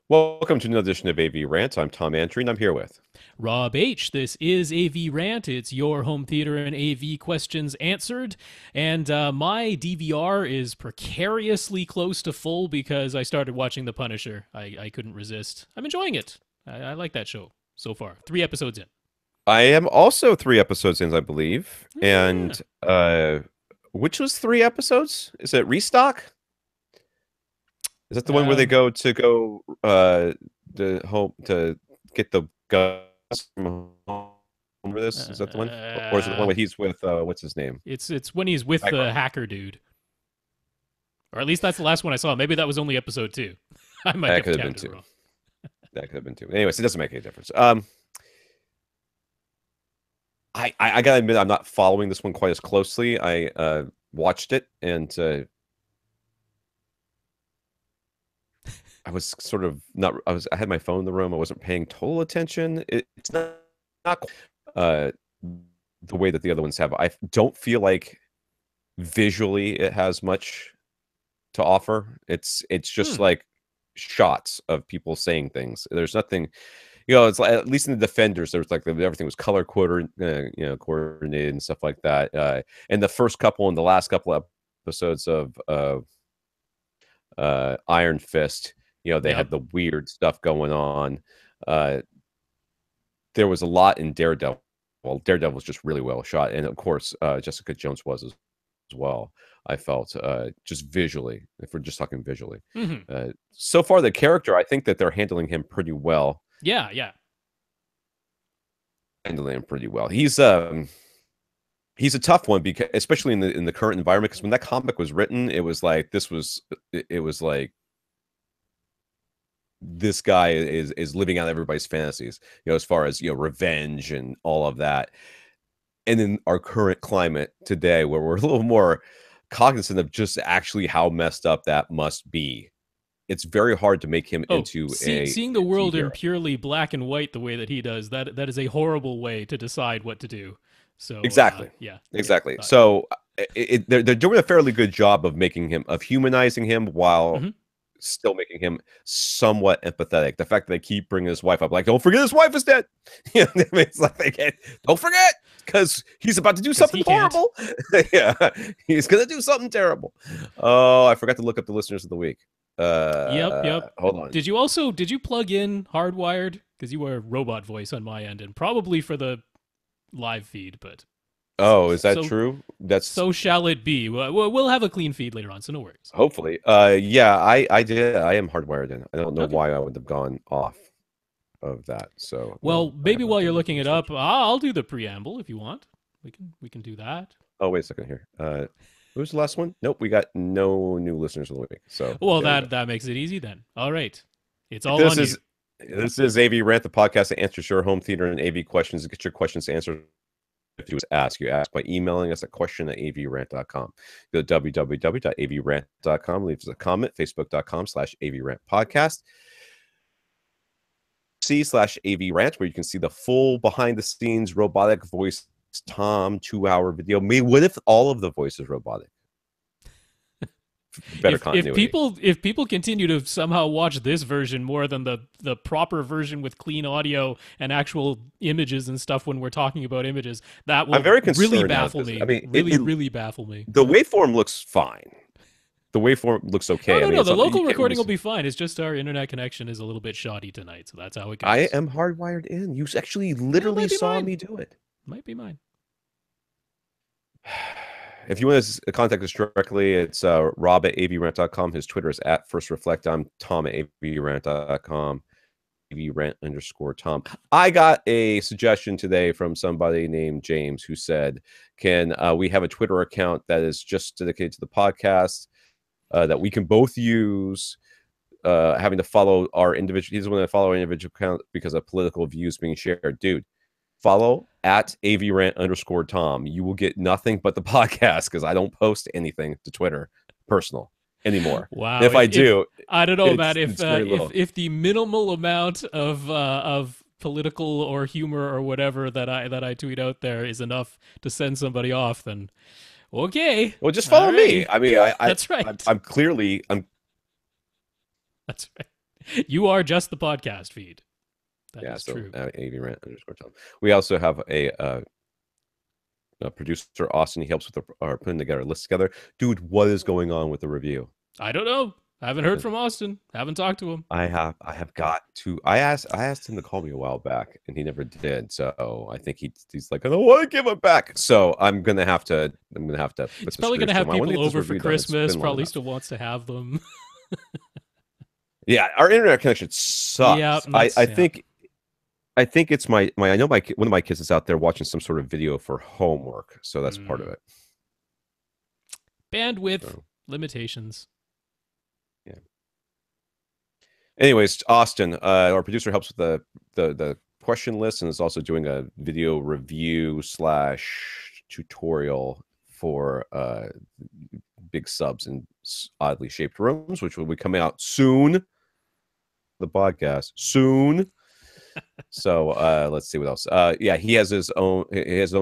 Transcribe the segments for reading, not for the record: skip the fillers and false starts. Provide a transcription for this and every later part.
Welcome to another edition of AV Rant. I'm Tom Andry, and I'm here with Rob H. This is AV Rant. It's your home theater and AV questions answered. And my DVR is precariously close to full because I started watching The Punisher. I couldn't resist. I'm enjoying it. I like that show so far. 3 episodes in. I am also 3 episodes in, I believe. Yeah. And which was 3 episodes? Is it Restock? Is that the one where they go the home to get the guns from home for this? Is that the one? Or is it the one where he's with what's his name? It's when he's with the hacker dude. Or at least that's the last one I saw. Maybe that was only episode 2. I might That have could have been counted it two. wrong. That could have been 2. Anyways, it doesn't make any difference. I gotta admit, I'm not following this one quite as closely. I watched it, and I was sort of not. I had my phone in the room. I wasn't paying total attention. It's not the way that the other ones have. I don't feel like visually it has much to offer. It's just like shots of people saying things. There's nothing. It's like, at least in the Defenders, there was like everything was color coordinated and stuff like that. And the first couple and the last couple of episodes of Iron Fist, they had the weird stuff going on. There was a lot in Daredevil. Well, Daredevil was just really well shot, and of course, Jessica Jones was as well. I felt just visually, if we're just talking visually. So far, the character, I think that they're handling him pretty well. Yeah. Handling him pretty well. He's a tough one, because especially in the current environment, because when that comic was written, it was like this guy is living out everybody's fantasies, as far as revenge and all of that. And in our current climate today, where we're a little more cognizant of just actually how messed up that must be, it's very hard to make him into seeing the world in purely black and white the way that he does. That is a horrible way to decide what to do. So exactly. So they're doing a fairly good job of humanizing him while still making him somewhat empathetic. The fact that they keep bringing his wife up, like, don't forget his wife is dead. It's like don't forget, because he's about to do something horrible. Yeah, he's gonna do something terrible. Oh, I forgot to look up the listeners of the week. Yep. Hold on. Did you plug in Hardwired? Because you were robot voice on my end, and probably for the live feed, but is that true? So shall it be. We'll have a clean feed later on, so no worries. Hopefully. Yeah, I did. I am hardwired in. I don't know why I would have gone off of that. So maybe while you're looking it up, I'll do the preamble if you want. We can do that. Oh, wait a second here. Who was the last one? Nope, we got no new listeners of the week. So that makes it easy then. All right, it's all on you. This is AV Rant, the podcast that answers your home theater and AV questions. Get your questions answered. If you ask by emailing us at question@avrant.com. Go to www.avrant.com. Leave us a comment. Facebook.com/avrantpodcast. /avrant, where you can see the full behind the scenes robotic voice Tom 2-hour video. What if all of the voice is robotic? Better continuity. If people continue to somehow watch this version more than the proper version with clean audio and actual images and stuff when we're talking about images, that will really baffle me. I mean, really baffle me. The waveform looks fine. The waveform looks okay. No, the local recording will be fine. It's just our internet connection is a little bit shoddy tonight, so that's how it goes. I am hardwired in. You actually literally saw me do it. Might be mine. If you want to contact us directly, it's Rob at AVRant.com. His Twitter is at FirstReflect. I'm Tom at AVRant.com. AVRant_Tom. I got a suggestion today from somebody named James who said, can we have a Twitter account that is just dedicated to the podcast that we can both use, having to follow our individual. He doesn't want to follow our individual account because of political views being shared. Dude, follow at AVRant_Tom. You will get nothing but the podcast, because I don't post anything to Twitter personal anymore. Wow. And if I do, I don't know, Matt. If the minimal amount of political or humor or whatever that I tweet out there is enough to send somebody off, then okay. Well, just follow me. I mean, that's right. I'm clearly. That's right. You are just the podcast feed. That is so true. AVRant_Tom. We also have a producer, Austin. He helps with our putting together a list together. Dude, what is going on with the review? I don't know. I haven't heard from Austin. Haven't talked to him. I have got to. I asked him to call me a while back, and he never did. So I think he's like, I don't want to give it back. So I'm gonna have to. He's probably gonna have people over for Christmas. Probably still wants to have them. Yeah, our internet connection sucks. Yeah, I think it's my I know one of my kids is out there watching some sort of video for homework, so that's part of it. Bandwidth limitations. Yeah. Anyways, Austin, our producer, helps with the question list and is also doing a video review / tutorial for big subs in oddly shaped rooms, which will be coming out soon. The podcast soon. So let's see what else. Yeah, he has his own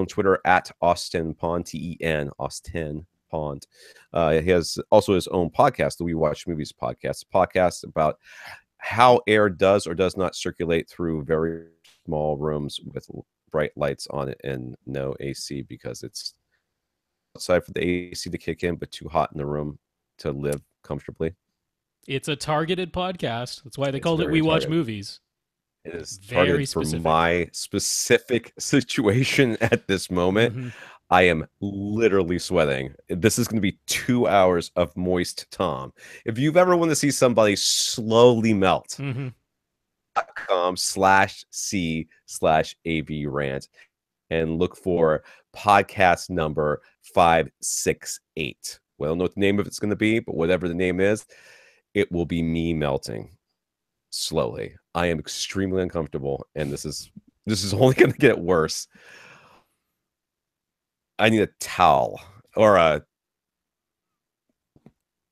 Twitter at Austin Pond, TEN Austin Pond. He has also his own podcast, the We Watch Movies podcast about how air does or does not circulate through very small rooms with bright lights on it and no AC, because it's outside for the AC to kick in, but too hot in the room to live comfortably. It's a targeted podcast. That's why they called it We Watch Movies. It is very specific. For my specific situation at this moment. I am literally sweating. This is going to be 2 hours of moist Tom. If you've ever want to see somebody slowly melt, .com/C/AVRant and look for podcast number 568. We don't know what the name of it's going to be, but whatever the name is, it will be me melting slowly. I am extremely uncomfortable, and this is only going to get worse. I need a towel or a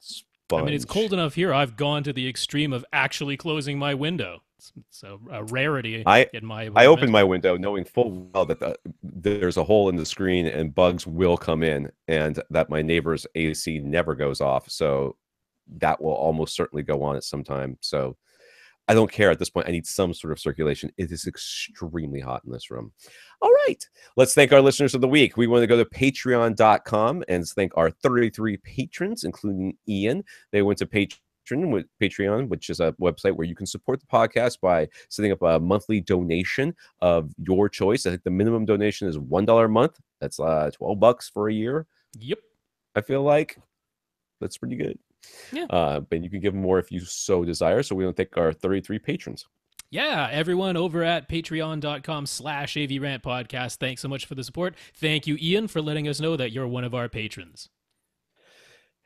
sponge. I mean, it's cold enough here. I've gone to the extreme of actually closing my window. It's a rarity in my apartment. I opened my window knowing full well that there's a hole in the screen and bugs will come in, and that my neighbor's AC never goes off. So that will almost certainly go on at some time. So I don't care at this point. I need some sort of circulation. It is extremely hot in this room. All right. Let's thank our listeners of the week. We want to go to patreon.com and thank our 33 patrons, including Ian. They went to Patreon, which is a website where you can support the podcast by setting up a monthly donation of your choice. I think the minimum donation is $1 a month. That's $12 for a year. Yep. I feel like that's pretty good. Yeah. But you can give more if you so desire. So we want to thank our 33 patrons. Yeah, everyone over at patreon.com/AVRant podcast. Thanks so much for the support. Thank you, Ian, for letting us know that you're one of our patrons.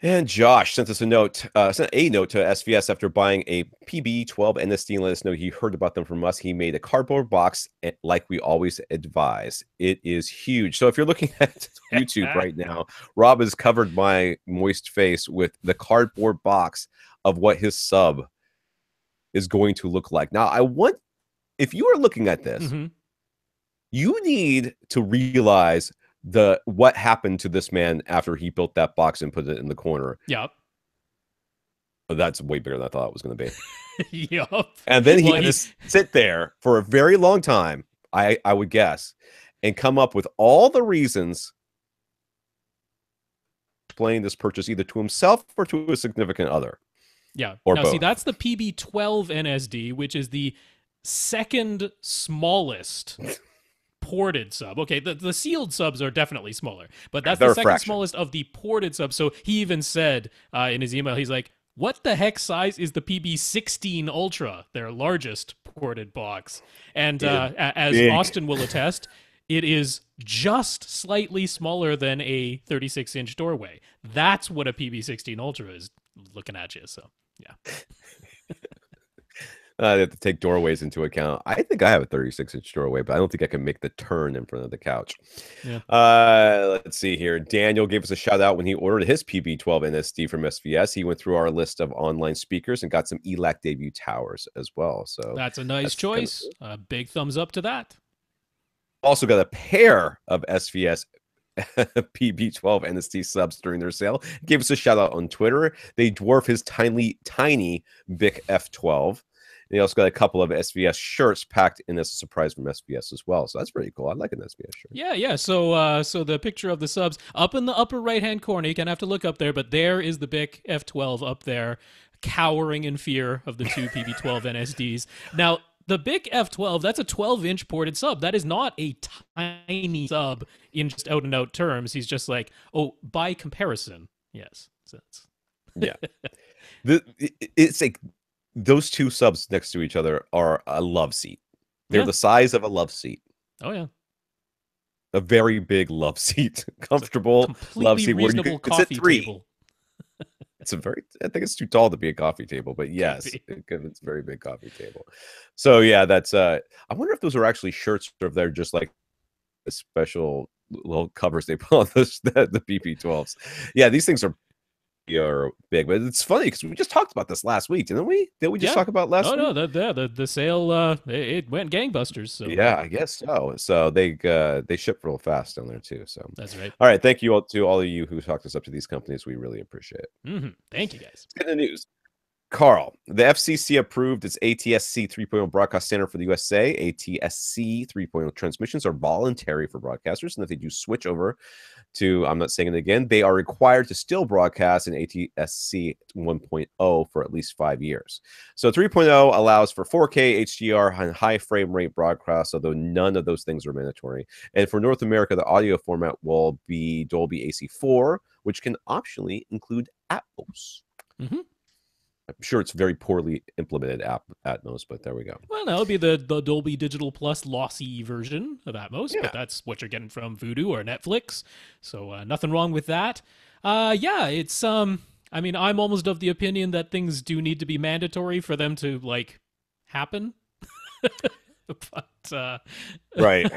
And Josh sent a note to SVS after buying a PB12 NSD and let us know he heard about them from us. He made a cardboard box like we always advise. It is huge. So if you're looking at YouTube right now, Rob has covered my moist face with the cardboard box of what his sub is going to look like. Now, if you are looking at this, you need to realize what happened to this man after he built that box and put it in the corner. Yep. But that's way bigger than I thought it was going to be. Yep. And then he had to sit there for a very long time, I would guess, and come up with all the reasons explain this purchase either to himself or to a significant other. Yeah. Or now, both. See, that's the PB12 NSD, which is the second smallest ported sub. Okay, the sealed subs are definitely smaller, but that's the second smallest of the ported subs. So he even said in his email, he's like, what the heck size is the PB16 Ultra, their largest ported box? And as Austin will attest, it is just slightly smaller than a 36-inch doorway. That's what a PB16 Ultra is looking at you. So, yeah. I have to take doorways into account. I think I have a 36-inch doorway, but I don't think I can make the turn in front of the couch. Yeah. Let's see here. Daniel gave us a shout out when he ordered his PB12 NSD from SVS. He went through our list of online speakers and got some ELAC debut towers as well. So that's a nice choice. Big thumbs up to that. Also got a pair of SVS PB12 NSD subs during their sale. Gave us a shout out on Twitter. They dwarf his tiny Bic F12. They also got a couple of SVS shirts packed in as a surprise from SVS as well. So that's pretty cool. I like an SVS shirt. Yeah. So the picture of the subs up in the upper right-hand corner, you kind of have to look up there, but there is the big F12 up there, cowering in fear of the two PB12 NSDs. Now, the big F12, that's a 12-inch ported sub. That is not a tiny sub in just out-and-out terms. He's just like, oh, by comparison, yes. Yeah. It's like those two subs next to each other are a love seat. They're the size of a love seat. Oh, yeah. A very big love seat. Comfortable love seat where you can sit three. Table. It's I think it's too tall to be a coffee table, but yes, it's a very big coffee table. So yeah, that's I wonder if those are actually shirts or if they're just like the special little covers they put on the PP12s. Yeah, these things are big, but it's funny because we just talked about this last week, didn't we? Did we just talk about last week? No, the sale it went gangbusters. So yeah, I guess so. So they ship real fast down there too. So that's right. All right, thank you all to all of you who talked us up to these companies. We really appreciate it. Thank you, guys. Let's get the news. Carl, the FCC approved its ATSC 3.0 broadcast standard for the USA. ATSC 3.0 transmissions are voluntary for broadcasters, and if they do switch over to, I'm not saying it again, they are required to still broadcast in ATSC 1.0 for at least 5 years. So 3.0 allows for 4K, HDR, and high frame rate broadcasts, although none of those things are mandatory. And for North America, the audio format will be Dolby AC4, which can optionally include Atmos. I'm sure it's very poorly implemented Atmos, but there we go. Well, that would be the Dolby Digital Plus lossy version of Atmos, but that's what you're getting from Vudu or Netflix. So nothing wrong with that. It's I mean, I'm almost of the opinion that things do need to be mandatory for them to like happen. But right.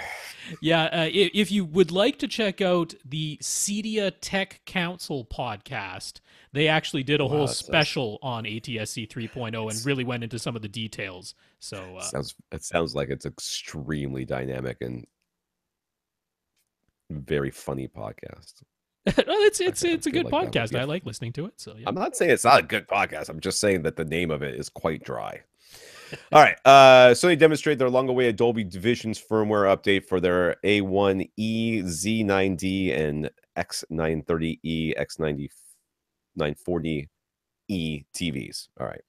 If you would like to check out the Cedia Tech Council podcast, they actually did a whole special on ATSC 3.0 and really went into some of the details. So it sounds like it's extremely dynamic and very funny podcast. it's a good podcast. I like listening to it. So yeah. I'm not saying it's not a good podcast. I'm just saying that the name of it is quite dry. All right. Sony demonstrated their long-awaited Dolby Vision's firmware update for their A1E, Z9D, and X930E, X940E TVs. All right.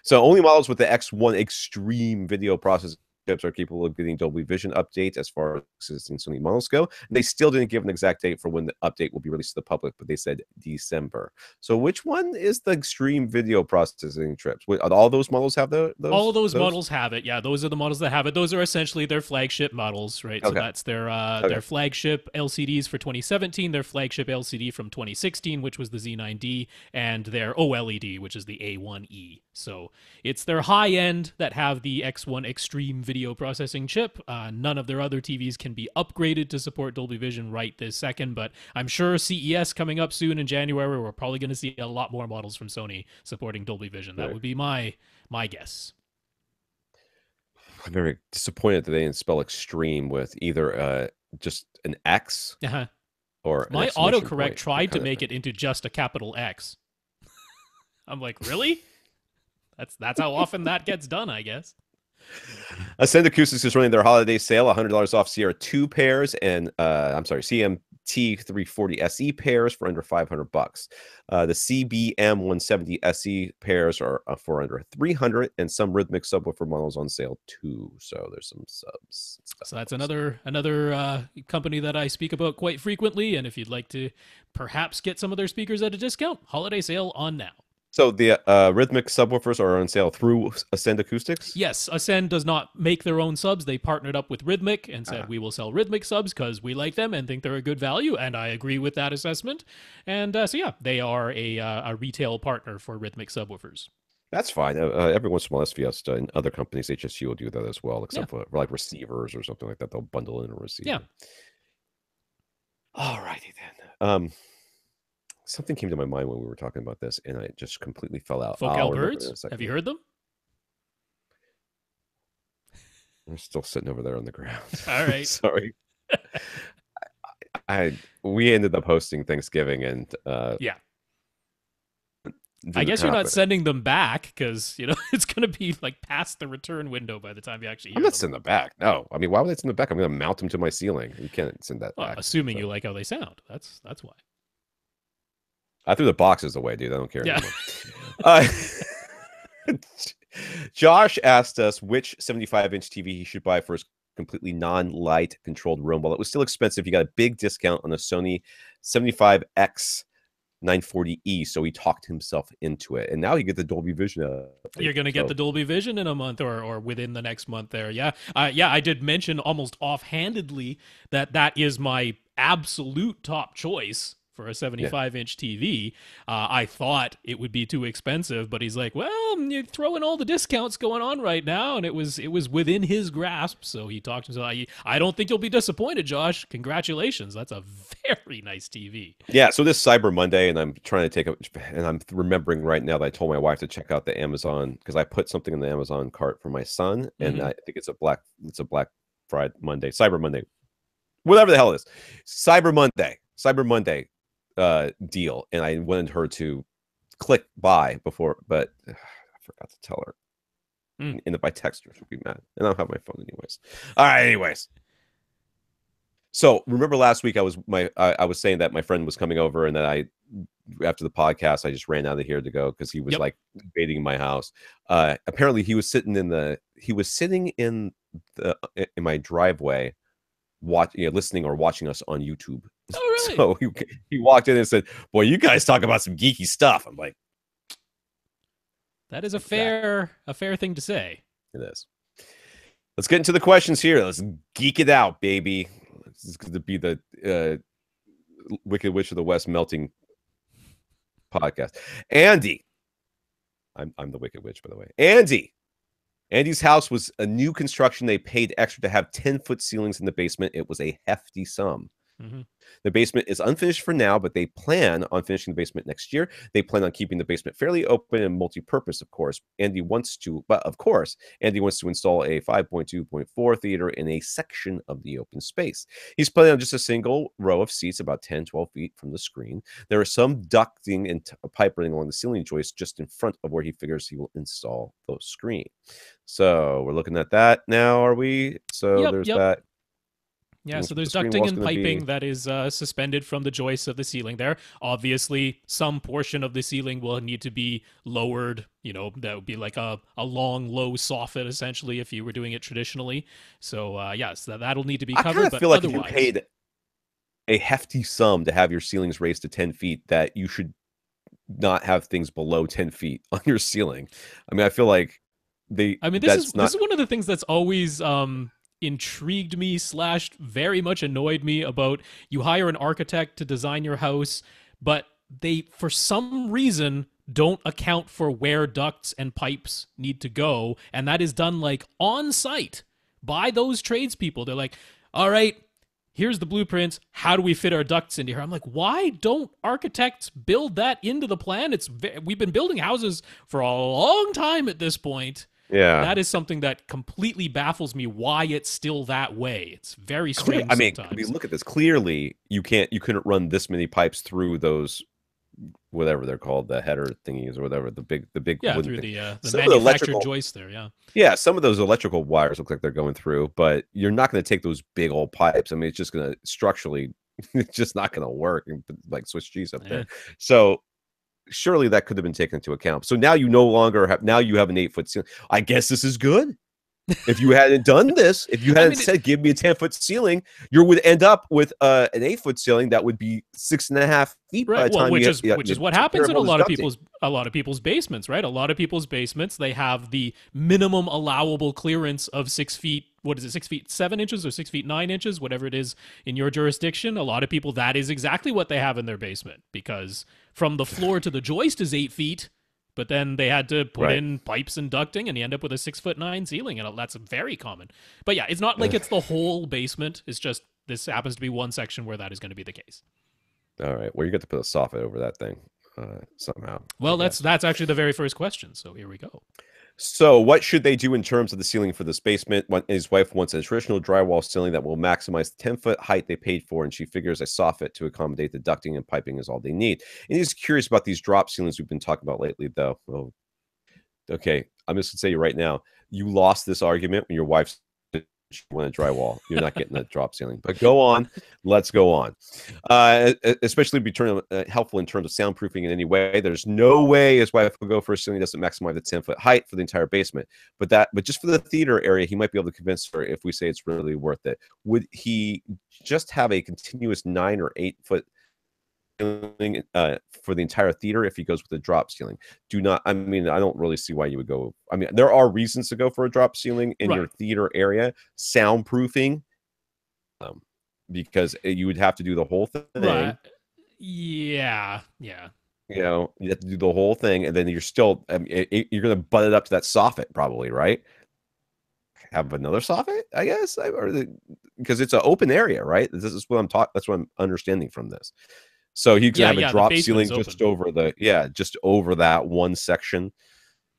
So only models with the X1 Extreme video processing chips are capable of getting Dolby Vision updates as far as existing Sony models go. And they still didn't give an exact date for when the update will be released to the public, but they said December. So which one is the Extreme video processing chips? All those models have those? All those models have it. Yeah, those are the models that have it. Those are essentially their flagship models, right? So that's their flagship LCDs for 2017, their flagship LCD from 2016, which was the Z9D, and their OLED, which is the A1E. So it's their high end that have the X1 Extreme video processing chip. None of their other TVs can be upgraded to support Dolby Vision right this second, but I'm sure CES coming up soon in January, we're probably going to see a lot more models from Sony supporting Dolby Vision. That would be my guess. I'm very disappointed that they didn't spell extreme with either just an X or my autocorrect tried to make it into just a capital X. I'm like, really? That's how often that gets done, I guess. Ascend Acoustics is running their holiday sale, $100 off Sierra 2 pairs and CMT 340 SE pairs for under $500. The CBM 170 SE pairs are for under $300, and some rhythmic subwoofer models on sale too. So there's some subs. So that's another company that I speak about quite frequently, and if you'd like to perhaps get some of their speakers at a discount, holiday sale on now. So the rhythmic subwoofers are on sale through Ascend Acoustics? Yes, Ascend does not make their own subs. They partnered up with Rhythmic and said, we will sell Rhythmic subs because we like them and think they're a good value, and I agree with that assessment. And they are a retail partner for Rhythmic subwoofers. That's fine. Every once in a while, SVS and other companies, HSU will do that as well, except for like receivers or something like that. They'll bundle in a receiver. Yeah. All righty then. Something came to my mind when we were talking about this, and I just completely fell out. Focal birds? Have you heard them? They're still sitting over there on the ground. All right. Sorry. We ended up hosting Thanksgiving, and I didn't guess you're not happen. sending them back because, it's going to be like past the return window by the time you actually hear I'm not them. sending them back. No, I mean, why would I send them back? I'm going to mount them to my ceiling. You can't send that Well, back. assuming you like how they sound. That's why. I threw the boxes away, dude. I don't care Yeah. anymore. Uh, Josh asked us which 75-inch TV he should buy for his completely non-light controlled room. Well, it was still expensive. He got a big discount on the Sony 75X 940E, so he talked himself into it, and now he gets the Dolby Vision. You're going to get the Dolby Vision in a month or within the next month there. Yeah. I did mention almost offhandedly that is my absolute top choice for a 75-inch TV. I thought it would be too expensive, but he's like, well, you're throwing all the discounts going on right now, and it was within his grasp, so he talked to himself. I don't think you'll be disappointed, Josh. Congratulations. That's a very nice TV. Yeah, so this Cyber Monday, and I'm trying to take up, and I'm remembering right now that I told my wife to check out the Amazon, because I put something in the Amazon cart for my son, and I think it's a Black Friday Monday, Cyber Monday, whatever the hell it is, Cyber Monday deal, and I wanted her to click buy before, but I forgot to tell her. And if I text her, she'll be mad, and I don't have my phone anyways. All right, anyways. So remember last week I was saying that my friend was coming over, and that after the podcast I just ran out of here to go because he was like invading my house. Apparently he was sitting in my driveway, listening or watching us on YouTube. Oh, really? So he walked in and said, "Boy, you guys talk about some geeky stuff." I'm like, that is a fair thing to say. It is. Let's get into the questions here. Let's geek it out, baby. This is going to be the Wicked Witch of the West melting podcast. Andy, I'm the Wicked Witch, by the way. Andy's house was a new construction. They paid extra to have 10-foot ceilings in the basement. It was a hefty sum. The basement is unfinished for now, but they plan on finishing the basement next year. They plan on keeping the basement fairly open and multi-purpose, of course. Andy wants to install a 5.2.4 theater in a section of the open space. He's planning on just a single row of seats about 10, 12 feet from the screen. There is some ducting and pipe running along the ceiling joist just in front of where he figures he will install the screen. So we're looking at that now, are we? So there's that. Yeah, so there's ducting and piping that is suspended from the joists of the ceiling there. Obviously, some portion of the ceiling will need to be lowered. That would be like a long, low soffit, essentially, if you were doing it traditionally. So, yes, that'll need to be covered. I kind of feel like if you paid a hefty sum to have your ceilings raised to 10 feet, that you should not have things below 10 feet on your ceiling. I mean, I feel like this is one of the things that's always intrigued me / very much annoyed me about you hire an architect to design your house, but they for some reason don't account for where ducts and pipes need to go, and that is done like on site by those tradespeople. They're like, all right, here's the blueprints, how do we fit our ducts into here? I'm like, why don't architects build that into the plan? We've been building houses for a long time at this point. Yeah, that is something that completely baffles me. Why it's still that way? It's very strange. I mean, look at this. Clearly, you couldn't run this many pipes through those, whatever they're called, the header thingies or whatever, the big through the manufactured joist there. Yeah, some of those electrical wires look like they're going through, but you're not going to take those big old pipes. I mean, it's just going to structurally, it's just not going to work, and like Swiss cheese up there. So surely that could have been taken into account. So now you no longer have, now you have an 8-foot ceiling. I guess this is good. If you hadn't done this, if you hadn't said, give me a 10-foot ceiling, you would end up with an 8-foot ceiling that would be 6.5 feet by the time which is what happens in a lot of people's basements, right? A lot of people's basements, they have the minimum allowable clearance of 6 feet. What is it, 6 feet 7 inches or 6 feet 9 inches, whatever it is in your jurisdiction. A lot of people, that is exactly what they have in their basement, because from the floor to the joist is 8 feet, but then they had to put in pipes and ducting, and you end up with a 6'9" ceiling, and that's very common. But yeah, it's not like it's the whole basement. It's just this happens to be one section where that is going to be the case. All right. Well, you get to put a soffit over that thing somehow. Well, that's actually the very first question. So here we go. So, what should they do in terms of the ceiling for this basement? His wife wants a traditional drywall ceiling that will maximize the 10-foot height they paid for, and she figures a soffit to accommodate the ducting and piping is all they need. And he's curious about these drop ceilings we've been talking about lately, though. Well, okay, I'm just gonna say right now, you lost this argument when your wife said she wanted drywall. You're not getting that drop ceiling. But go on. Let's go on. Especially be helpful in terms of soundproofing in any way. There's no way his wife will go for a ceiling that doesn't maximize the 10-foot height for the entire basement. But just for the theater area, he might be able to convince her if we say it's really worth it. Would he just have a continuous 9 or 8-foot ceiling for the entire theater if he goes with a drop ceiling? I don't really see why you would go. I mean, there are reasons to go for a drop ceiling in your theater area. Soundproofing, because you would have to do the whole thing. Right. Yeah. You have to do the whole thing, and then you're still you're going to butt it up to that soffit, probably, right? Have another soffit, I guess, because it's an open area, right? This is what I'm talking. That's what I'm understanding from this. So you can have a drop ceiling just over just over that one section.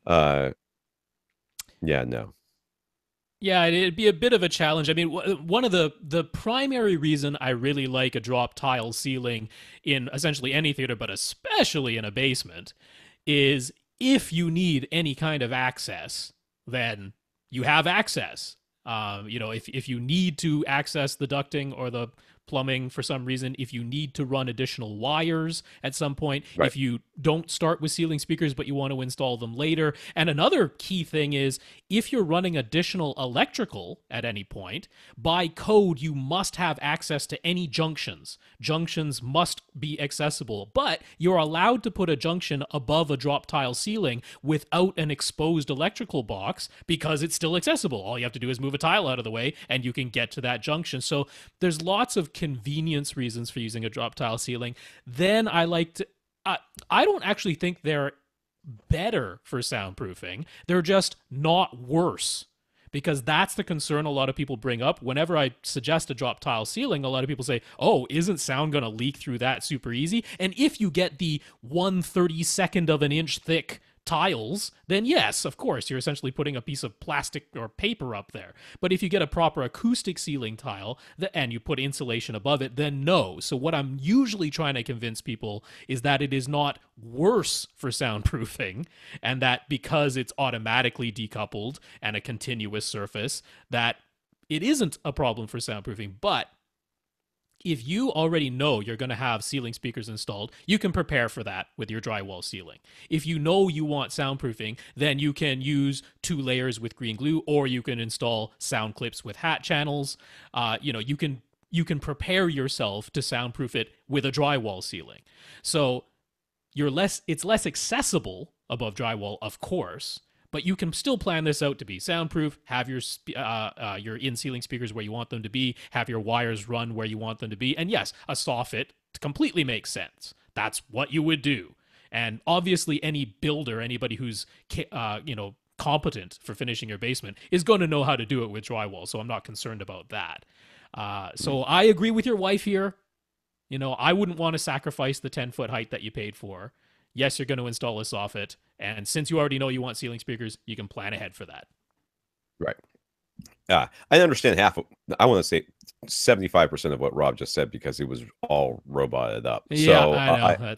No. Yeah, it'd be a bit of a challenge. I mean, one of the primary reason I really like a drop tile ceiling in essentially any theater, but especially in a basement, is if you need any kind of access, then you have access. If you need to access the ducting or the plumbing for some reason, if you need to run additional wires at some point, if you don't start with ceiling speakers but you want to install them later. And another key thing is if you're running additional electrical at any point, by code you must have access to any junctions. Junctions must be accessible, but you're allowed to put a junction above a drop tile ceiling without an exposed electrical box because it's still accessible. All you have to do is move a tile out of the way and you can get to that junction. So there's lots of convenience reasons for using a drop tile ceiling. Then I like to I don't actually think they're better for soundproofing. They're just not worse, because that's the concern a lot of people bring up. Whenever I suggest a drop tile ceiling, a lot of people say, oh, isn't sound going to leak through that super easy? And if you get the 1/32 of an inch thick tiles, then yes, of course, you're essentially putting a piece of plastic or paper up there. But if you get a proper acoustic ceiling tile and you put insulation above it, then no. So what I'm usually trying to convince people is that it is not worse for soundproofing, and that because it's automatically decoupled and a continuous surface, that it isn't a problem for soundproofing. But if you already know you're going to have ceiling speakers installed, you can prepare for that with your drywall ceiling. If you know you want soundproofing, then you can use 2 layers with green glue, or you can install sound clips with hat channels. You can prepare yourself to soundproof it with a drywall ceiling. So it's less accessible above drywall, of course, but you can still plan this out to be soundproof, have your in-ceiling speakers where you want them to be, have your wires run where you want them to be, and yes, a soffit completely makes sense. That's what you would do. And obviously any builder, anybody who's competent for finishing your basement, is going to know how to do it with drywall, so I'm not concerned about that. So I agree with your wife here. I wouldn't want to sacrifice the 10-foot height that you paid for. Yes, you're going to install a soffit, and since you already know you want ceiling speakers, you can plan ahead for that. Right. I understand I want to say 75% of what Rob just said, because it was all roboted up. Yeah, so I know.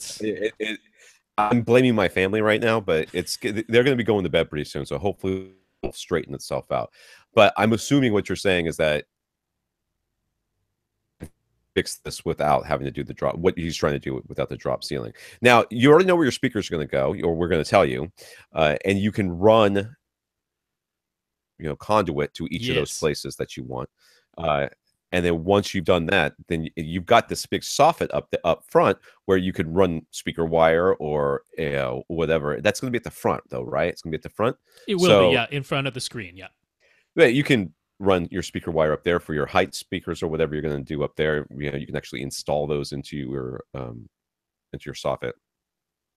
I'm blaming my family right now, but they're going to be going to bed pretty soon, so hopefully it'll straighten itself out. But I'm assuming what you're saying is that fix this without having to do the drop, what he's trying to do without the drop ceiling. Now, you already know where your speakers are going to go, or we're going to tell you, and you can run conduit to each of those places that you want. And then once you've done that, then you've got this big soffit up front where you could run speaker wire or whatever. That's going to be at the front, though, right? It's going to be at the front. It will be, yeah, in front of the screen, yeah. But you can run your speaker wire up there for your height speakers or whatever you're going to do up there. You can actually install those into your soffit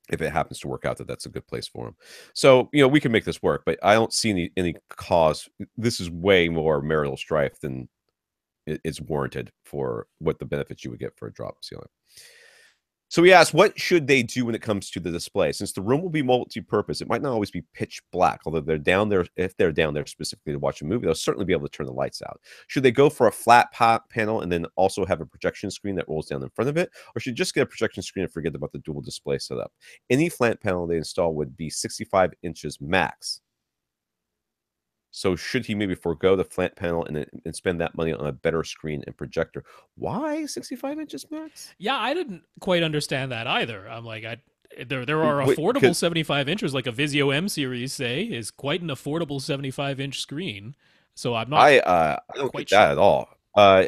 if it happens to work out that's a good place for them. So we can make this work, but I don't see any cause. This is way more marital strife than it's warranted for what the benefits you would get for a drop ceiling. So we asked, what should they do when it comes to the display? Since the room will be multi-purpose, it might not always be pitch black, although they're down there. If they're down there specifically to watch a movie, they'll certainly be able to turn the lights out. Should they go for a flat panel and then also have a projection screen that rolls down in front of it? Or should you just get a projection screen and forget about the dual display setup? Any flat panel they install would be 65 inches max. So should he maybe forego the flat panel and spend that money on a better screen and projector? Why 65 inches max? Yeah, I didn't quite understand that either. I'm like, there are Wait, affordable 75 inches, like a Vizio M series, say, is quite an affordable 75-inch screen. So I'm not I don't quite get that sure. at all.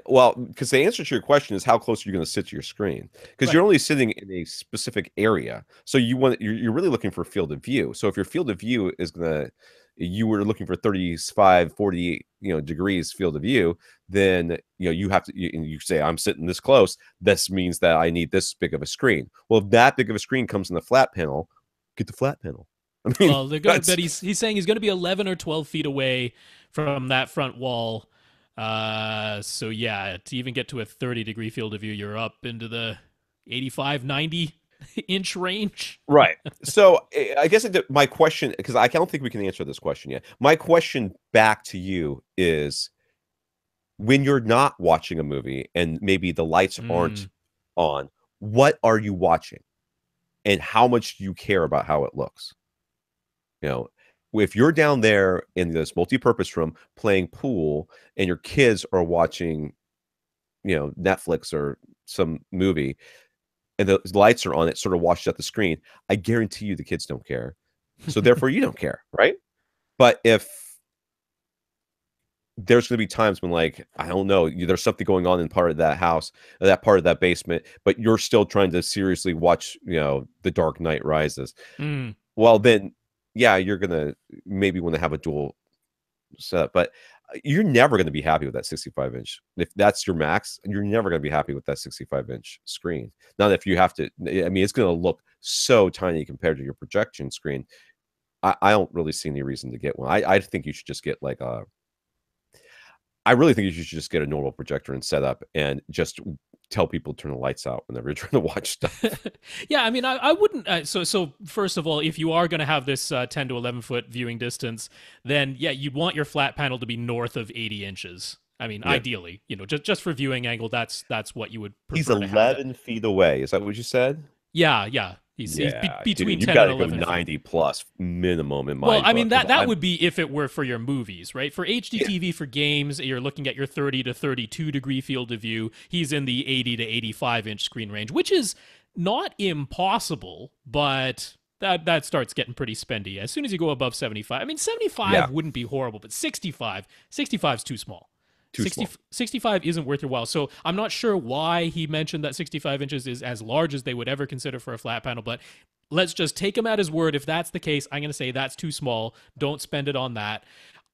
Well, because the answer to your question is how close are you going to sit to your screen? Because Right. you're only sitting in a specific area, so you're really looking for field of view. So if your field of view is gonna, you were looking for 35, 40, degrees field of view, then you have to, and you say I'm sitting this close. This means that I need this big of a screen. Well, if that big of a screen comes in the flat panel, get the flat panel. I mean, Well, but he's saying he's going to be 11 or 12 feet away from that front wall. So yeah, to even get to a 30-degree field of view, you're up into the 85, 90 inch range. right. So I guess my question, because I don't think we can answer this question yet. My question back to you is, when you're not watching a movie and maybe the lights aren't on, what are you watching? And how much do you care about how it looks? If you're down there in this multi-purpose room playing pool and your kids are watching, Netflix or some movie and the lights are on, it sort of washes out the screen, I guarantee you the kids don't care. So therefore you don't care, right? But if there's going to be times when, like, I don't know, there's something going on in part of that house, that part of that basement, but you're still trying to seriously watch, The Dark Knight Rises. Mm. Well, then, yeah, you're going to maybe want to have a dual setup, but you're never going to be happy with that 65 inch. If that's your max, you're never going to be happy with that 65 inch screen. Not if you have to, I mean, it's going to look so tiny compared to your projection screen. I don't really see any reason to get one. I think you should just get like I really think you should just get a normal projector and set up and just tell people to turn the lights out whenever you're trying to watch stuff. Yeah, I mean, I wouldn't. So first of all, if you are going to have this 10 to 11 foot viewing distance, then yeah, you'd want your flat panel to be north of 80 inches. I mean, Yeah. ideally, just for viewing angle, that's what you would prefer. He's to have 11 feet away. Is that what you said? Yeah. He's between dude, 10 you and got to go 11 feet. 90 plus minimum in my Well, I book, mean 'cause that would be if it were for your movies, right? For HDTV, for games, you're looking at your 30 to 32 degree field of view. He's in the 80 to 85 inch screen range, which is not impossible, but that starts getting pretty spendy as soon as you go above 75. I mean, 75 wouldn't be horrible, but 65 is too small. 65 isn't worth your while. So I'm not sure why he mentioned that 65 inches is as large as they would ever consider for a flat panel, but let's just take him at his word. If that's the case, I'm going to say that's too small. Don't spend it on that.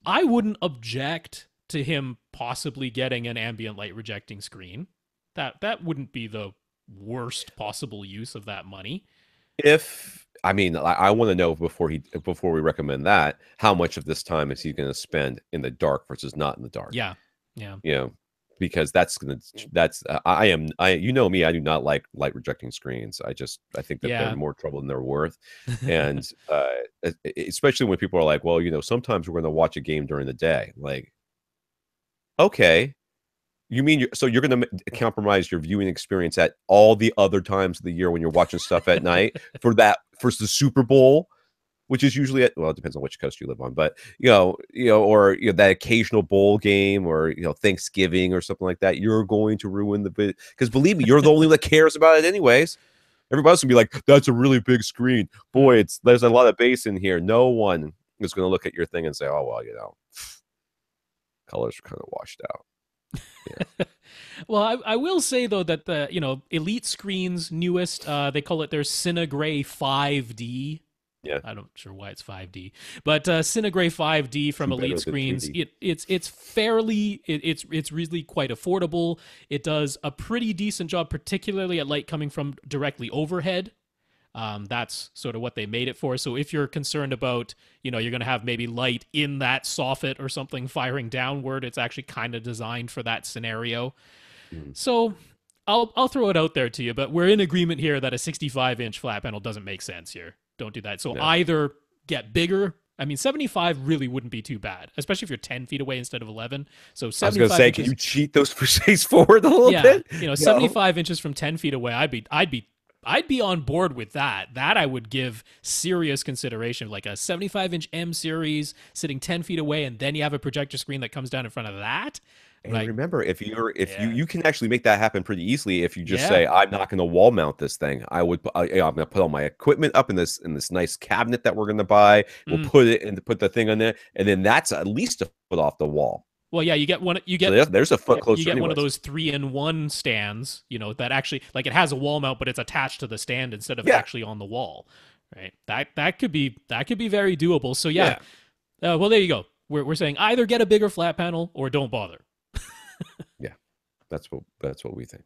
I wouldn't object to him possibly getting an ambient light rejecting screen. That wouldn't be the worst possible use of that money. I want to know before we recommend that, how much of this time is he going to spend in the dark versus not in the dark? Yeah. Because I you know me, I do not like light rejecting screens. I think that they're more trouble than they're worth. And especially when people are like, well, sometimes we're going to watch a game during the day. Like, okay, you mean you're going to compromise your viewing experience at all the other times of the year when you're watching stuff at night for the Super Bowl, which is usually it depends on which coast you live on, but or that occasional bowl game, or Thanksgiving or something like that. You're going to ruin because believe me, you're the only one that cares about it anyways. Everybody else will be like, that's a really big screen, boy, there's a lot of bass in here. No one is going to look at your thing and say, oh well, colors are kind of washed out. Yeah. Well, I will say though that the Elite Screen's newest, they call it their Cinegray 5D. Yeah, I'm not sure why it's 5D, but Cinegray 5D from Elite Screens, it's fairly, it's really quite affordable. It does a pretty decent job, particularly at light coming from directly overhead. That's sort of what they made it for. So if you're concerned about, you're going to have maybe light in that soffit or something firing downward, it's actually kind of designed for that scenario. So I'll throw it out there to you, but we're in agreement here that a 65-inch flat panel doesn't make sense here. Don't do that. So No. either get bigger. I mean, 75 really wouldn't be too bad, especially if you're 10 feet away instead of 11. So 75 I was going to say, inches, can you cheat those shapes forward a little bit? 75 inches from 10 feet away, I'd be on board with that. That I would give serious consideration, like a 75-inch M series sitting 10 feet away, and then you have a projector screen that comes down in front of that. And Like, remember, you can actually make that happen pretty easily if you just Yeah. say, I'm not going to wall mount this thing. I'm going to put all my equipment up in this nice cabinet that we're going to buy. We'll put it and put the thing on there, and then that's at least a foot off the wall. Well, yeah, you get one. You get So there's a foot closer. You get one of anyways. those 3-in-1 stands, that actually, like, it has a wall mount, but it's attached to the stand instead of Yeah. actually on the wall. Right? That could be very doable. So yeah. Well, there you go. We're saying either get a bigger flat panel or don't bother. That's what we think.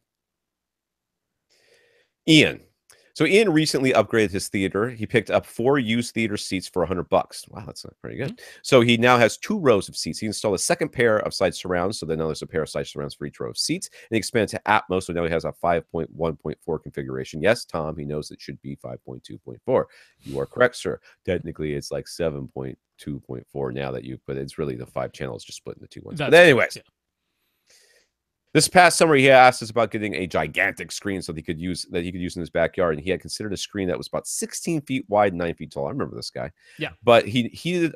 Ian. So Ian recently upgraded his theater. He picked up 4 used theater seats for $100. Wow, that's pretty good. So he now has 2 rows of seats. He installed a second pair of side surrounds. So then now there's a pair of side surrounds for each row of seats. And he expanded to Atmos. So now he has a 5.1.4 configuration. Yes, Tom, he knows it should be 5.2.4. You are correct, sir. Technically, it's like 7.2.4 now that you put it. It's really the 5 channels just split into 2 ones. But anyways. Yeah. This past summer, he asked us about getting a gigantic screen so he could use in his backyard, and he had considered a screen that was about 16 feet wide, 9 feet tall. I remember this guy. Yeah. But he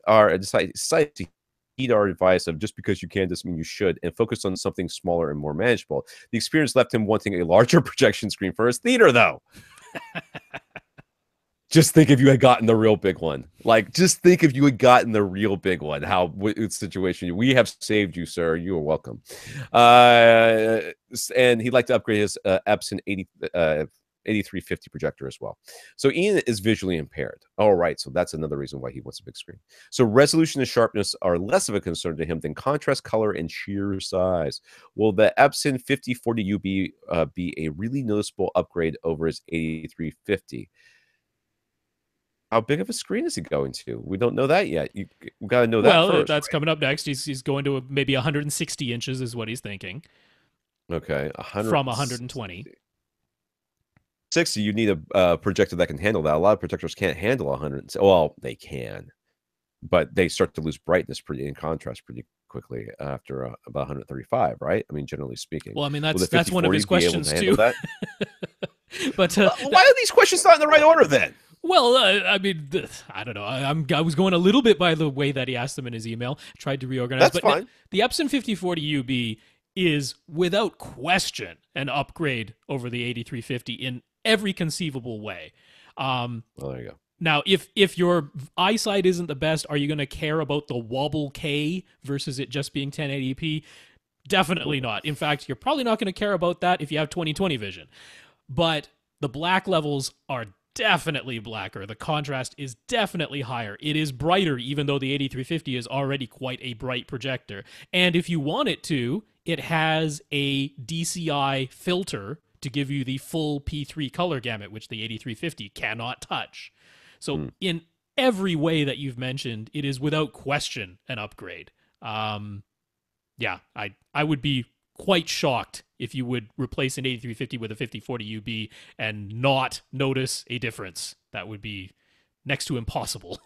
decided to heed our advice of just because you can doesn't mean you should, and focus on something smaller and more manageable. The experience left him wanting a larger projection screen for his theater, though. Just think if you had gotten the real big one. Just think if you had gotten the real big one. What situation? We have saved you, sir. You are welcome. And he'd like to upgrade his Epson 8350 projector as well. So Ian is visually impaired. All right, so that's another reason why he wants a big screen. So resolution and sharpness are less of a concern to him than contrast, color, and sheer size. Will the Epson 5040U be a really noticeable upgrade over his 8350? How big of a screen is he going to? We don't know that yet. We got to know that first. Well, that's coming up next. He's going to maybe 160 inches is what he's thinking. Okay, from 120. 60, you need a projector that can handle that. A lot of projectors can't handle 100. Well, they can, but they start to lose brightness in contrast pretty quickly after about 135, right? I mean, generally speaking. Well, I mean, that's one of his questions too. But why are these questions not in the right order then? Well, I mean, I don't know. I was going a little bit by the way that he asked them in his email. Tried to reorganize. That's fine. The Epson 5040UB is without question an upgrade over the 8350 in every conceivable way. Well, there you go. Now, if your eyesight isn't the best, are you going to care about the wobble K versus it just being 1080p? Definitely not. In fact, you're probably not going to care about that if you have 20/20 vision. But the black levels are definitely blacker. The contrast is definitely higher. It is brighter, even though the 8350 is already quite a bright projector. And if you want it to, it has a DCI filter to give you the full P3 color gamut, which the 8350 cannot touch. So in every way that you've mentioned, it is without question an upgrade. Yeah, I would be quite shocked if you would replace an 8350 with a 5040UB and not notice a difference. That would be next to impossible.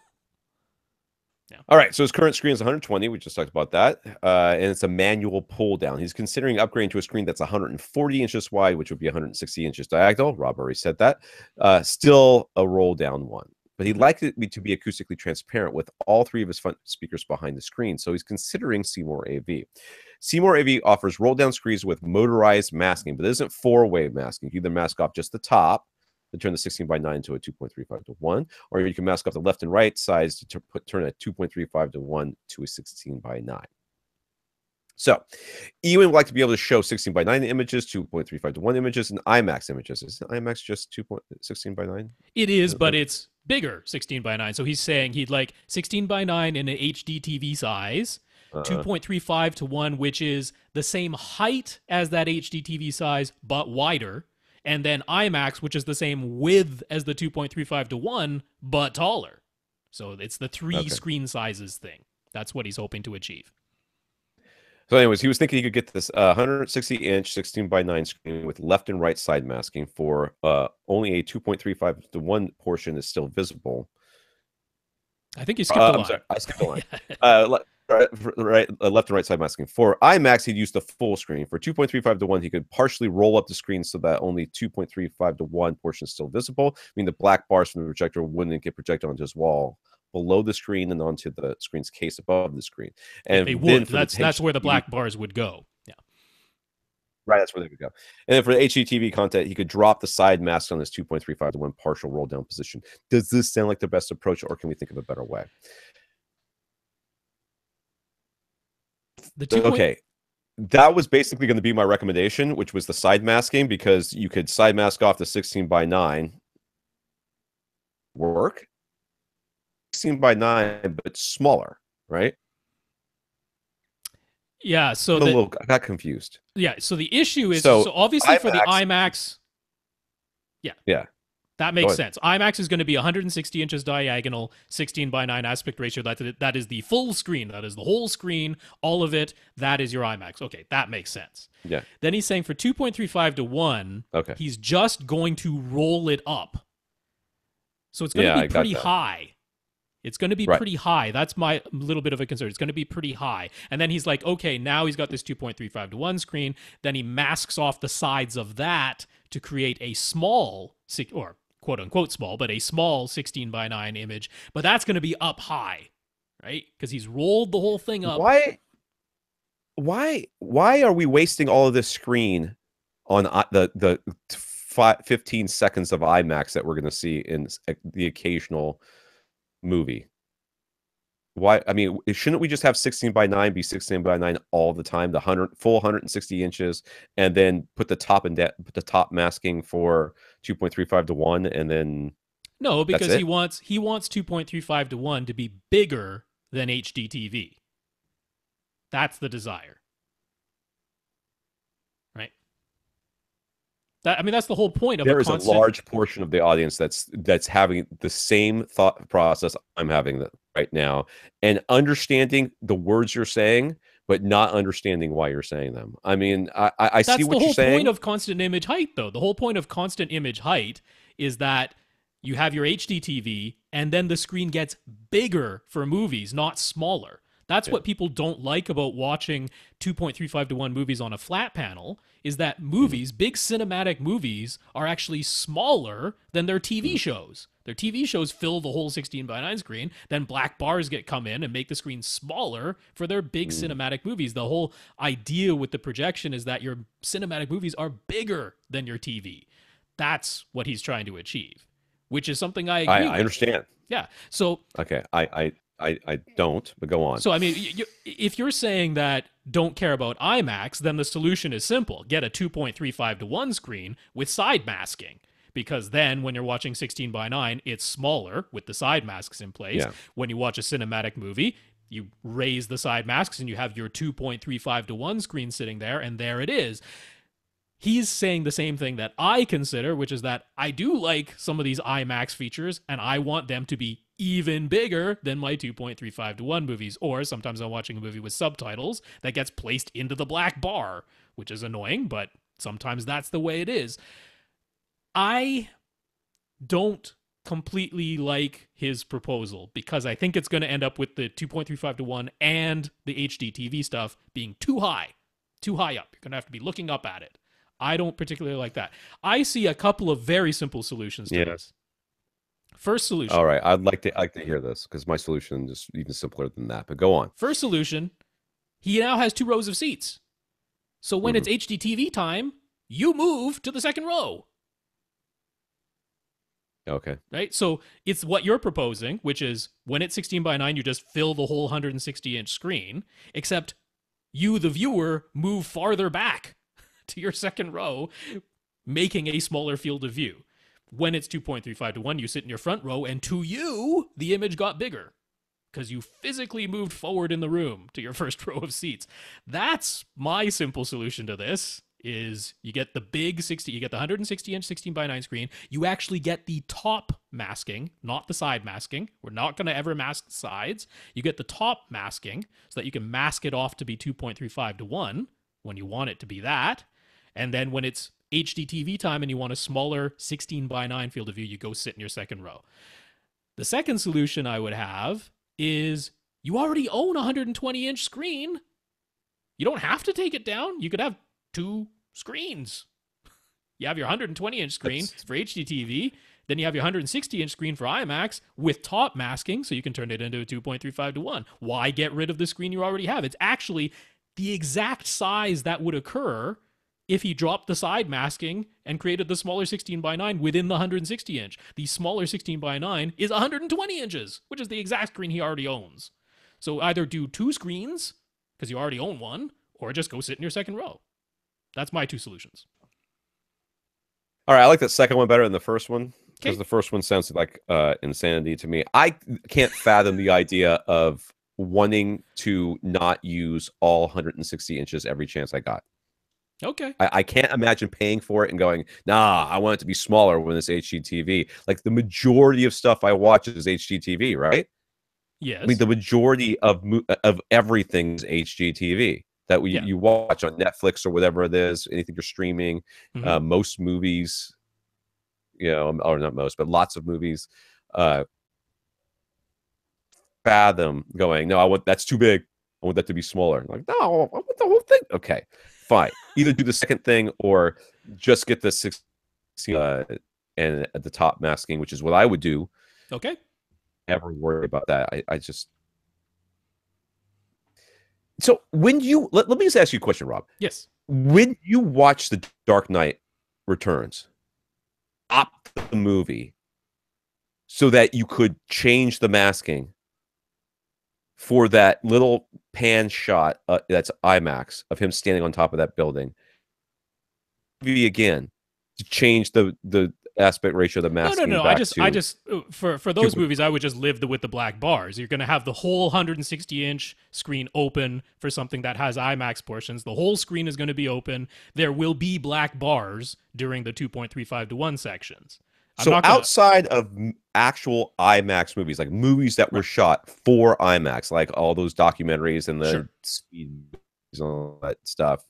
Yeah. All right, so his current screen is 120. We just talked about that. And it's a manual pull down. He's considering upgrading to a screen that's 140 inches wide, which would be 160 inches diagonal. Rob already said that. Still a roll down one. But he'd like it to be acoustically transparent with all 3 of his front speakers behind the screen. So he's considering Seymour AV. Seymour AV offers roll-down screens with motorized masking, but it isn't 4-way masking. You can either mask off just the top to turn the 16:9 to a 2.35:1, or you can mask off the left and right sides to turn a 2.35:1 to a 16:9. So, Ewan would like to be able to show 16:9 images, 2.35:1 images, and IMAX images. Is IMAX just 16:9? It is, but it's bigger, 16:9. So he's saying he'd like 16:9 in an HD TV size, 2.35:1, which is the same height as that HD TV size, but wider. And then IMAX, which is the same width as the 2.35:1, but taller. So it's the 3 screen sizes thing. That's what he's hoping to achieve. So, anyways, he was thinking he could get this 160-inch 16 by 9 screen with left and right side masking for only a 2.35 to 1 portion is still visible. I think you skipped a line. I'm sorry, I skipped a line. Left and right side masking. For IMAX, he'd use the full screen. For 2.35 to 1, he could partially roll up the screen so that only 2.35 to 1 portion is still visible. I mean, the black bars from the projector wouldn't get projected onto his wall below the screen and onto the screen's case above the screen. And they would. That's where the black bars would go. Yeah. Right, that's where they would go. And then for the HDTV content, he could drop the side mask on this 2.35 to 1 partial roll down position. Does this sound like the best approach, or can we think of a better way? Okay. That was basically going to be my recommendation, which was the side masking, because you could side mask off the 16 by 9 work. 16 by 9, but smaller, right? Yeah, so I got confused. Yeah, so the issue is so obviously IMAX, for the IMAX. Yeah. That makes sense. IMAX is going to be 160 inches diagonal, 16 by 9 aspect ratio. That is the full screen. That is the whole screen, all of it. That is your IMAX. Okay, that makes sense. Yeah. Then he's saying for 2.35 to 1, he's just going to roll it up. So it's going to be pretty high. It's going to be pretty high. That's my little bit of a concern. It's going to be pretty high. And then he's like, okay, now he's got this 2.35 to 1 screen. Then he masks off the sides of that to create a small, or quote unquote small, but a small 16 by 9 image. But that's going to be up high, right? Because he's rolled the whole thing up. Why are we wasting all of this screen on the 15 seconds of IMAX that we're going to see in the occasional movie? Why? I mean, shouldn't we just have 16 by 9 be 16 by 9 all the time, the full 160 inches, and then put the top masking for 2.35 to 1, and then no, because he wants 2.35 to 1 to be bigger than HDTV. That's the desire, right? That's the whole point of there is a large portion of the audience that's having the same thought process I'm having right now, and understanding the words you're saying, but not understanding why you're saying them. I mean, I see what you're saying. That's the whole point of constant image height, though. The whole point of constant image height is that you have your HDTV, and then the screen gets bigger for movies, not smaller. That's what people don't like about watching 2.35 to 1 movies on a flat panel, is that movies, big cinematic movies, are actually smaller than their TV shows. Their TV shows fill the whole 16 by 9 screen, then black bars come in and make the screen smaller for their big cinematic movies. The whole idea with the projection is that your cinematic movies are bigger than your TV. That's what he's trying to achieve, which is something I agree with. I understand. Yeah. So okay, I don't, but go on. So, I mean, if you're saying that don't care about IMAX, then the solution is simple. Get a 2.35 to 1 screen with side masking, because then when you're watching 16 by 9, it's smaller with the side masks in place. Yeah. When you watch a cinematic movie, you raise the side masks and you have your 2.35 to 1 screen sitting there, and there it is. He's saying the same thing that I consider, which is that I do like some of these IMAX features, and I want them to be even bigger than my 2.35 to 1 movies. Or sometimes I'm watching a movie with subtitles that gets placed into the black bar, which is annoying, but sometimes that's the way it is. I don't completely like his proposal, because I think it's going to end up with the 2.35 to 1 and the HDTV stuff being too high up. You're going to have to be looking up at it. I don't particularly like that. I see a couple of very simple solutions to this. First solution. All right, I'd like to hear this, because my solution is even simpler than that. But go on. First solution: he now has 2 rows of seats. So when it's HDTV time, you move to the second row. Okay. Right. So it's what you're proposing, which is when it's 16 by 9, you just fill the whole 160-inch screen, except you, the viewer, move farther back to your second row, making a smaller field of view. When it's 2.35 to 1, you sit in your front row, and to you, the image got bigger because you physically moved forward in the room to your first row of seats. That's my simple solution to this. is you get the big 60, you get the 160-inch 16:9 screen. You actually get the top masking, not the side masking. We're not going to ever mask the sides. You get the top masking so that you can mask it off to be 2.35:1 when you want it to be that. And then when it's HD TV time and you want a smaller 16:9 field of view, you go sit in your second row. The second solution I would have is you already own a 120-inch screen. You don't have to take it down. You could have 2 screens. You have your 120-inch screen for HDTV. Then you have your 160-inch screen for IMAX with top masking, so you can turn it into a 2.35:1. Why get rid of the screen you already have? It's actually the exact size that would occur if he dropped the side masking and created the smaller 16:9 within the 160-inch. The smaller 16:9 is 120 inches, which is the exact screen he already owns. So either do 2 screens, because you already own one, or just go sit in your second row. That's my 2 solutions. All right, I like that second one better than the first one, because Okay. the first one sounds like insanity to me. I can't fathom the idea of wanting to not use all 160 inches every chance I got. Okay. I can't imagine paying for it and going, nah, I want it to be smaller when it's HGTV. Like the majority of stuff I watch is HGTV, right? Yes. I mean, the majority of everything is HGTV that you watch on Netflix or whatever it is, anything you're streaming. Most movies, or not most, but lots of movies, fathom going, no, that's too big. I want that to be smaller. Like, no, I want the whole thing. Okay, fine. Either do the second thing or just get the 60 and at the top masking, which is what I would do. Okay. Never worry about that. I just. So when you let me just ask you a question, Rob. Yes. When you watch The Dark Knight Returns, opt the movie so that you could change the masking for that little pan shot that's IMAX of him standing on top of that building. Movie again to change the aspect ratio of the masking. No. I just for those movies, I would just live with the black bars. You're going to have the whole 160-inch screen open for something that has IMAX portions. The whole screen is going to be open. There will be black bars during the 2.35:1 sections. So outside of actual IMAX movies, like movies that were shot for IMAX, like all those documentaries and the speed and all that stuff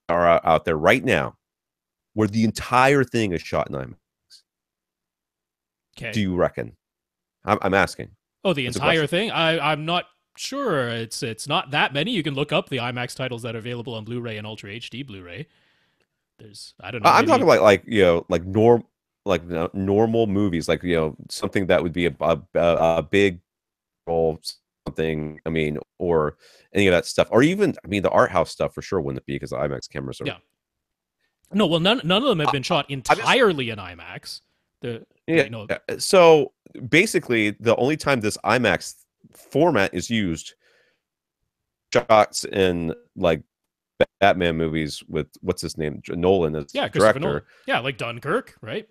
are out there right now, where the entire thing is shot in IMAX. Okay. Do you reckon? I'm asking. Oh, the entire thing? I'm not sure. It's not that many. You can look up the IMAX titles that are available on Blu-ray and Ultra HD Blu-ray. I don't know. I'm talking about normal movies, like something that would be a big role, something. I mean, or any of that stuff, or even the art house stuff for sure wouldn't it be, because the IMAX cameras are. Yeah. No, well, none of them have been shot entirely in IMAX. So basically, the only time this IMAX format is used, shots in like Batman movies with what's his name, Nolan as director. Nolan. Yeah, like Dunkirk, right?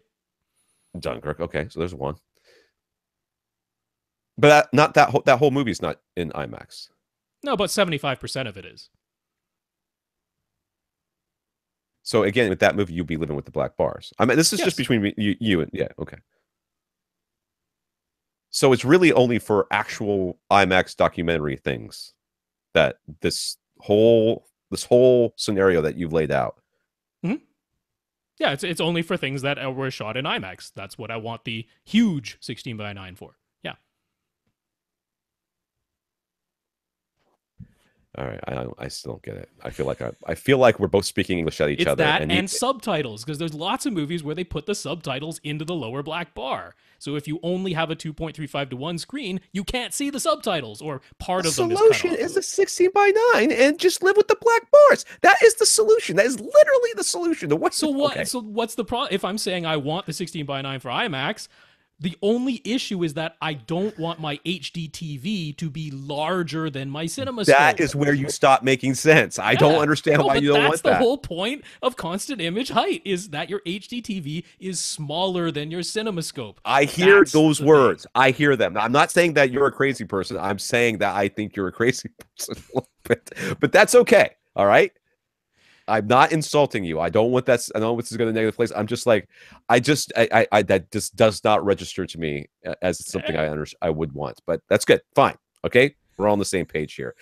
Dunkirk. Okay, so there's one. But that whole movie is not in IMAX. No, about 75% of it is. So again, with that movie, you'll be living with the black bars. I mean, this is just between you and okay. So it's really only for actual IMAX documentary things that this whole scenario that you've laid out. Mm-hmm. Yeah, it's only for things that were shot in IMAX. That's what I want the huge 16:9 for. Yeah. All right, I still don't get it. I feel like we're both speaking English at each other. It's that and subtitles, because there's lots of movies where they put the subtitles into the lower black bar. So if you only have a 2.35:1 screen, you can't see the subtitles, or part of them is cut off. The solution is a 16:9 and just live with the black bars. That is the solution. That is literally the solution. So what's the problem? If I'm saying I want the 16:9 for IMAX, the only issue is that I don't want my HD TV to be larger than my CinemaScope. That is where you stop making sense. I don't understand why you don't want that. That's the whole point of constant image height, is that your HD TV is smaller than your CinemaScope. I hear those words. I hear them. I'm not saying that you're a crazy person. I'm saying that I think you're a crazy person a little bit. But that's okay. All right? I'm not insulting you. I don't want that. I don't want this is going to negative place. I'm just like, I that just does not register to me as something I would want. But that's good. Fine. Okay, we're all on the same page here.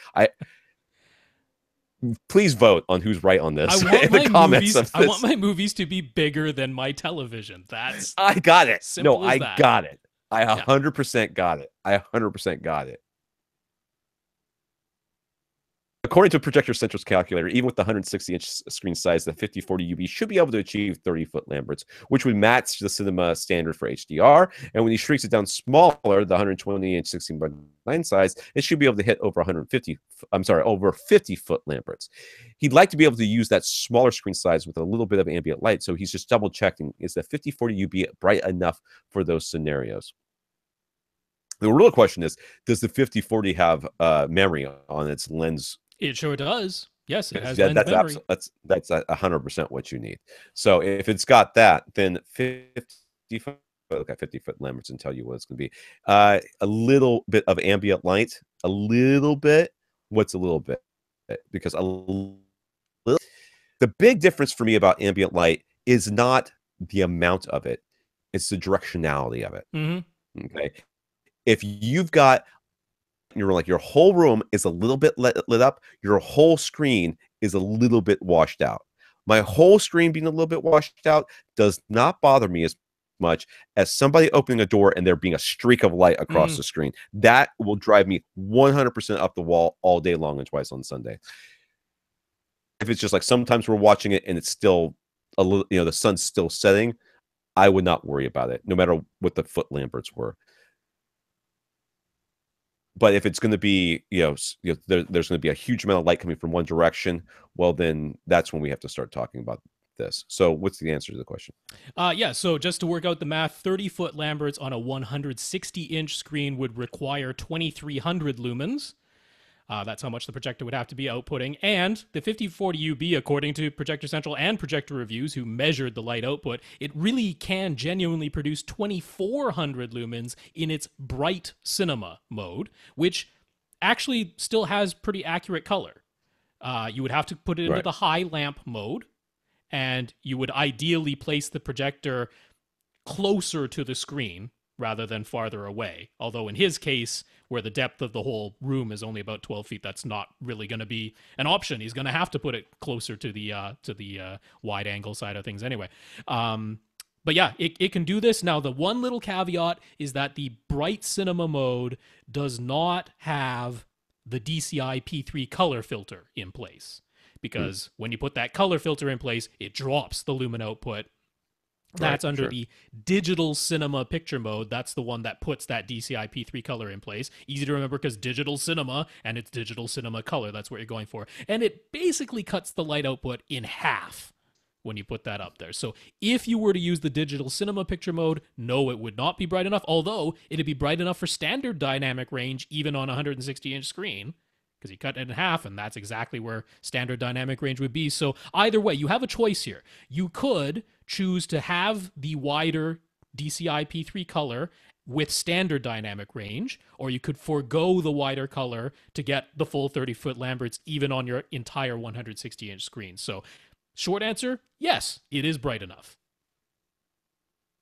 Please vote on who's right on this in the comments of this. I want my movies to be bigger than my television. That's I got it. Simple No, as I that. got it. I 100% got it. I 100% got it. According to Projector Central's calculator, even with the 160-inch screen size, the 5040 UB should be able to achieve 30-foot Lamberts, which would match the cinema standard for HDR. And when he shrinks it down smaller, the 120-inch 16:9 size, it should be able to hit over 50-foot Lamberts. He'd like to be able to use that smaller screen size with a little bit of ambient light, so he's just double checking: is the 5040 UB bright enough for those scenarios? The real question is, does the 5040 have memory on its lens? It sure does. Yes, it has lens memory. That's 100% what you need. So if it's got that, then 50-foot Lamberts and tell you what it's going to be. A little bit of ambient light, a little bit. What's a little bit? Because the big difference for me about ambient light is not the amount of it; it's the directionality of it. Mm-hmm. Okay, if you've got your whole room is a little bit lit up, your whole screen is a little bit washed out. My whole screen being a little bit washed out does not bother me as much as somebody opening a door and there being a streak of light across the screen. That will drive me 100% up the wall all day long and twice on Sunday. If it's just like sometimes we're watching it and it's still a little, the sun's still setting, I would not worry about it, no matter what the foot Lamberts were. But if it's going to be, there's going to be a huge amount of light coming from one direction, well, then that's when we have to start talking about this. So what's the answer to the question? So just to work out the math, 30-foot Lamberts on a 160-inch screen would require 2,300 lumens. That's how much the projector would have to be outputting. And the 5040 UB, according to Projector Central and Projector Reviews, who measured the light output, it really can genuinely produce 2,400 lumens in its bright cinema mode, which actually still has pretty accurate color. You would have to put it into the high lamp mode, and you would ideally place the projector closer to the screen rather than farther away. Although in his case, where the depth of the whole room is only about 12 feet, that's not really going to be an option. He's going to have to put it closer to the wide angle side of things anyway. But yeah, it can do this. Now, the one little caveat is that the bright cinema mode does not have the DCI P3 color filter in place. Because when you put that color filter in place, it drops the lumen output. That's under the digital cinema picture mode. That's the one that puts that DCI P3 color in place. Easy to remember because digital cinema and it's digital cinema color. That's what you're going for. And it basically cuts the light output in half when you put that up there. So if you were to use the digital cinema picture mode, no, it would not be bright enough. Although it'd be bright enough for standard dynamic range, even on a 160-inch screen. Because you cut it in half, and that's exactly where standard dynamic range would be. So either way, you have a choice here. You could choose to have the wider DCI P3 color with standard dynamic range, or you could forego the wider color to get the full 30-foot Lamberts even on your entire 160-inch screen. So short answer, yes, it is bright enough.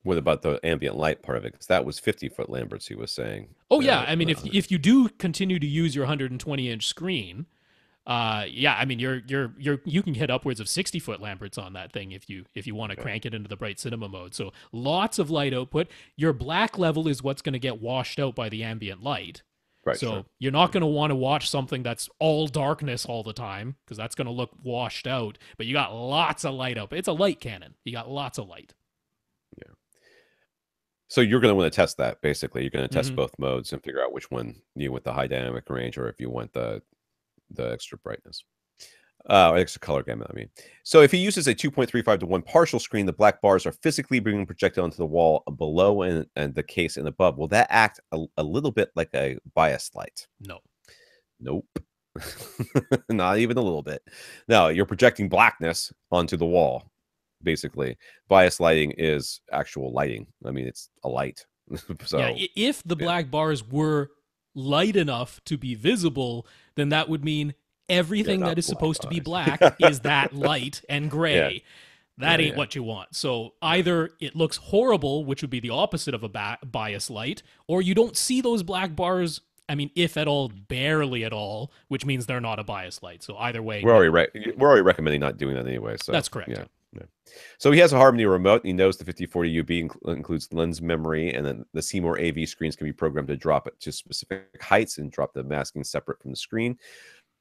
What about the ambient light part of it? Because that was 50-foot Lamberts he was saying. Oh yeah, I mean, if you do continue to use your 120-inch screen, you can hit upwards of 60-foot Lamberts on that thing if you want to crank it into the bright cinema mode. So lots of light output. Your black level is what's going to get washed out by the ambient light. Right. So you're not going to want to watch something that's all darkness all the time because that's going to look washed out. But you got lots of light output. It's a light cannon. You got lots of light. Yeah. So you're going to want to test that, basically. You're going to test both modes and figure out which one you want the high dynamic range or if you want the extra brightness. Extra color gamut, I mean. So if he uses a 2.35 to 1 partial screen, the black bars are physically being projected onto the wall below and the case and above. Will that act a little bit like a bias light? No. Nope. Not even a little bit. No, you're projecting blackness onto the wall. Basically, bias lighting is actual lighting. I mean, it's a light. So yeah, if the black bars were light enough to be visible, then that would mean everything that is supposed to be black is that light and gray. That ain't what you want. So either it looks horrible, which would be the opposite of a bias light, or you don't see those black bars. I mean, if at all, barely at all, which means they're not a bias light. So either way, we're already recommending not doing that anyway. So that's correct. Yeah. So he has a Harmony remote. He knows the 5040 UB includes lens memory, and then the Seymour AV screens can be programmed to drop it to specific heights and drop the masking separate from the screen.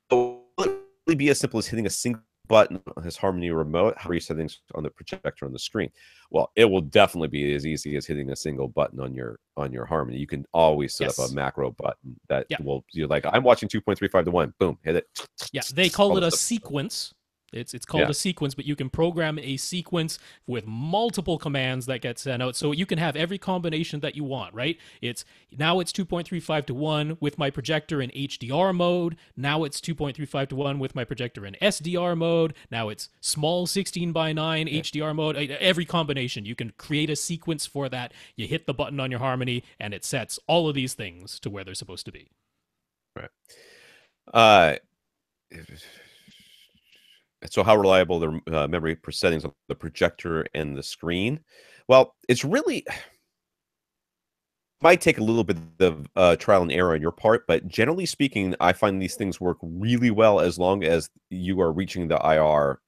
So it will really be as simple as hitting a single button on his Harmony remote, how settings on the projector on the screen. Well, it will definitely be as easy as hitting a single button on your Harmony. You can always set up a macro button that will, you're like, I'm watching 2.35 to 1, boom, hit it. Yeah, they call it a sequence. It's called a sequence, but you can program a sequence with multiple commands that get sent out. So you can have every combination that you want, right? Now it's 2.35 to 1 with my projector in HDR mode. Now it's 2.35 to 1 with my projector in SDR mode. Now it's small 16:9 HDR mode. Every combination, you can create a sequence for that. You hit the button on your Harmony, and it sets all of these things to where they're supposed to be. Right. So how reliable the memory settings on the projector and the screen? Well, it's really might take a little bit of trial and error on your part, but generally speaking, I find these things work really well as long as you are reaching the IR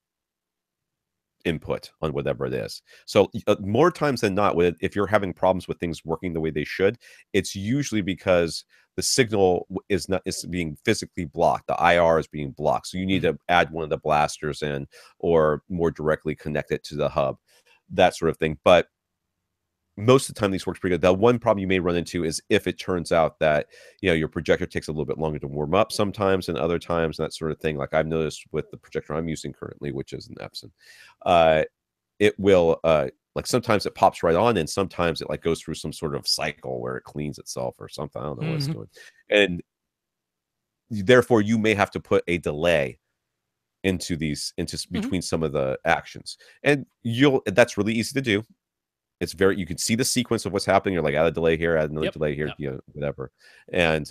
input on whatever it is. So more times than not, if you're having problems with things working the way they should, it's usually because the signal is being physically blocked. The IR is being blocked. So you need to add one of the blasters in, or more directly connect it to the hub, that sort of thing. But most of the time, these works pretty good. The one problem you may run into is if it turns out that your projector takes a little bit longer to warm up sometimes, and other times, and that sort of thing. Like I've noticed with the projector I'm using currently, which is an Epson, it will like sometimes it pops right on, and sometimes it like goes through some sort of cycle where it cleans itself or something. I don't know what it's doing, and therefore you may have to put a delay into between some of the actions, and that's really easy to do. It's you can see the sequence of what's happening. You're like, add a delay here, add another delay here, whatever. And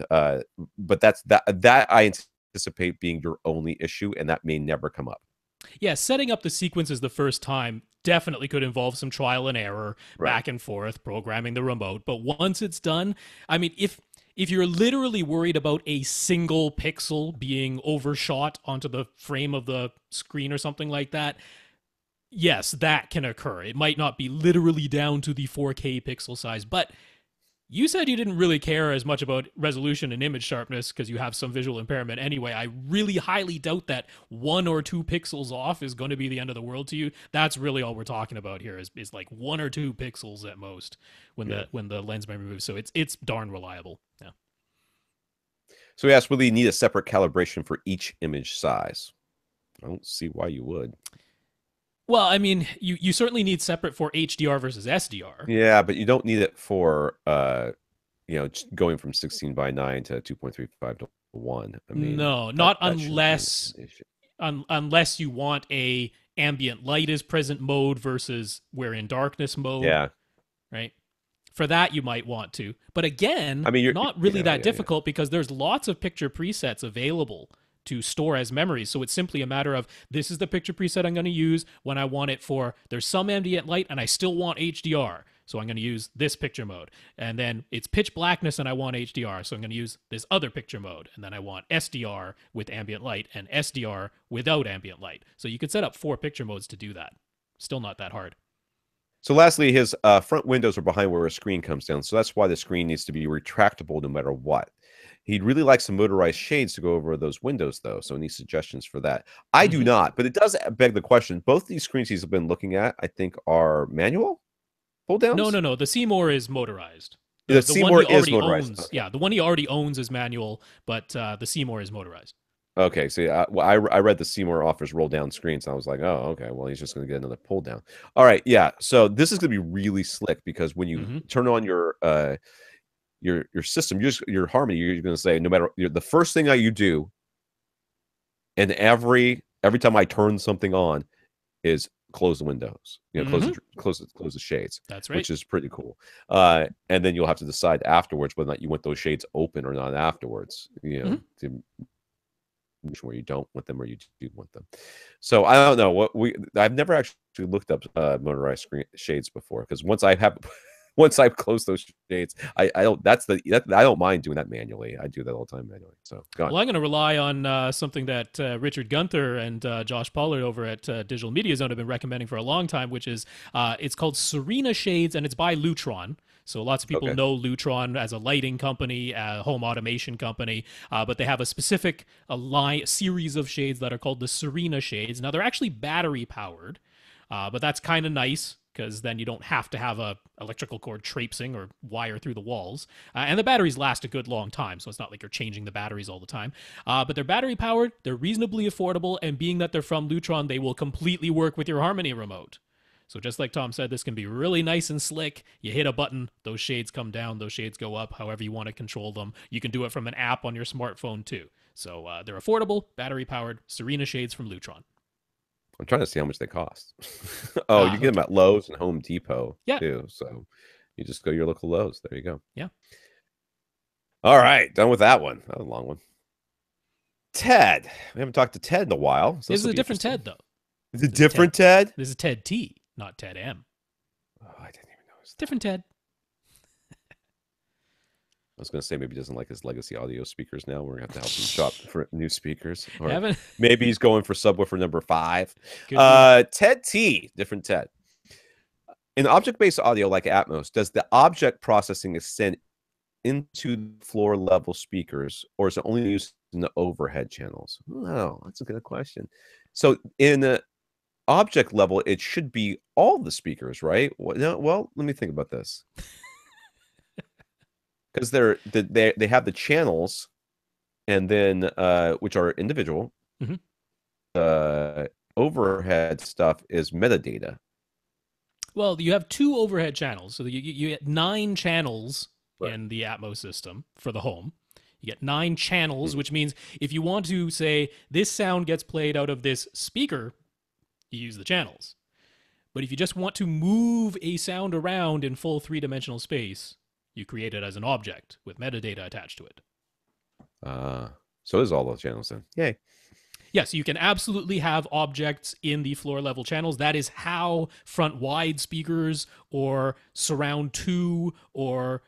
but that I anticipate being your only issue, and that may never come up. Yeah, setting up the sequences the first time definitely could involve some trial and error, back and forth, programming the remote. But once it's done, I mean, if you're literally worried about a single pixel being overshot onto the frame of the screen or something like that, yes, that can occur. It might not be literally down to the 4K pixel size, but you said you didn't really care as much about resolution and image sharpness because you have some visual impairment anyway. I really highly doubt that 1 or 2 pixels off is going to be the end of the world to you. That's really all we're talking about here is like 1 or 2 pixels at most when the lens memory moves. So it's darn reliable. Yeah. So we asked, will you need a separate calibration for each image size? I don't see why you would. Well, I mean, you certainly need separate for HDR versus SDR. Yeah, but you don't need it for going from 16:9 to 2.35 to 1. I mean, no, not unless you want a ambient light is present mode versus we're in darkness mode. Yeah. Right. For that, you might want to. But again, I mean, you're not really that difficult because there's lots of picture presets available to store as memories. So it's simply a matter of, this is the picture preset I'm going to use when I want it for, there's some ambient light and I still want HDR. So I'm going to use this picture mode. And then it's pitch blackness and I want HDR. So I'm going to use this other picture mode. And then I want SDR with ambient light and SDR without ambient light. So you could set up 4 picture modes to do that. Still not that hard. So lastly, his front windows are behind where a screen comes down. So that's why the screen needs to be retractable no matter what. He'd really like some motorized shades to go over those windows, though. So any suggestions for that? I do not, but it does beg the question. Both these screens he's been looking at, I think, are manual pull downs? No. The Seymour is motorized. The Seymour is motorized. Okay. Yeah, the one he already owns is manual, but the Seymour is motorized. Okay, see, I read the Seymour offers roll down screens, and I was like, oh, okay, well, he's just going to get another pull down. All right, yeah. So this is going to be really slick because when you turn on your system, your Harmony, you're going to say, no matter the first thing that you do, and every time I turn something on, is close the windows, close the shades. That's right, which is pretty cool. And then you'll have to decide afterwards whether or not you want those shades open or not afterwards. where you don't want them or you do want them. So I don't know I've never actually looked up motorized shades before, because once I've closed those shades, I don't I don't mind doing that manually. I do that all the time manually. So go on. Well, I'm going to rely on something that Richard Gunther and Josh Pollard over at Digital Media Zone have been recommending for a long time, which is it's called Serena Shades, and it's by Lutron. So lots of people know Lutron as a lighting company, a home automation company, but they have a specific series of shades that are called the Serena Shades. Now, they're actually battery powered, but that's kind of nice, because then you don't have to have a electrical cord traipsing or wire through the walls. And the batteries last a good long time, so it's not like you're changing the batteries all the time. But they're battery powered, they're reasonably affordable, and being that they're from Lutron, they will completely work with your Harmony remote. So just like Tom said, this can be really nice and slick. You hit a button, those shades come down, those shades go up, however you want to control them. You can do it from an app on your smartphone too. So they're affordable, battery powered, Serena Shades from Lutron. I'm trying to see how much they cost. You get them at Lowe's and Home Depot too. So you just go to your local Lowe's. There you go. Yeah. All right, done with that one. That was a long one. Ted. We haven't talked to Ted in a while. So this is a different Ted, though. It's a different Ted? This is Ted T, not Ted M. Oh, I didn't even know. Different Ted. I was going to say maybe he doesn't like his legacy audio speakers now. We're going to have to help him shop for new speakers. Or maybe he's going for subwoofer number 5. Ted T, different Ted. In object-based audio like Atmos, does the object processing extend into floor level speakers, or is it only used in the overhead channels? Oh, that's a good question. So in the object level, it should be all the speakers, right? Well, let me think about this. Because they have the channels, and then which are individual. Overhead stuff is metadata. Well, you have 2 overhead channels, so you get 9 channels in the Atmos system for the home. You get 9 channels, which means if you want to say this sound gets played out of this speaker, you use the channels. But if you just want to move a sound around in full 3-dimensional space, you create it as an object with metadata attached to it. So it is all those channels then. Yay. Yes, you can absolutely have objects in the floor level channels. That is how front wide speakers or surround 2 or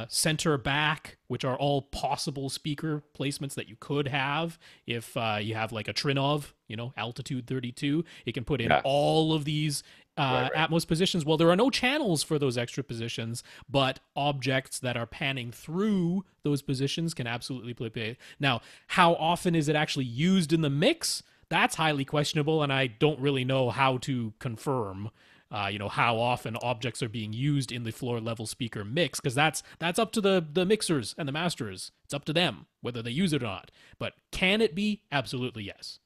center back, which are all possible speaker placements that you could have if you have like a Trinov, altitude 32. It can put in all of these Atmos positions. Well, there are no channels for those extra positions, but objects that are panning through those positions can absolutely play. Now, how often is it actually used in the mix? That's highly questionable, and I don't really know how to confirm how often objects are being used in the floor level speaker mix, because that's up to the mixers and the masters. It's up to them whether they use it or not. But can it be? Absolutely yes.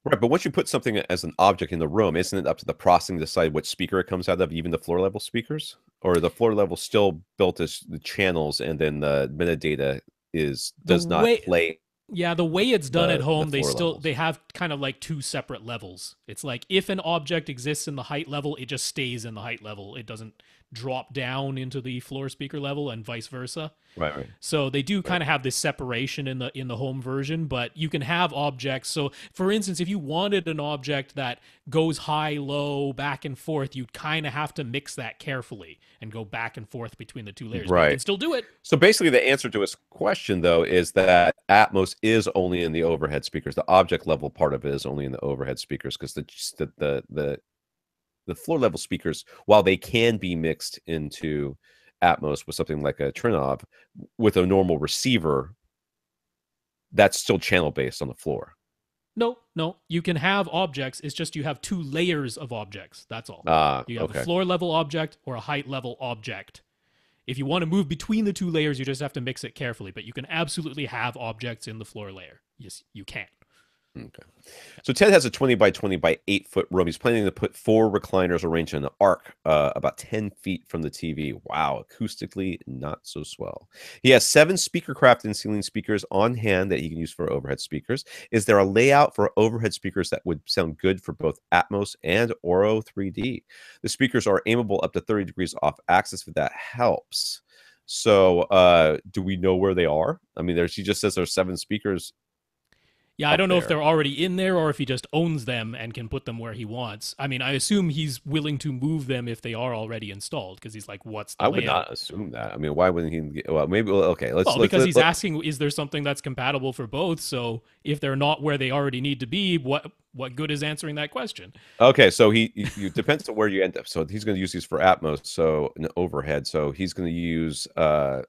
Right, but once you put something as an object in the room, isn't it up to the processing to decide what speaker it comes out of, even the floor level speakers? Or the floor level still built as the channels, and then the metadata does not play? Yeah, the way it's done at home, they have kind of like 2 separate levels. It's like if an object exists in the height level, it just stays in the height level. It doesn't drop down into the floor speaker level, and vice versa. Right. So they do kind of have this separation in the home version, but you can have objects. So for instance, if you wanted an object that goes high, low, back and forth, you'd kind of have to mix that carefully and go back and forth between the 2 layers. Right. But you can still do it. So basically the answer to his question, though, is that Atmos is only in the overhead speakers. The object level part of it is only in the overhead speakers, because the floor level speakers, while they can be mixed into Atmos with something like a Trinov, with a normal receiver, that's still channel based on the floor. No, you can have objects. It's just you have 2 layers of objects. That's all. You have a floor level object or a height level object. If you want to move between the 2 layers, you just have to mix it carefully. But you can absolutely have objects in the floor layer. Yes, you can. Okay. So Ted has a 20 by 20 by 8 foot room. He's planning to put 4 recliners arranged in an arc about 10 feet from the TV. Wow, acoustically not so swell. He has 7 speakercraft and ceiling speakers on hand that he can use for overhead speakers. Is there a layout for overhead speakers that would sound good for both Atmos and Oro 3D? The speakers are aimable up to 30 degrees off axis if that helps. So do we know where they are? I mean, she just says there's 7 speakers Yeah, I up don't know if there. they're already in there or if he just owns them and can put them where he wants. I mean, I assume he's willing to move them if they are already installed because he's like, what's the I would layout? not assume that. I mean, why wouldn't he well, maybe okay, Well, because he's asking, is there something that's compatible for both? So if they're not where they already need to be, what good is answering that question? okay, so you depends on where you end up. So he's going to use these for Atmos, so an overhead. So he's going to use wow.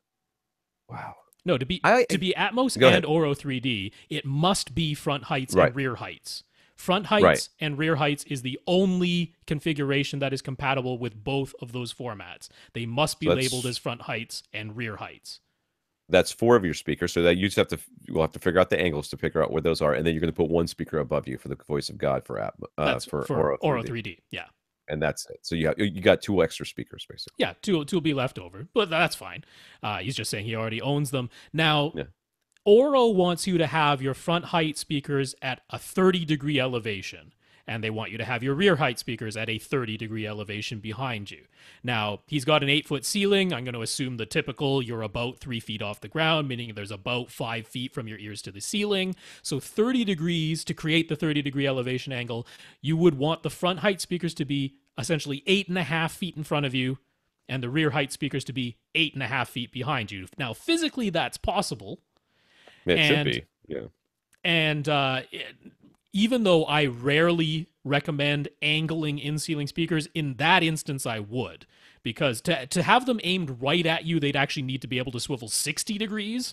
No, to be I Atmos Go and ahead. Oro 3D, it must be front heights Right. and rear heights. Front Right. heights and rear heights is the only configuration that is compatible with both of those formats. They must be So labeled as front heights and rear heights. that's 4 of your speakers. So that you just you'll have to figure out the angles to figure out where those are, and then you're going to put 1 speaker above you for the voice of God for That's for for Auro Oro 3D, 3D. Yeah. and that's it. So you got 2 extra speakers basically. Yeah, two will be left over, but that's fine. He's just saying he already owns them. Now, Yeah. Oro wants you to have your front height speakers at a 30-degree elevation, and they want you to have your rear height speakers at a 30-degree elevation behind you. Now, he's got an 8-foot ceiling. I'm going to assume the typical, you're about 3 feet off the ground, meaning there's about 5 feet from your ears to the ceiling. So 30 degrees to create the 30-degree elevation angle, you would want the front height speakers to be essentially 8.5 feet in front of you, and the rear height speakers to be 8.5 feet behind you. Now, physically, that's possible. Yeah, it should And be. Yeah. and even though I rarely recommend angling in ceiling speakers, in that instance I would, because to have them aimed right at you, they'd actually need to be able to swivel 60 degrees.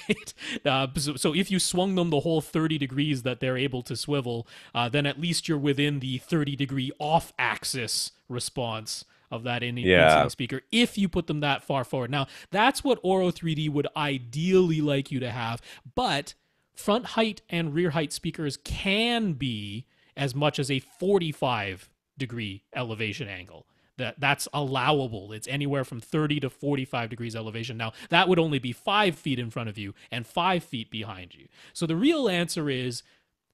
Right? So if you swung them the whole 30 degrees that they're able to swivel, then at least you're within the 30-degree off-axis response of that in-ceiling speaker if you put them that far forward. Now, that's what Oro 3D would ideally like you to have, but front height and rear height speakers can be as much as a 45-degree elevation angle. That's allowable. It's anywhere from 30 to 45 degrees elevation. Now, that would only be 5 feet in front of you and 5 feet behind you. So the real answer is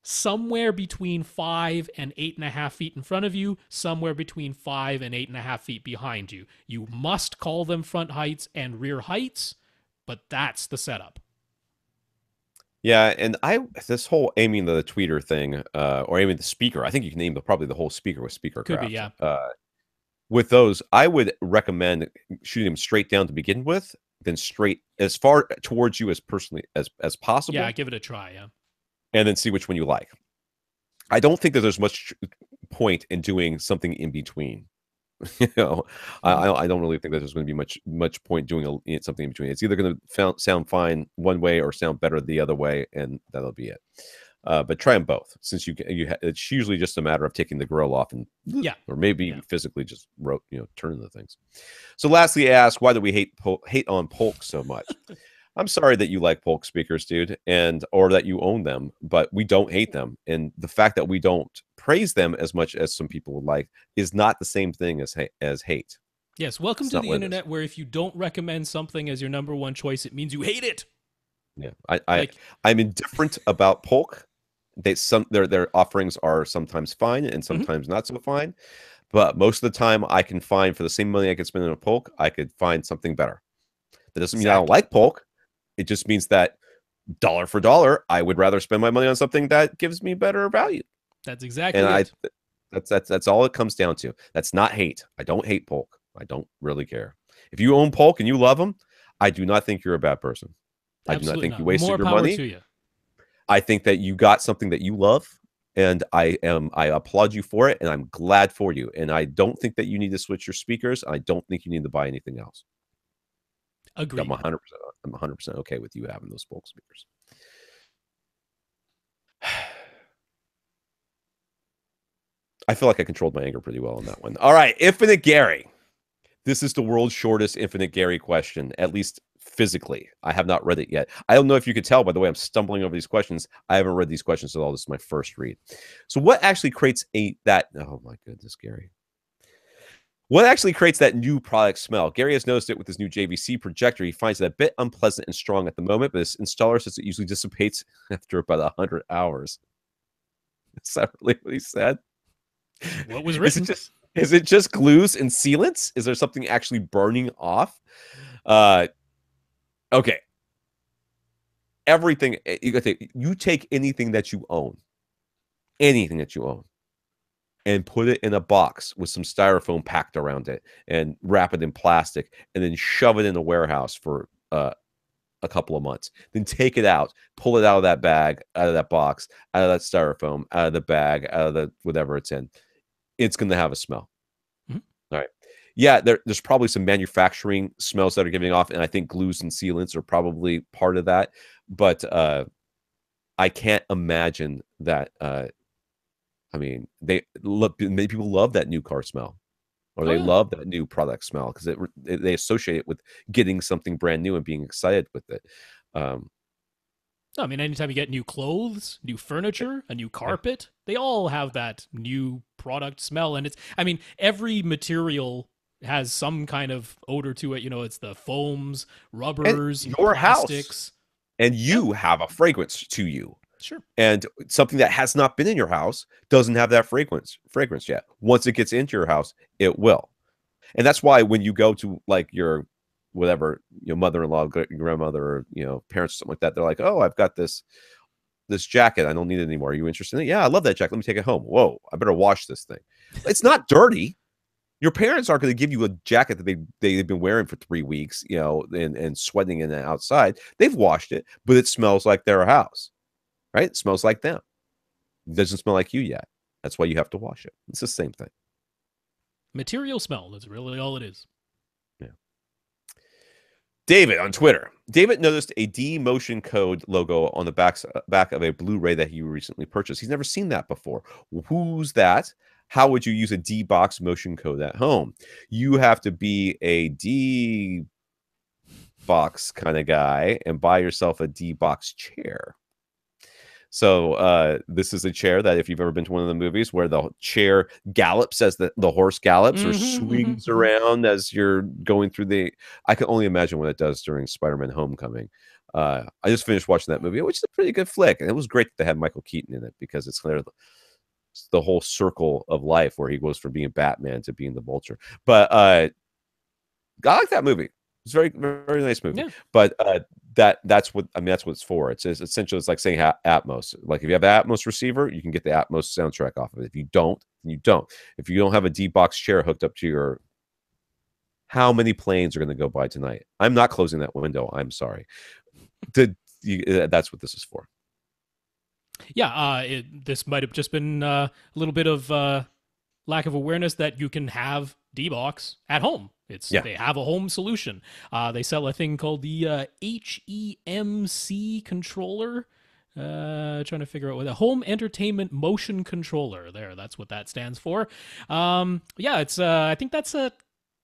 somewhere between 5 and 8.5 feet in front of you, somewhere between 5 and 8.5 feet behind you. You must call them front heights and rear heights, but that's the setup. Yeah, and this whole aiming the tweeter thing, or aiming the speaker, I think you can aim probably the whole speaker with speaker Could craft. be, yeah. With those, I would recommend shooting them straight down to begin with, then straight as far towards you as personally as possible. Yeah, give it a try, yeah. And then see which one you like. I don't think that there's much point in doing something in between. I don't really think that there's going to be much point doing something in between. It's either going to sound fine one way or sound better the other way, and that'll be it. But try them both, since it's usually just a matter of taking the grill off and or maybe physically just turning the things. So lastly, ask, why do we hate on Polk so much? I'm sorry that you like Polk speakers, dude, or that you own them, but we don't hate them. And the fact that we don't praise them as much as some people would like is not the same thing as hate. Yes, welcome to the internet, where if you don't recommend something as your number one choice, it means you hate it. Yeah, I'm indifferent about Polk. Their offerings are sometimes fine and sometimes not so fine, but most of the time I can find, for the same money I could spend on a Polk, I could find something better. That doesn't mean I don't like Polk. It just means that dollar for dollar, I would rather spend my money on something that gives me better value. That's exactly it. That's all it comes down to. That's not hate. I don't hate Polk. I don't really care. If you own Polk and you love them, I do not think you're a bad person. Absolutely I do not think not. you wasted More your power money. to you. I think that you got something that you love, and I applaud you for it, and I'm glad for you. And I don't think that you need to switch your speakers. I don't think you need to buy anything else. Agreed. I'm 100% okay with you having those Polk speakers. I feel like I controlled my anger pretty well on that one. All right, Infinite Gary. This is the world's shortest Infinite Gary question, at least physically. I have not read it yet. I don't know if you could tell by the way I'm stumbling over these questions. I haven't read these questions at all. This is my first read. So what actually creates oh my goodness, Gary. What actually creates that new product smell? Gary has noticed it with his new JVC projector. He finds it a bit unpleasant and strong at the moment, but his installer says it usually dissipates after about 100 hours. Is that really what he said? What was written? Is it just glues and sealants? Is there something actually burning off? Uh, okay. Everything you take anything that you own, and put it in a box with some styrofoam packed around it, and wrap it in plastic, and then shove it in a warehouse for a couple of months. Then take it out, pull it out of that bag, out of that box, out of that styrofoam, out of the bag, out of the whatever it's in. It's going to have a smell. All right. Yeah, there's probably some manufacturing smells that are giving off, and I think glues and sealants are probably part of that. But I can't imagine that. I mean, many people love that new car smell, or they love that new product smell because they associate it with getting something brand new and being excited with it. I mean, anytime you get new clothes, new furniture, a new carpet, they all have that new product smell. And I mean, every material has some kind of odor to it. You know, it's the foams, rubbers, and your plastics. House, and you have a fragrance to you. Sure. And something that has not been in your house doesn't have that fragrance yet. Once it gets into your house, it will. And that's why when you go to like your whatever, your mother-in-law, grandmother, or parents or something like that, they're like, oh, I've got this jacket, I don't need it anymore, are you interested in it? Yeah, I love that jacket, let me take it home. Whoa, I better wash this thing. It's not dirty. Your parents aren't going to give you a jacket that they've been wearing for 3 weeks, and sweating in it outside. They've washed it, but it smells like their house, right? It smells like them. It doesn't smell like you yet. That's why you have to wash it. It's the same thing. Material smell, that's really all it is. Yeah. David on Twitter. David noticed a D-Motion code logo on the back of a Blu-ray that he recently purchased. He's never seen that before. Who's that? How would you use a D-Box motion code at home? You have to be a D-Box kind of guy and buy yourself a D-Box chair. So this is a chair that if you've ever been to one of the movies where the chair gallops as the horse gallops, or swings around as you're going through I can only imagine what it does during Spider-Man Homecoming. I just finished watching that movie, which is a pretty good flick. And it was great that they had Michael Keaton in it because it's kind of the whole circle of life where he goes from being Batman to being the Vulture. But I like that movie. It's a very, very nice movie. Yeah. But that's what it's for. It's essentially, it's like saying Atmos. Like if you have an Atmos receiver, you can get the Atmos soundtrack off of it. If you don't, then you don't. If you don't have a D-Box chair hooked up to your, how many planes are going to go by tonight? I'm not closing that window. I'm sorry. That's what this is for. Yeah, this might have just been a little bit of lack of awareness that you can have D-Box at home. They have a home solution. They sell a thing called the HEMC controller. Trying to figure out what a home entertainment motion controller. That's what that stands for. It's I think that's a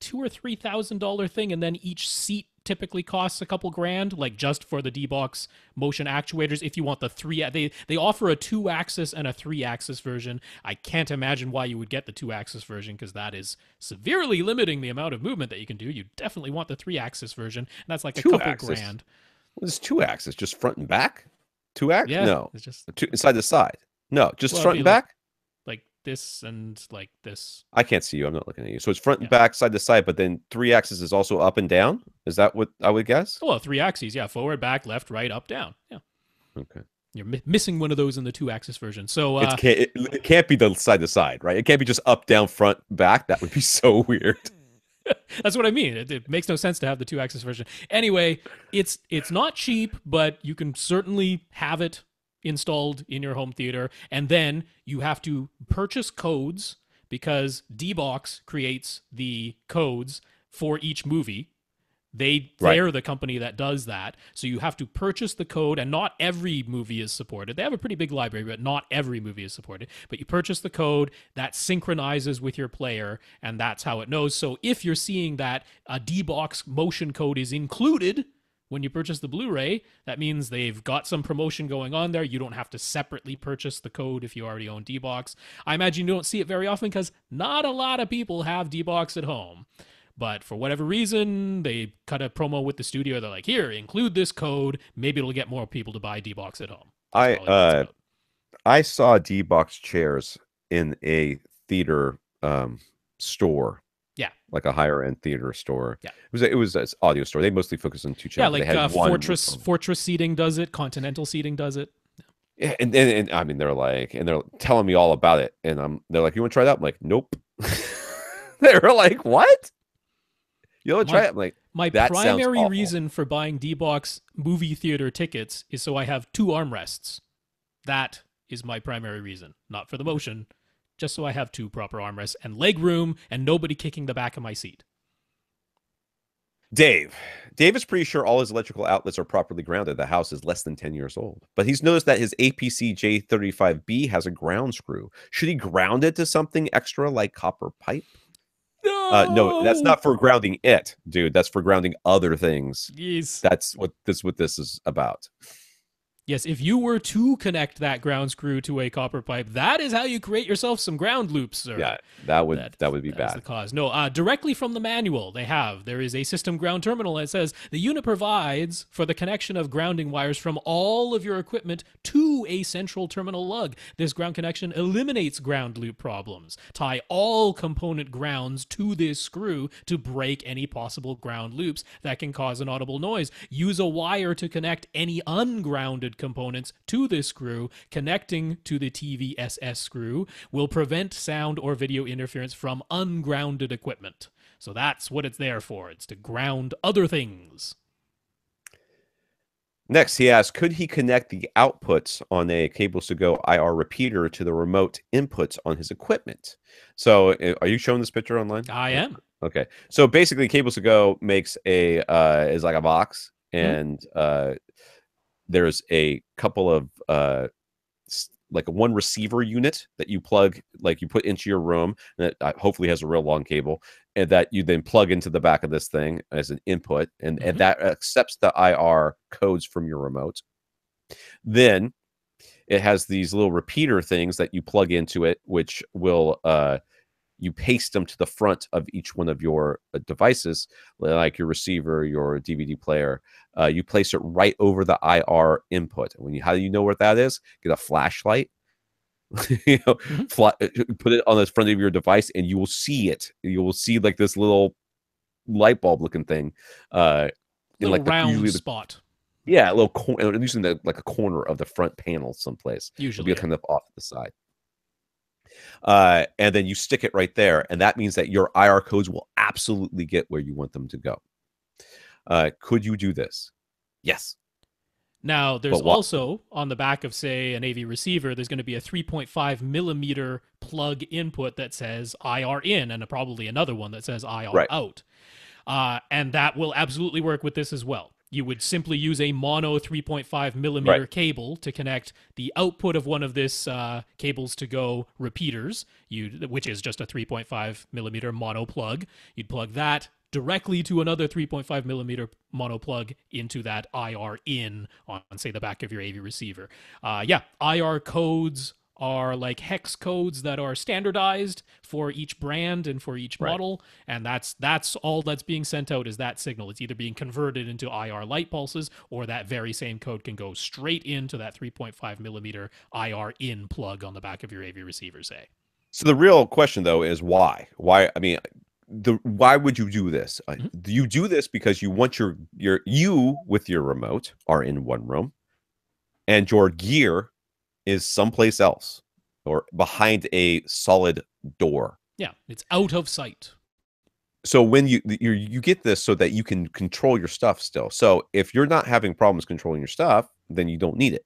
$2,000 or $3,000 thing, and then each seat typically costs a couple grand, like just for the D-Box motion actuators. If you want the they offer a 2-axis and a 3-axis version. I can't imagine why you would get the 2-axis version, because that is severely limiting the amount of movement that you can do. You definitely want the 3-axis version, and that's like a couple grand. What is 2-axis? Just front and back? 2-axis? Yeah, no, it's just side to side. No, just front and back. Like this and like this. I can't see you. I'm not looking at you. So it's front and back, side to side, but then 3-axis is also up and down. Is that what I would guess? Well, 3 axes, yeah. Forward, back, left, right, up, down. Yeah. Okay. You're missing one of those in the 2-axis version. So it can't be the side to side, right? It can't be just up, down, front, back. That would be so weird. That's what I mean. It makes no sense to have the 2-axis version. Anyway, it's not cheap, but you can certainly have it installed in your home theater, and then you have to purchase codes because D-Box creates the codes for each movie. They're the company that does that. So you have to purchase the code, and not every movie is supported. They have a pretty big library, but not every movie is supported. But you purchase the code that synchronizes with your player, and that's how it knows. So if you're seeing that a D-Box motion code is included when you purchase the Blu-ray, that means they've got some promotion going on there. You don't have to separately purchase the code if you already own D-Box. I imagine you don't see it very often because not a lot of people have D-Box at home. But for whatever reason, they cut a promo with the studio. They're like, here, include this code. Maybe it'll get more people to buy D-Box at home. I saw D-Box chairs in a theater store Yeah. like a higher end theater store. Yeah. It was an audio store. They mostly focus on two channels. Yeah, They like had one Fortress Seating does it. Continental Seating does it. Yeah, and I mean, they're telling me all about it, and they're like, "You want to try that?" I'm like, "Nope." They were like, "What? You want to try it?" I'm like, my "That sounds primary awful." reason for buying D-Box movie theater tickets is so I have 2 armrests. That is my primary reason, not for the motion, just so I have 2 proper armrests and leg room and nobody kicking the back of my seat. Dave is pretty sure all his electrical outlets are properly grounded. The house is less than 10 years old, but he's noticed that his APC J35B has a ground screw. Should he ground it to something extra like copper pipe? No, that's not for grounding it, dude. That's for grounding other things. Yes. That's what this is about. Yes, if you were to connect that ground screw to a copper pipe, that is how you create yourself some ground loops, sir. Yeah, that would be bad. That's the cause. No, directly from the manual, there is a system ground terminal that says the unit provides for the connection of grounding wires from all of your equipment to a central terminal lug. This ground connection eliminates ground loop problems. Tie all component grounds to this screw to break any possible ground loops that can cause an audible noise. Use a wire to connect any ungrounded components to this screw. Connecting to the TVSS screw will prevent sound or video interference from ungrounded equipment. So that's what it's there for. It's to ground other things. Next, he asks, could he connect the outputs on a Cables to Go IR repeater to the remote inputs on his equipment? So are you showing this picture online? I am. Okay. So basically, Cables to Go makes is like a box, and there's a couple of like one receiver unit that you plug, like you put into your room, and that hopefully has a real long cable, and that you then plug into the back of this thing as an input, and that accepts the IR codes from your remote. Then it has these little repeater things that you plug into it, which will you paste them to the front of each one of your devices, like your receiver, your DVD player. You place it right over the IR input. How do you know what that is? Get a flashlight, put it on the front of your device, and you will see it. You will see like this little light bulb looking thing, little like round spot. Yeah, a little corner, usually like a corner of the front panel someplace. Usually, it'll be kind of off to the side. And then you stick it right there, and that means that your IR codes will absolutely get where you want them to go. Could you do this? Yes. Now, there's also on the back of, say, an AV receiver, there's going to be a 3.5 millimeter plug input that says IR in, and probably another one that says IR out. And that will absolutely work with this as well. You would simply use a mono 3.5 millimeter cable to connect the output of one of this Cables to Go repeaters, which is just a 3.5 millimeter mono plug. You'd plug that directly to another 3.5 millimeter mono plug into that IR in on, say, the back of your AV receiver. IR codes are like hex codes that are standardized for each brand and for each model, and that's all that's being sent out is that signal. It's either being converted into IR light pulses, or that very same code can go straight into that 3.5 millimeter IR in plug on the back of your AV receiver, say. So the real question, though, is why? Why? I mean, why would you do this? Do you do this because you want you with your remote are in one room, and your gear is someplace else or behind a solid door? Yeah, it's out of sight. So when you get this so that you can control your stuff still. So if you're not having problems controlling your stuff, then you don't need it.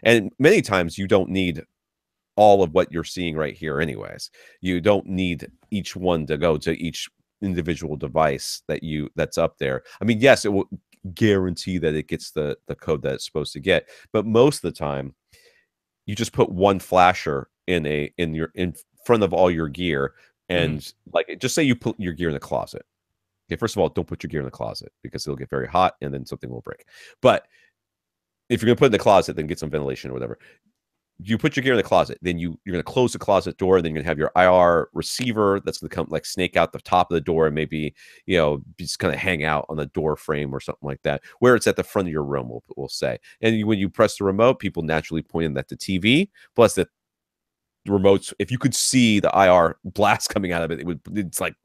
And many times you don't need all of what you're seeing right here anyways. You don't need each one to go to each individual device that's up there. I mean, yes, it will guarantee that it gets the code that it's supposed to get, but most of the time you just put one flasher in front of all your gear, and like, just say you put your gear in the closet. Okay, first of all, don't put your gear in the closet because it'll get very hot and then something will break. But if you're gonna put it in the closet, then get some ventilation or whatever. You put your gear in the closet, then you're going to close the closet door, then you're going to have your IR receiver that's going to come like snake out the top of the door and maybe, just kind of hang out on the door frame or something like that, where it's at the front of your room, we'll say. And when you press the remote, people naturally point at the TV, plus the remotes, if you could see the IR blast coming out of it, it's like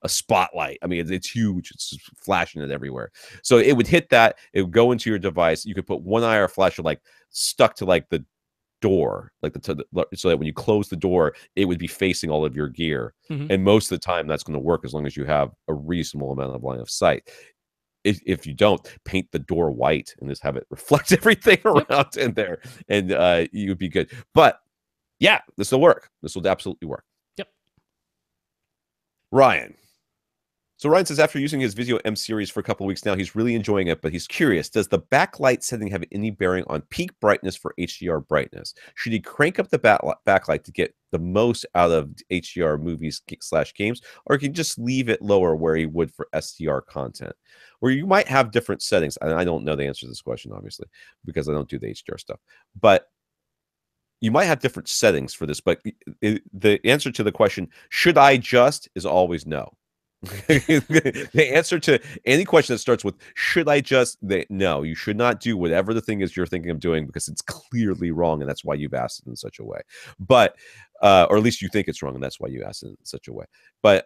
a spotlight. I mean, it's huge. It's just flashing it everywhere. So it would hit that. It would go into your device. You could put one IR flasher like stuck to like the door, like so that when you close the door, it would be facing all of your gear. And most of the time, that's going to work as long as you have a reasonable amount of line of sight. If you don't, paint the door white and just have it reflect everything around in there, and you would be good. But yeah, this will work. This will absolutely work. Yep. Ryan. So Ryan says, after using his Vizio M series for a couple of weeks now, he's really enjoying it, but he's curious. Does the backlight setting have any bearing on peak brightness for HDR brightness? Should he crank up the backlight to get the most out of HDR movies / games, or can he just leave it lower where he would for SDR content? Where you might have different settings. And I don't know the answer to this question, obviously, because I don't do the HDR stuff. But you might have different settings for this. But the answer to the question, should I just, is always no. The answer to any question that starts with should I just, no, you should not do whatever the thing is you're thinking of doing, because it's clearly wrong, and that's why you've asked it in such a way. But or at least you think it's wrong, and that's why you asked it in such a way. But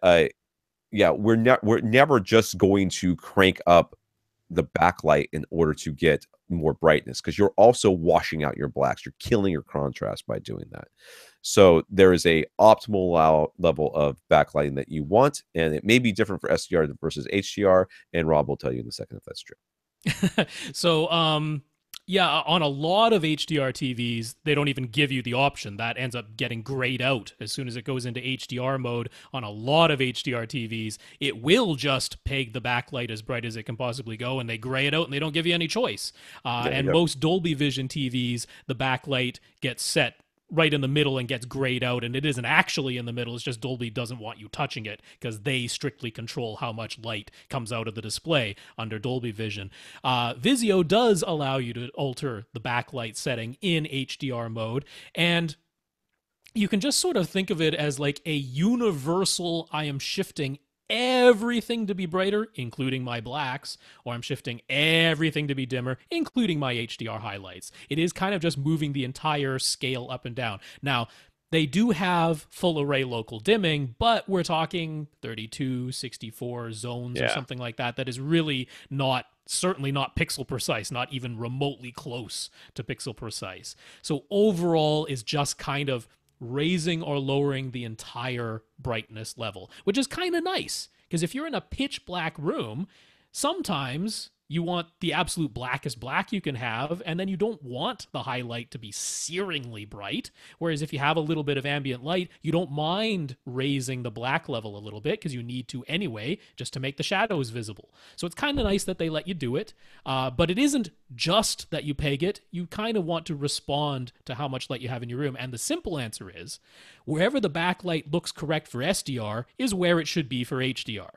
yeah, we're never just going to crank up the backlight in order to get more brightness, because you're also washing out your blacks. You're killing your contrast by doing that. So there is a optimal level of backlighting that you want, and it may be different for SDR versus HDR, and Rob will tell you in a second if that's true. So, yeah, on a lot of HDR TVs, they don't even give you the option. That ends up getting grayed out as soon as it goes into HDR mode. On a lot of HDR TVs, it will just peg the backlight as bright as it can possibly go, and they gray it out, and they don't give you any choice. And most Dolby Vision TVs, the backlight gets set right in the middle and gets grayed out, and it isn't actually in the middle. It's just Dolby doesn't want you touching it because they strictly control how much light comes out of the display under Dolby Vision. Vizio does allow you to alter the backlight setting in HDR mode, and you can just sort of think of it as like a universal, I am shifting everything to be brighter, including my blacks, or I'm shifting everything to be dimmer, including my HDR highlights. It is kind of just moving the entire scale up and down. Now, they do have full array local dimming, but we're talking 32, 64 zones or something like that. That is really certainly not pixel precise, not even remotely close to pixel precise. So overall is just kind of raising or lowering the entire brightness level, which is kind of nice, because if you're in a pitch black room, sometimes you want the absolute blackest black you can have, and then you don't want the highlight to be searingly bright. Whereas if you have a little bit of ambient light, you don't mind raising the black level a little bit, because you need to anyway, just to make the shadows visible. So it's kind of nice that they let you do it, but it isn't just that you peg it. You kind of want to respond to how much light you have in your room, and the simple answer is, wherever the backlight looks correct for SDR is where it should be for HDR.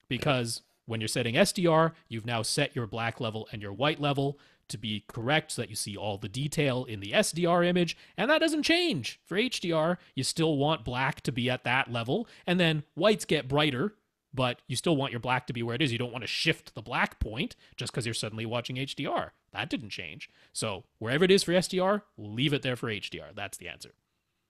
Because when you're setting SDR, you've now set your black level and your white level to be correct so that you see all the detail in the SDR image, and that doesn't change. For HDR, you still want black to be at that level, and then whites get brighter, but you still want your black to be where it is. You don't want to shift the black point just because you're suddenly watching HDR. That didn't change. So wherever it is for SDR, leave it there for HDR. That's the answer.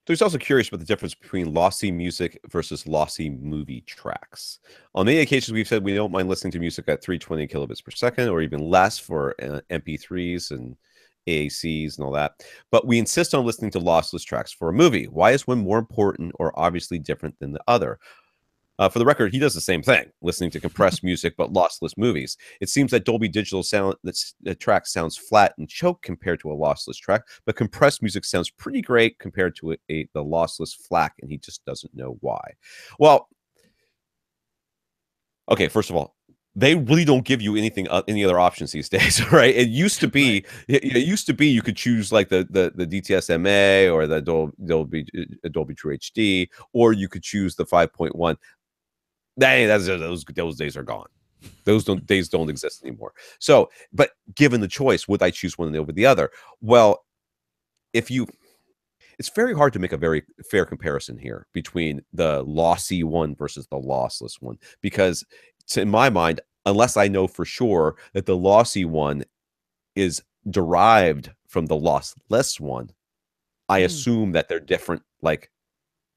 So he's also curious about the difference between lossy music versus lossy movie tracks. On many occasions, we've said we don't mind listening to music at 320 kilobits per second, or even less for MP3s and AACs and all that. But we insist on listening to lossless tracks for a movie. Why is one more important or obviously different than the other? For the record, he does the same thing, listening to compressed music but lossless movies. It seems that Dolby Digital sound the track sounds flat and choked compared to a lossless track, but compressed music sounds pretty great compared to the lossless FLAC, and he just doesn't know why. Well, okay, first of all, they really don't give you any other options these days, right? It used to be, you could choose like the DTS-MA or the Dolby True HD, or you could choose the 5.1. Those days are gone. Those days don't exist anymore. So, but given the choice, would I choose one over the other? Well, it's very hard to make a very fair comparison here between the lossy one versus the lossless one, because in my mind, unless I know for sure that the lossy one is derived from the lossless one, I assume that they're different, like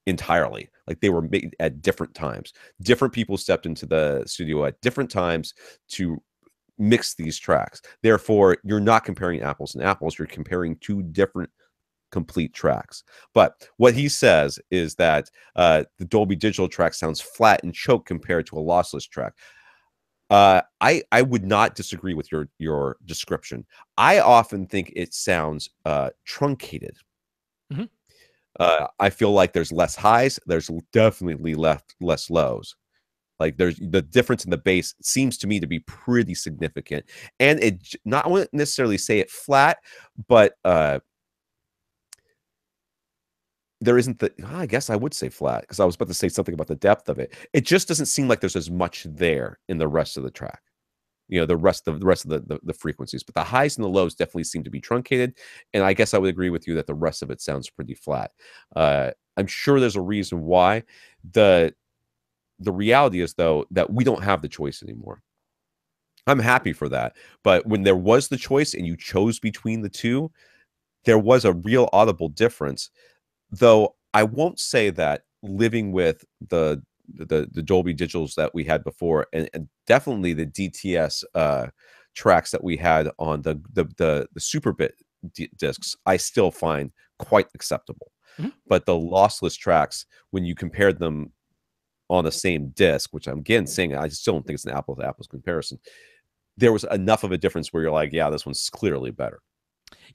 entirely. Like they were made at different times. Different people stepped into the studio at different times to mix these tracks. Therefore, you're not comparing apples and apples. You're comparing two different complete tracks. But what he says is that the Dolby Digital track sounds flat and choked compared to a lossless track. I would not disagree with your description. I often think it sounds truncated. Mm-hmm. I feel like there's less highs. There's definitely less lows. Like there's the difference in the bass seems to me to be pretty significant, and it not I wouldn't necessarily say it flat, but there isn't the. I guess I would say flat because I was about to say something about the depth of it. It just doesn't seem like there's as much there in the rest of the track. You know, the rest of the frequencies, but the highs and the lows definitely seem to be truncated. And I guess I would agree with you that the rest of it sounds pretty flat. I'm sure there's a reason why. The reality is, though, that we don't have the choice anymore. I'm happy for that. But when there was the choice and you chose between the two, there was a real audible difference. Though I won't say that living with the Dolby Digitals that we had before, and definitely the DTS tracks that we had on the Superbit discs, I still find quite acceptable. Mm-hmm. But the lossless tracks, when you compared them on the same disc, which I'm again saying I still don't think it's an apples to apples comparison, there was enough of a difference where you're like, yeah, this one's clearly better.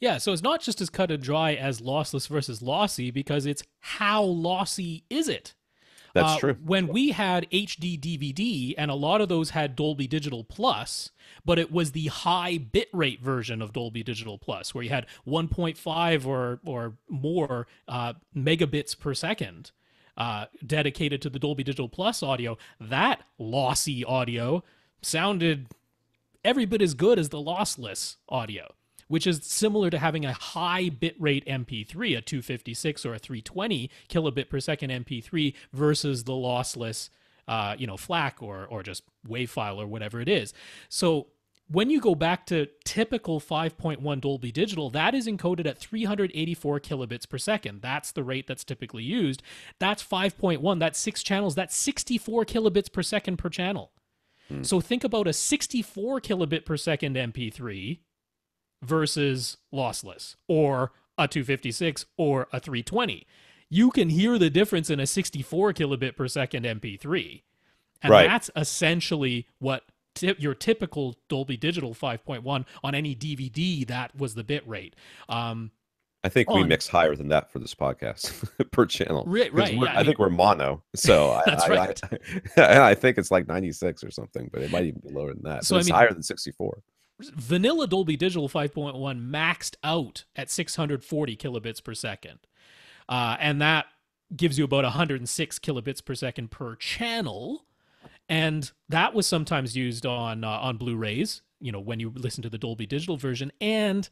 Yeah, so it's not just as cut and dry as lossless versus lossy, because it's how lossy is it? That's true. When we had HD DVD, and a lot of those had Dolby Digital Plus, but it was the high bitrate version of Dolby Digital Plus, where you had 1.5 or more megabits per second dedicated to the Dolby Digital Plus audio. That lossy audio sounded every bit as good as the lossless audio, which is similar to having a high bitrate MP3, a 256 or a 320 kilobit per second MP3 versus the lossless, FLAC or just WAV file or whatever it is. So when you go back to typical 5.1 Dolby Digital, that is encoded at 384 kilobits per second. That's the rate that's typically used. That's 5.1. That's 6 channels. That's 64 kilobits per second per channel. So think about a 64 kilobit per second MP3 versus lossless, or a 256 or a 320. You can hear the difference in a 64 kilobit per second MP3. And right. That's essentially what your typical Dolby Digital 5.1 on any DVD, that was the bit rate. I think we mix higher than that for this podcast per channel. Right. Yeah, I think we're mono. So that's right. I think it's like 96 or something, but it might even be lower than that. So it's higher than 64. Vanilla Dolby Digital 5.1 maxed out at 640 kilobits per second. And that gives you about 106 kilobits per second per channel. And that was sometimes used on Blu-rays, when you listen to the Dolby Digital version. And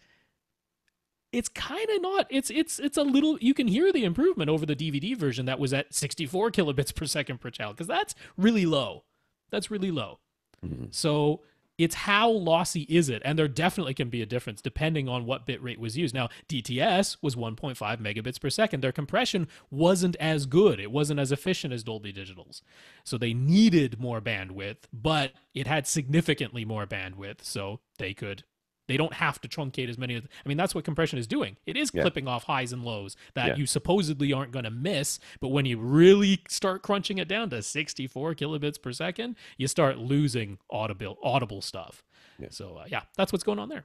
it's kind of not, it's a little, you can hear the improvement over the DVD version that was at 64 kilobits per second per channel, because that's really low. That's really low. Mm-hmm. So it's how lossy is it? And there definitely can be a difference depending on what bitrate was used. Now, DTS was 1.5 megabits per second. Their compression wasn't as good. It wasn't as efficient as Dolby Digital's. So they needed more bandwidth, but it had significantly more bandwidth, so they don't have to truncate as many. That's what compression is doing. It is clipping off highs and lows that you supposedly aren't going to miss. But when you really start crunching it down to 64 kilobits per second, you start losing audible stuff. Yeah. So, that's what's going on there.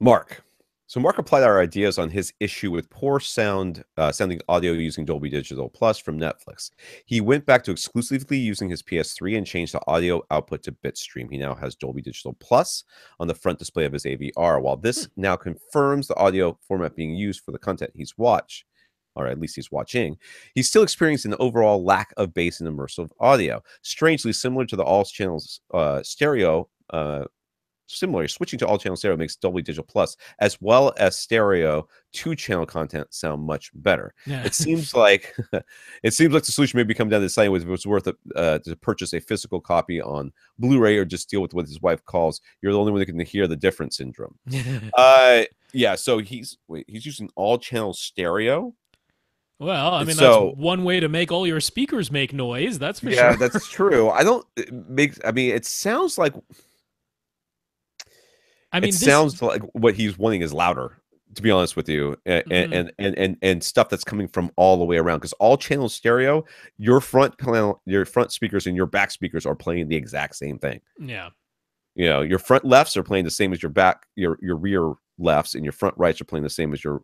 Mark. So Mark applied our ideas on his issue with poor sounding audio using Dolby Digital Plus from Netflix. He went back to exclusively using his PS3 and changed the audio output to Bitstream. He now has Dolby Digital Plus on the front display of his AVR. While this now confirms the audio format being used for the content he's watched, or at least he's watching, he's still experiencing an overall lack of bass and immersive audio. Strangely similar to the all channels stereo. Similarly, switching to all-channel stereo makes Dolby Digital Plus as well as stereo 2-channel content sound much better. Yeah. It seems like the solution may be come down to deciding if it was worth it to purchase a physical copy on Blu-ray or just deal with what his wife calls "you're the only one that can hear the difference" syndrome. So he's using all-channel stereo. Well, I mean, that's So one way to make all your speakers make noise. That's for yeah, sure. that's true. I don't it makes. I mean, I it mean, this. sounds like what he's wanting is louder. To be honest with you, Mhm. and stuff that's coming from all the way around, because all channel stereo, your front speakers and your back speakers are playing the exact same thing. Yeah. You know, your front lefts are playing the same as your back, your rear lefts, and your front rights are playing the same as your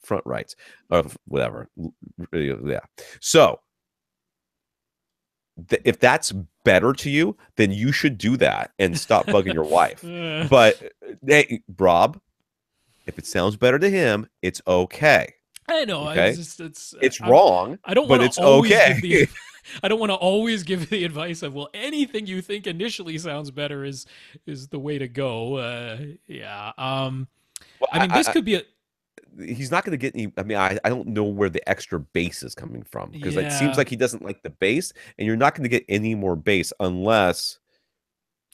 front rights, of whatever. Yeah. So if that's better to you, then you should do that and stop bugging your wife. But hey, Rob, if it sounds better to him, it's okay. I know. Okay, it's I'm, wrong, I don't but want to it's always okay. give the. I don't want to always give the advice of, well, anything you think initially sounds better is the way to go. Yeah. Well, I mean, this could be a. he's not going to get any. I mean, I don't know where the extra bass is coming from, because it seems Yeah. like he doesn't like the bass, and you're not going to get any more bass unless.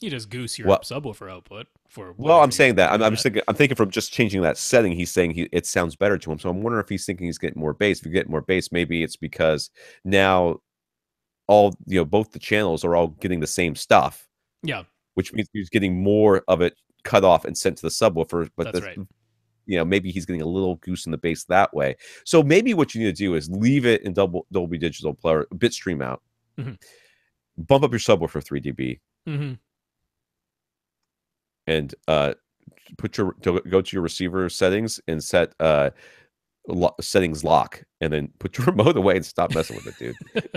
You just goose your Well, subwoofer output for well, I'm whatever you're saying that. doing I'm that. thinking. I'm thinking from just changing that setting. He's saying it sounds better to him. So I'm wondering if he's thinking he's getting more bass. If you get more bass, maybe it's because now both the channels are all getting the same stuff, Yeah, which means he's getting more of it cut off and sent to the subwoofer. But that's right. maybe he's getting a little goose in the bass that way. So maybe what you need to do is leave it in Dolby Digital player, bitstream out, Hmm. bump up your subwoofer 3 dB, Hmm. and go to your receiver settings and set settings lock, and then put your remote away and stop messing with it, dude.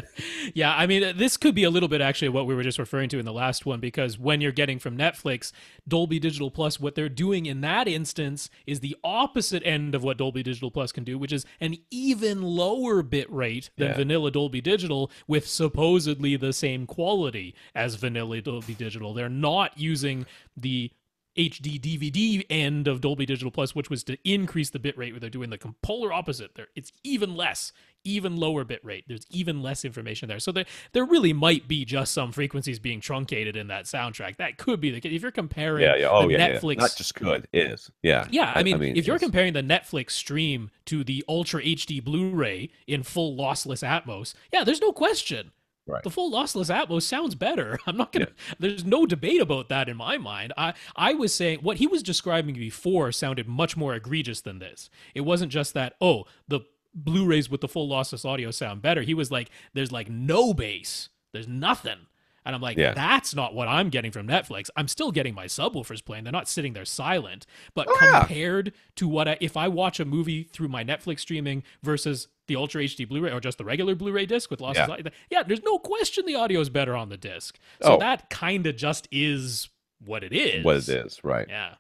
Yeah, I mean, this could be a little bit actually what we were just referring to in the last one, because when you're getting from Netflix, Dolby Digital Plus, what they're doing in that instance is the opposite end of what Dolby Digital Plus can do, which is an even lower bit rate than Yeah. vanilla Dolby Digital with supposedly the same quality as vanilla Dolby Digital. They're not using the HD DVD end of Dolby Digital Plus, which was to increase the bit rate, where they're doing the polar opposite. It's even less, even lower bit rate. There's even less information there. So there really might be just some frequencies being truncated in that soundtrack. That could be the case. If you're comparing Yeah. Oh, the yeah. Yeah. Netflix. Not just could, is. Yeah. Yeah, I mean, if you're it's- comparing the Netflix stream to the Ultra HD Blu-ray in full lossless Atmos, yeah, there's no question. Right. The full lossless Atmos sounds better. I'm not gonna. There's no debate about that in my mind. I was saying what he was describing before sounded much more egregious than this. It wasn't just that, oh, the Blu-rays with the full lossless audio sound better. He was like, there's like no bass. There's nothing. And I'm like, Yeah. that's not what I'm getting from Netflix. I'm still getting my subwoofers playing. They're not sitting there silent. But Oh, yeah. compared to what if I watch a movie through my Netflix streaming versus the Ultra HD Blu-ray or just the regular Blu-ray disc with losses, yeah, there's no question the audio is better on the disc. So Oh. that kind of just is what it is. What it is, right? Yeah.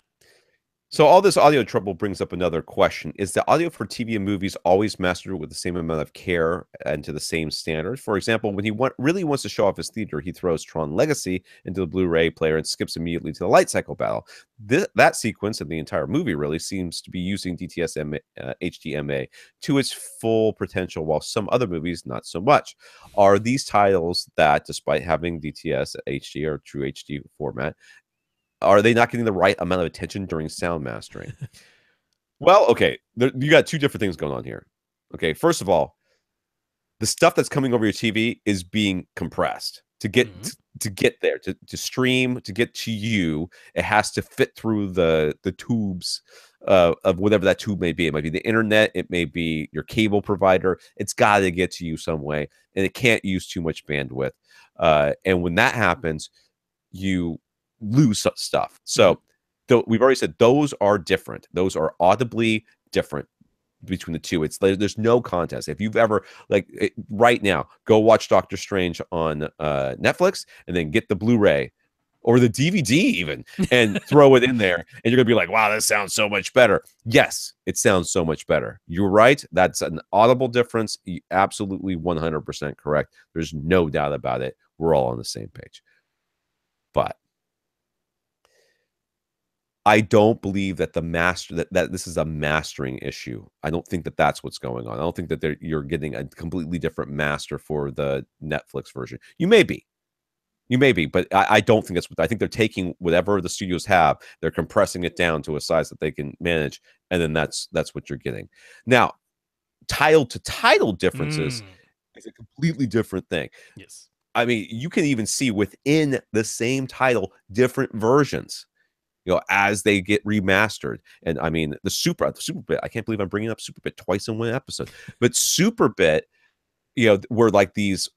So all this audio trouble brings up another question. Is the audio for TV and movies always mastered with the same amount of care and to the same standard? For example, when he really wants to show off his theater, he throws Tron Legacy into the Blu-ray player and skips immediately to the light cycle battle. That sequence and the entire movie really seems to be using DTS HDMA to its full potential, while some other movies not so much. Are these titles that, despite having DTS HD or true HD format, are they not getting the right amount of attention during sound mastering? Well, okay, you got two different things going on here. Okay, first of all, the stuff that's coming over your TV is being compressed to get to get there, to stream, to get to you. It has to fit through the tubes of whatever that tube may be. It might be the internet, it may be your cable provider. It's got to get to you some way, and it can't use too much bandwidth. And when that happens, you lose stuff. So we've already said those are different. Those are audibly different between the two. There's no contest. If you've ever right now, go watch Doctor Strange on Netflix and then get the Blu-ray or the DVD even and throw it in there, and you're gonna be like, wow, that sounds so much better. Yes, it sounds so much better. You're right. That's an audible difference. Absolutely 100% correct. There's no doubt about it. We're all on the same page. But I don't believe that that this is a mastering issue. I don't think that that's what's going on. I don't think that you're getting a completely different master for the Netflix version. You may be, but I don't think that's what. I think they're taking whatever the studios have, they're compressing it down to a size that they can manage, and then that's what you're getting. Now, title to title differences is a completely different thing. Yes. I mean, you can even see within the same title different versions, as they get remastered. And I mean, the Super Bit, I can't believe I'm bringing up Super Bit twice in one episode, but Super Bit, were like these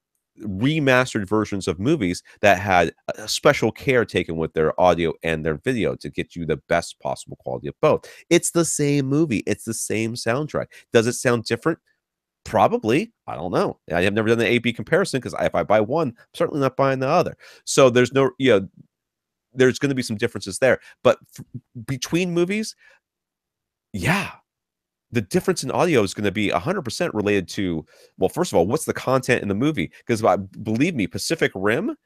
remastered versions of movies that had a special care taken with their audio and their video to get you the best possible quality of both. It's the same movie. It's the same soundtrack. Does it sound different? Probably. I don't know. I have never done the A/B comparison because if I buy one, I'm certainly not buying the other. So there's no, there's going to be some differences there. But between movies, yeah, the difference in audio is going to be 100% related to, well, first of all, what's the content in the movie? Because believe me, Pacific Rim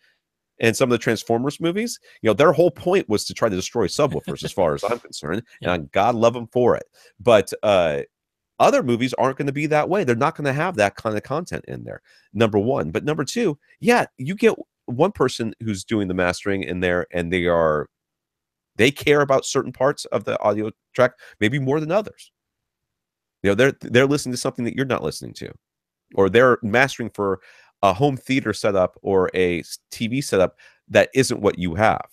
and some of the Transformers movies, their whole point was to try to destroy subwoofers, as far as I'm concerned. Yeah. And God love them for it. But other movies aren't going to be that way. They're not going to have that kind of content in there, number one. But number two, yeah, you get one person who's doing the mastering in there, and they care about certain parts of the audio track, maybe more than others. They're listening to something that you're not listening to, or they're mastering for a home theater setup or a TV setup that isn't what you have.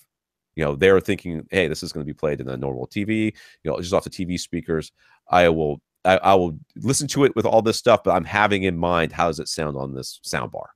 They're thinking, hey, this is going to be played in a normal TV, just off the TV speakers. I will listen to it with all this stuff, but I'm having in mind, how does it sound on this sound bar?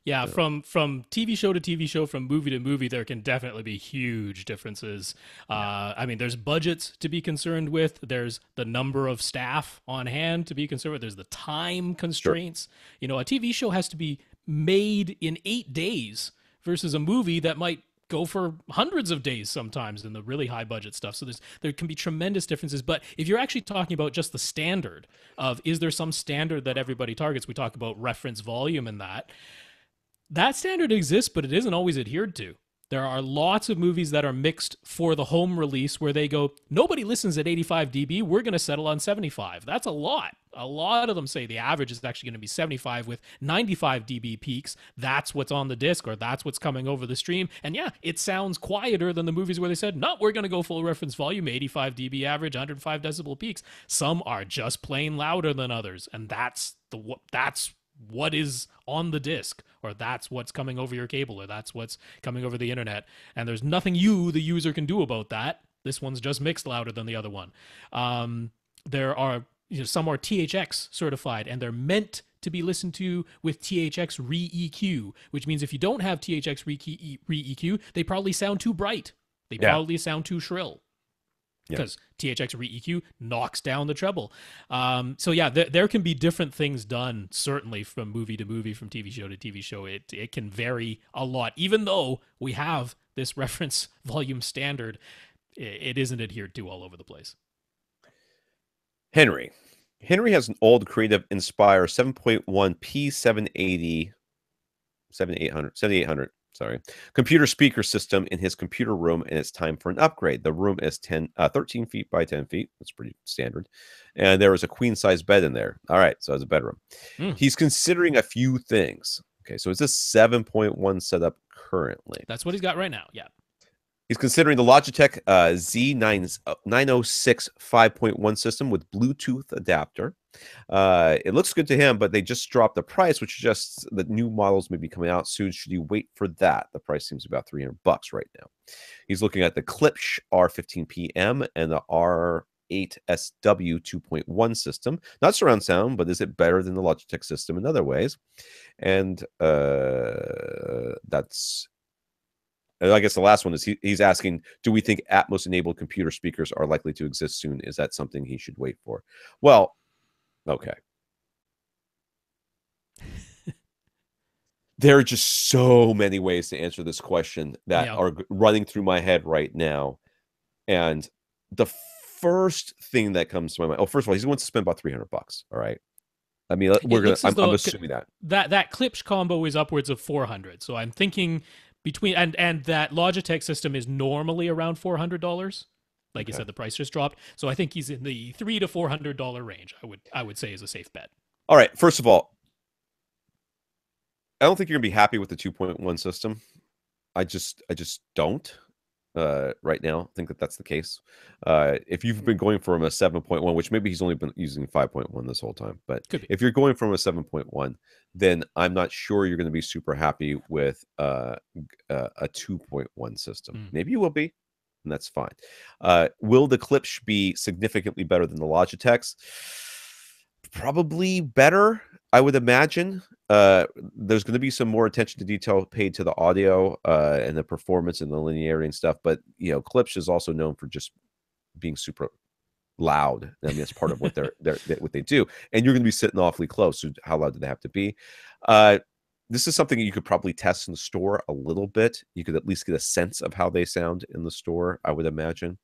Yeah, from TV show to TV show, from movie to movie, there can definitely be huge differences. I mean, there's budgets to be concerned with. There's the number of staff on hand to be concerned with. There's the time constraints. Sure. A TV show has to be made in 8 days versus a movie that might go for hundreds of days sometimes in the really high budget stuff. So there can be tremendous differences. But if you're actually talking about just the standard of, is there some standard that everybody targets? We talk about reference volume and that standard exists, but it isn't always adhered to. There are lots of movies that are mixed for the home release where they go, nobody listens at 85 dB, we're going to settle on 75. That's a lot. A lot of them say the average is actually going to be 75 with 95 dB peaks. That's what's on the disc, or that's what's coming over the stream. And yeah, it sounds quieter than the movies where they said, no, we're going to go full reference volume, 85 dB average, 105 decibel peaks. Some are just plain louder than others. And that's what is on the disc, or that's what's coming over your cable, or that's what's coming over the internet. And there's nothing the user, can do about that. This one's just mixed louder than the other one. There are, some are THX certified, and they're meant to be listened to with THX re-EQ, which means if you don't have THX re-EQ, they probably sound too bright. They probably sound too shrill. Because THX re-EQ knocks down the treble. So yeah, there can be different things done, certainly from movie to movie, from TV show to TV show. It can vary a lot. Even though we have this reference volume standard, it isn't adhered to all over the place. Henry has an old Creative Inspire 7.1 P780 7800 computer speaker system in his computer room, and it's time for an upgrade. The room is 13 feet by 10 feet. That's pretty standard. And there is a queen size bed in there. All right, so it's a bedroom. He's considering a few things. Okay, so it's a 7.1 setup currently. That's what he's got right now. Yeah. He's considering the Logitech Z906 5.1 system with Bluetooth adapter. It looks good to him, but they just dropped the price, which suggests the new models may be coming out soon. Should you wait for that? The price seems about $300 right now. He's looking at the Klipsch R15PM and the R8SW 2.1 system. Not surround sound, but is it better than the Logitech system in other ways? And that's... I guess the last one is he's asking, do we think Atmos-enabled computer speakers are likely to exist soon? Is that something he should wait for? Well, okay. There are just so many ways to answer this question that are running through my head right now. And the first thing that comes to my mind, first of all, he wants to spend about $300. All right. I mean, I'm assuming that Klipsch combo is upwards of 400. So I'm thinking between, and that Logitech system is normally around $400. Like you said, the price just dropped. So I think he's in the $300 to $400 range. I would say is a safe bet. All right. First of all, I don't think you're gonna be happy with the 2.1 system. I just don't. right now. I think that that's the case. If you've been going from a 7.1, which maybe he's only been using 5.1 this whole time, but Could be. if you're going from a 7.1, then I'm not sure you're going to be super happy with a 2.1 system. Maybe you will be, and that's fine. Will the Klipsch be significantly better than the Logitechs? Probably better, I would imagine. There's going to be some more attention to detail paid to the audio and the performance and the linearity and stuff. But Klipsch is also known for just being super loud. I mean, that's part of what what they do. And you're going to be sitting awfully close. So how loud do they have to be? This is something that you could probably test in the store a little bit. You could at least get a sense of how they sound in the store, I would imagine.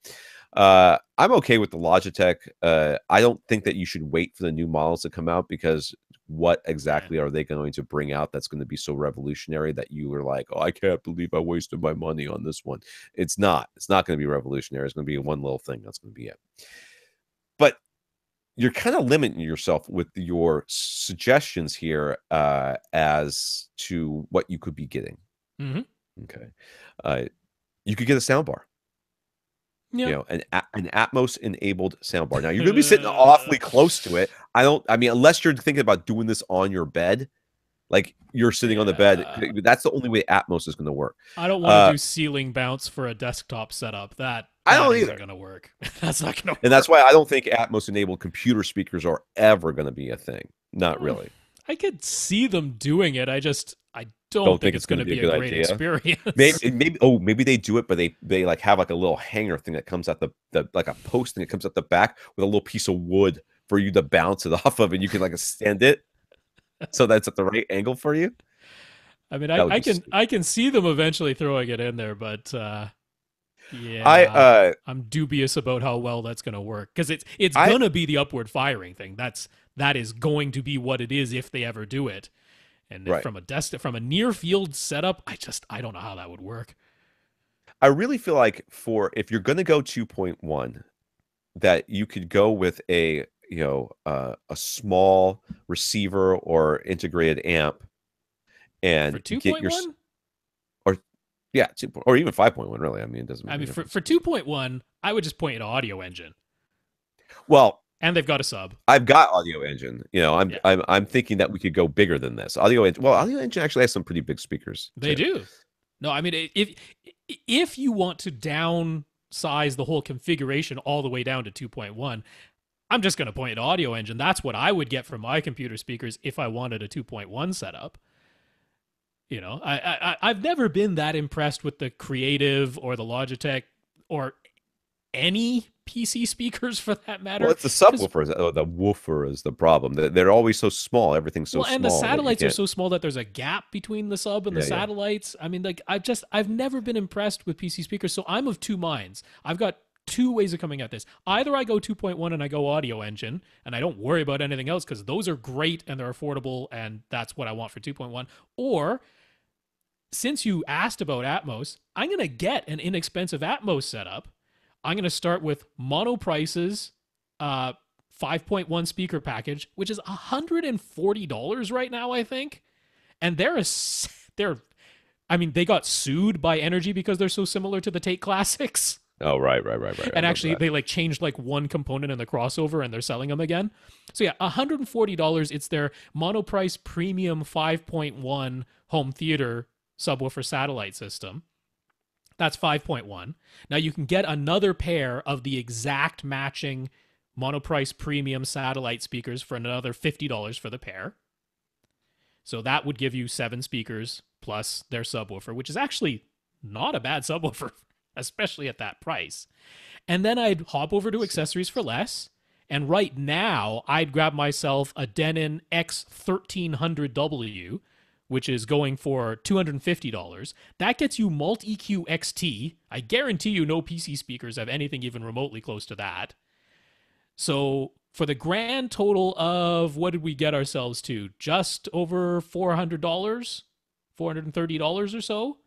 I'm okay with the Logitech. I don't think that you should wait for the new models to come out, because what exactly are they going to bring out that's going to be so revolutionary that you were like, oh, I can't believe I wasted my money on this one? It's not going to be revolutionary. It's going to be one little thing. That's going to be it. But you're kind of limiting yourself with your suggestions here as to what you could be getting. Okay. You could get a soundbar. Yeah. An Atmos enabled soundbar. Now you're going to be sitting awfully close to it. I mean, unless you're thinking about doing this on your bed, like you're sitting on the bed, that's the only way Atmos is going to work. I don't want to do ceiling bounce for a desktop setup. That isn't going to work. That's not going to work. And that's why I don't think Atmos enabled computer speakers are ever going to be a thing. Not really. I could see them doing it. I don't think it's going to be a great experience. Maybe they do it, but they like have like a little hanger thing that comes out the like a post thing that comes out the back with a little piece of wood for you to bounce it off of, and you can like extend it so that's at the right angle for you. I mean, I can see them eventually throwing it in there, but yeah, I'm dubious about how well that's going to work, because it's going to be the upward firing thing. That is going to be what it is if they ever do it. And from a near field setup, I don't know how that would work. I really feel like if you're going to go 2.1, that you could go with a small receiver or integrated amp, and for 2.1, or even 5.1. Really, I mean, it doesn't. I mean, for 2.1, I would just point you to Audio Engine. Well. And they've got a sub. I've got Audio Engine. I'm thinking that we could go bigger than this. Audio Engine actually has some pretty big speakers. They do. No, I mean, if you want to downsize the whole configuration all the way down to 2.1, I'm just going to point you to Audio Engine. That's what I would get from my computer speakers if I wanted a 2.1 setup. I've never been that impressed with the Creative or the Logitech or any PC speakers for that matter. Well, it's the subwoofer. The woofer is the problem. They're always so small. Everyth's so small. And the satellites are so small that there's a gap between the sub and the satellites. I mean, like I've never been impressed with PC speakers, so I'm of two minds. I've got two ways of coming at this. Either I go 2.1 and I go Audio Engine, and I don't worry about anything else because those are great and they're affordable, and that's what I want for 2.1. Or, since you asked about Atmos, I'm going to get an inexpensive Atmos setup. I'm going to start with Monoprice's 5.1 speaker package, which is $140 right now, I think. And they got sued by Energy because they're so similar to the Tate Classics. Oh, right. And actually, they like changed like one component in the crossover, and they're selling them again. So yeah, $140. It's their Monoprice Premium 5.1 home theater subwoofer satellite system. That's 5.1. Now you can get another pair of the exact matching Monoprice Premium satellite speakers for another $50 for the pair. So that would give you 7 speakers plus their subwoofer, which is actually not a bad subwoofer, especially at that price. And then I'd hop over to accessories for less. And right now, I'd grab myself a Denon X1300W, which is going for $250. That gets you Mult-EQ XT. I guarantee you no PC speakers have anything even remotely close to that. So for the grand total of, what did we get ourselves to? Just over $400, $430 or so.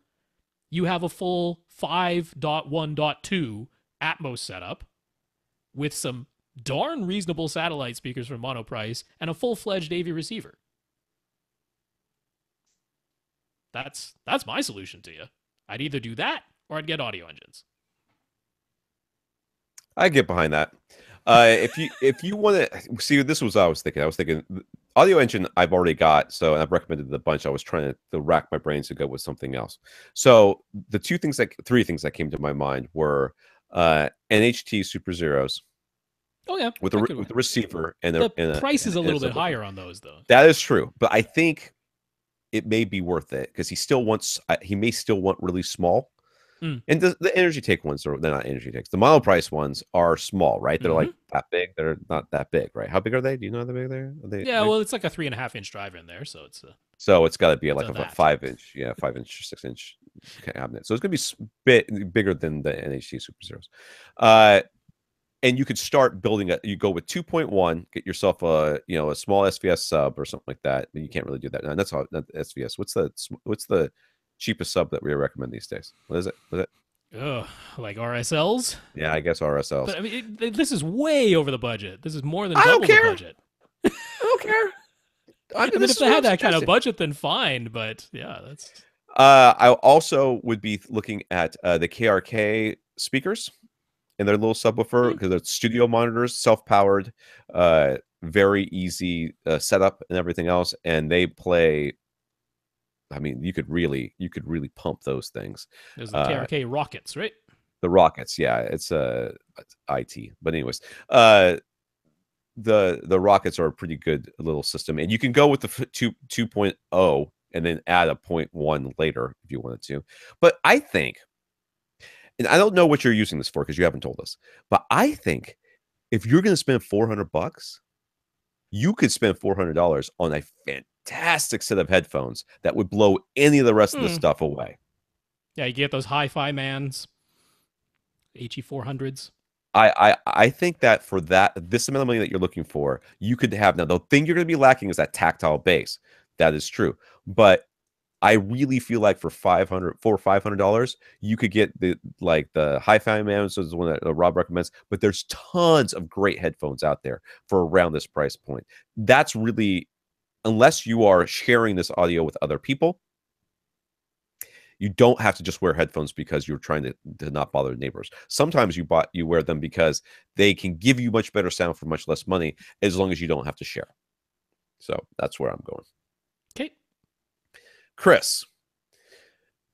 You have a full 5.1.2 Atmos setup with some darn reasonable satellite speakers from Monoprice and a full-fledged AV receiver. That's my solution to you. I'd either do that or I'd get Audio Engines. I get behind that. If you want to see, this was what I was thinking. I was thinking audio engine I've already got, so I've recommended the bunch. I was trying to rack my brains to go with something else. So the three things that came to my mind were NHT Super Zeros Oh yeah, with that a could with work. a receiver and The price is a a little bit subwoofer. higher on those though. That is true, but I think it may be worth it because he may still want really small. Mm. And the energy take ones they're not energy takes. The mono price ones are small, right? They're Hmm. like that big. They're not that big, right? How big are they? Do you know how big they are? Are they Yeah, big? well, it's like a 3.5 inch driver in there, so So it's got to be it's like a a that. 5 inch, yeah, 5 inch, 6 inch cabinet. So it's gonna be bit bigger than the NHT Super Zeros. And you could start building it. You go with 2.1, get yourself a small SVS sub or something like that. But you can't really do that. And that's all not SVS. What's the cheapest sub that we recommend these days? What is it? Was it? Ugh, like RSLs. Yeah, I guess RSLs. But I mean, this is way over the budget. This is more than I don't double the care. budget. I don't care. I mean, I mean, this if is they what had I'm that kind of suggesting. budget, then fine. But yeah, that's I also would be looking at the KRK speakers and their little subwoofer hmm. because they're studio monitors, self-powered, very easy setup and everything else, and they play. I mean, you could really pump those things. There's the Uh, KRK Rockets, right? the Rockets, yeah, it's IT, but anyways, uh, the Rockets are a pretty good little system, and you can go with the 2.0 and then add a point 0.1 later if you wanted to. But I think, and I don't know what you're using this for because you haven't told us, but I think if you're going to spend $400, you could spend $400 on a fantastic set of headphones that would blow any of the rest of the Hmm. stuff away. Yeah, you get those hi-fi mans, HE400s. I think that for this amount of money that you're looking for, you could have. Now the thing you're going to be lacking is that tactile bass. That is true, but I really feel like for $500, you could get the hi-fi man, so is the one that Rob recommends. But there's tons of great headphones out there for around this price point. That's really, unless you are sharing this audio with other people, you don't have to just wear headphones because you're trying to not bother neighbors. Sometimes you wear them because they can give you much better sound for much less money as long as you don't have to share. So that's where I'm going. Okay. Chris.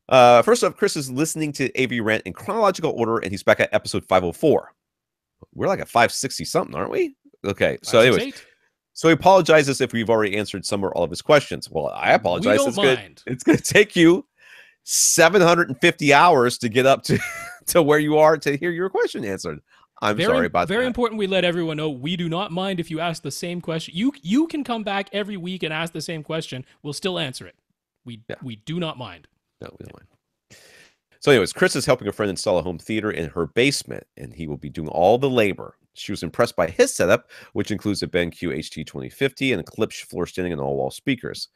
First up, Chris is listening to AV Rant in chronological order, and he's back at episode 504. We're like at 560 something, aren't we? Okay. So, anyways, 568. so he apologizes if we've already answered some or all of his questions. Well, I We apologize. don't mind. It's gonna take you 750 hours to get up to to where you are to hear your question answered. I'm sorry about Very that. important. We let everyone know we do not mind if you ask the same question. You can come back every week and ask the same question. We'll still answer it. We do not mind. No, we don't mind. So, anyways, Chris is helping a friend install a home theater in her basement, and he will be doing all the labor. She was impressed by his setup, which includes a BenQ HT2050 and a Klipsch floor standing and all-wall speakers.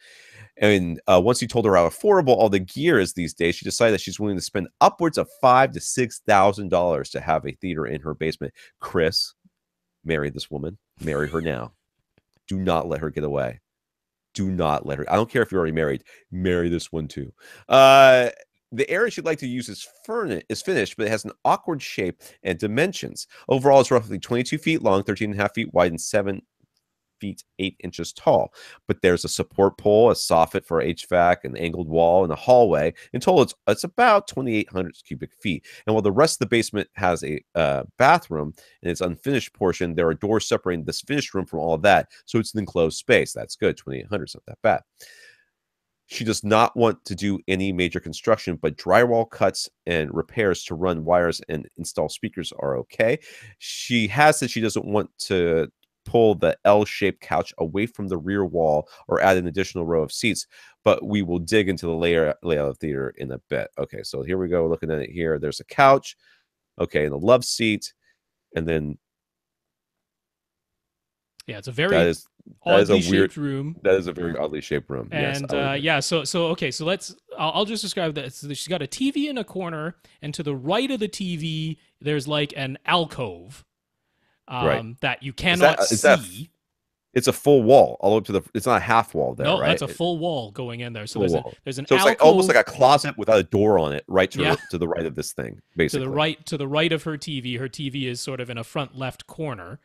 And once he told her how affordable all the gear is these days, she decided that she's willing to spend upwards of $5,000 to $6,000 to have a theater in her basement. Chris, marry this woman. Marry her now. Do not let her get away. Do not let her. I don't care if you're already married. Marry this one too. The area she'd like to use is finished, but it has an awkward shape and dimensions. Overall, it's roughly 22 feet long, 13 and a half feet wide, and 7 feet 8 inches tall. But there's a support pole, a soffit for HVAC, an angled wall, and a hallway. In total, it's about 2,800 cubic feet. And while the rest of the basement has a bathroom in its unfinished portion, there are doors separating this finished room from all of that. So it's an enclosed space. That's good. 2,800 is not that bad. She does not want to do any major construction, but drywall cuts and repairs to run wires and install speakers are okay. She has said she doesn't want to pull the L-shaped couch away from the rear wall or add an additional row of seats, but we will dig into the layout of the theater in a bit. Okay, so here we go. Looking at it here, there's a couch, okay, and a love seat, and then Yeah, it's a very that is a oddly weird shaped room. that is a very oddly shaped room. Yes, And yeah, so okay, so I'll just describe that. So she's got a TV in a corner, and to the right of the TV, there's like an alcove right. that you cannot see. It's a full wall all up to the. It's not a half wall there, No, right? that's a full wall going in there. So Full wall. there's an So it's like alcove, almost like a closet without a door on it, right yeah, to the right of this thing, basically. to the right of her TV. Her TV is sort of in a front left corner.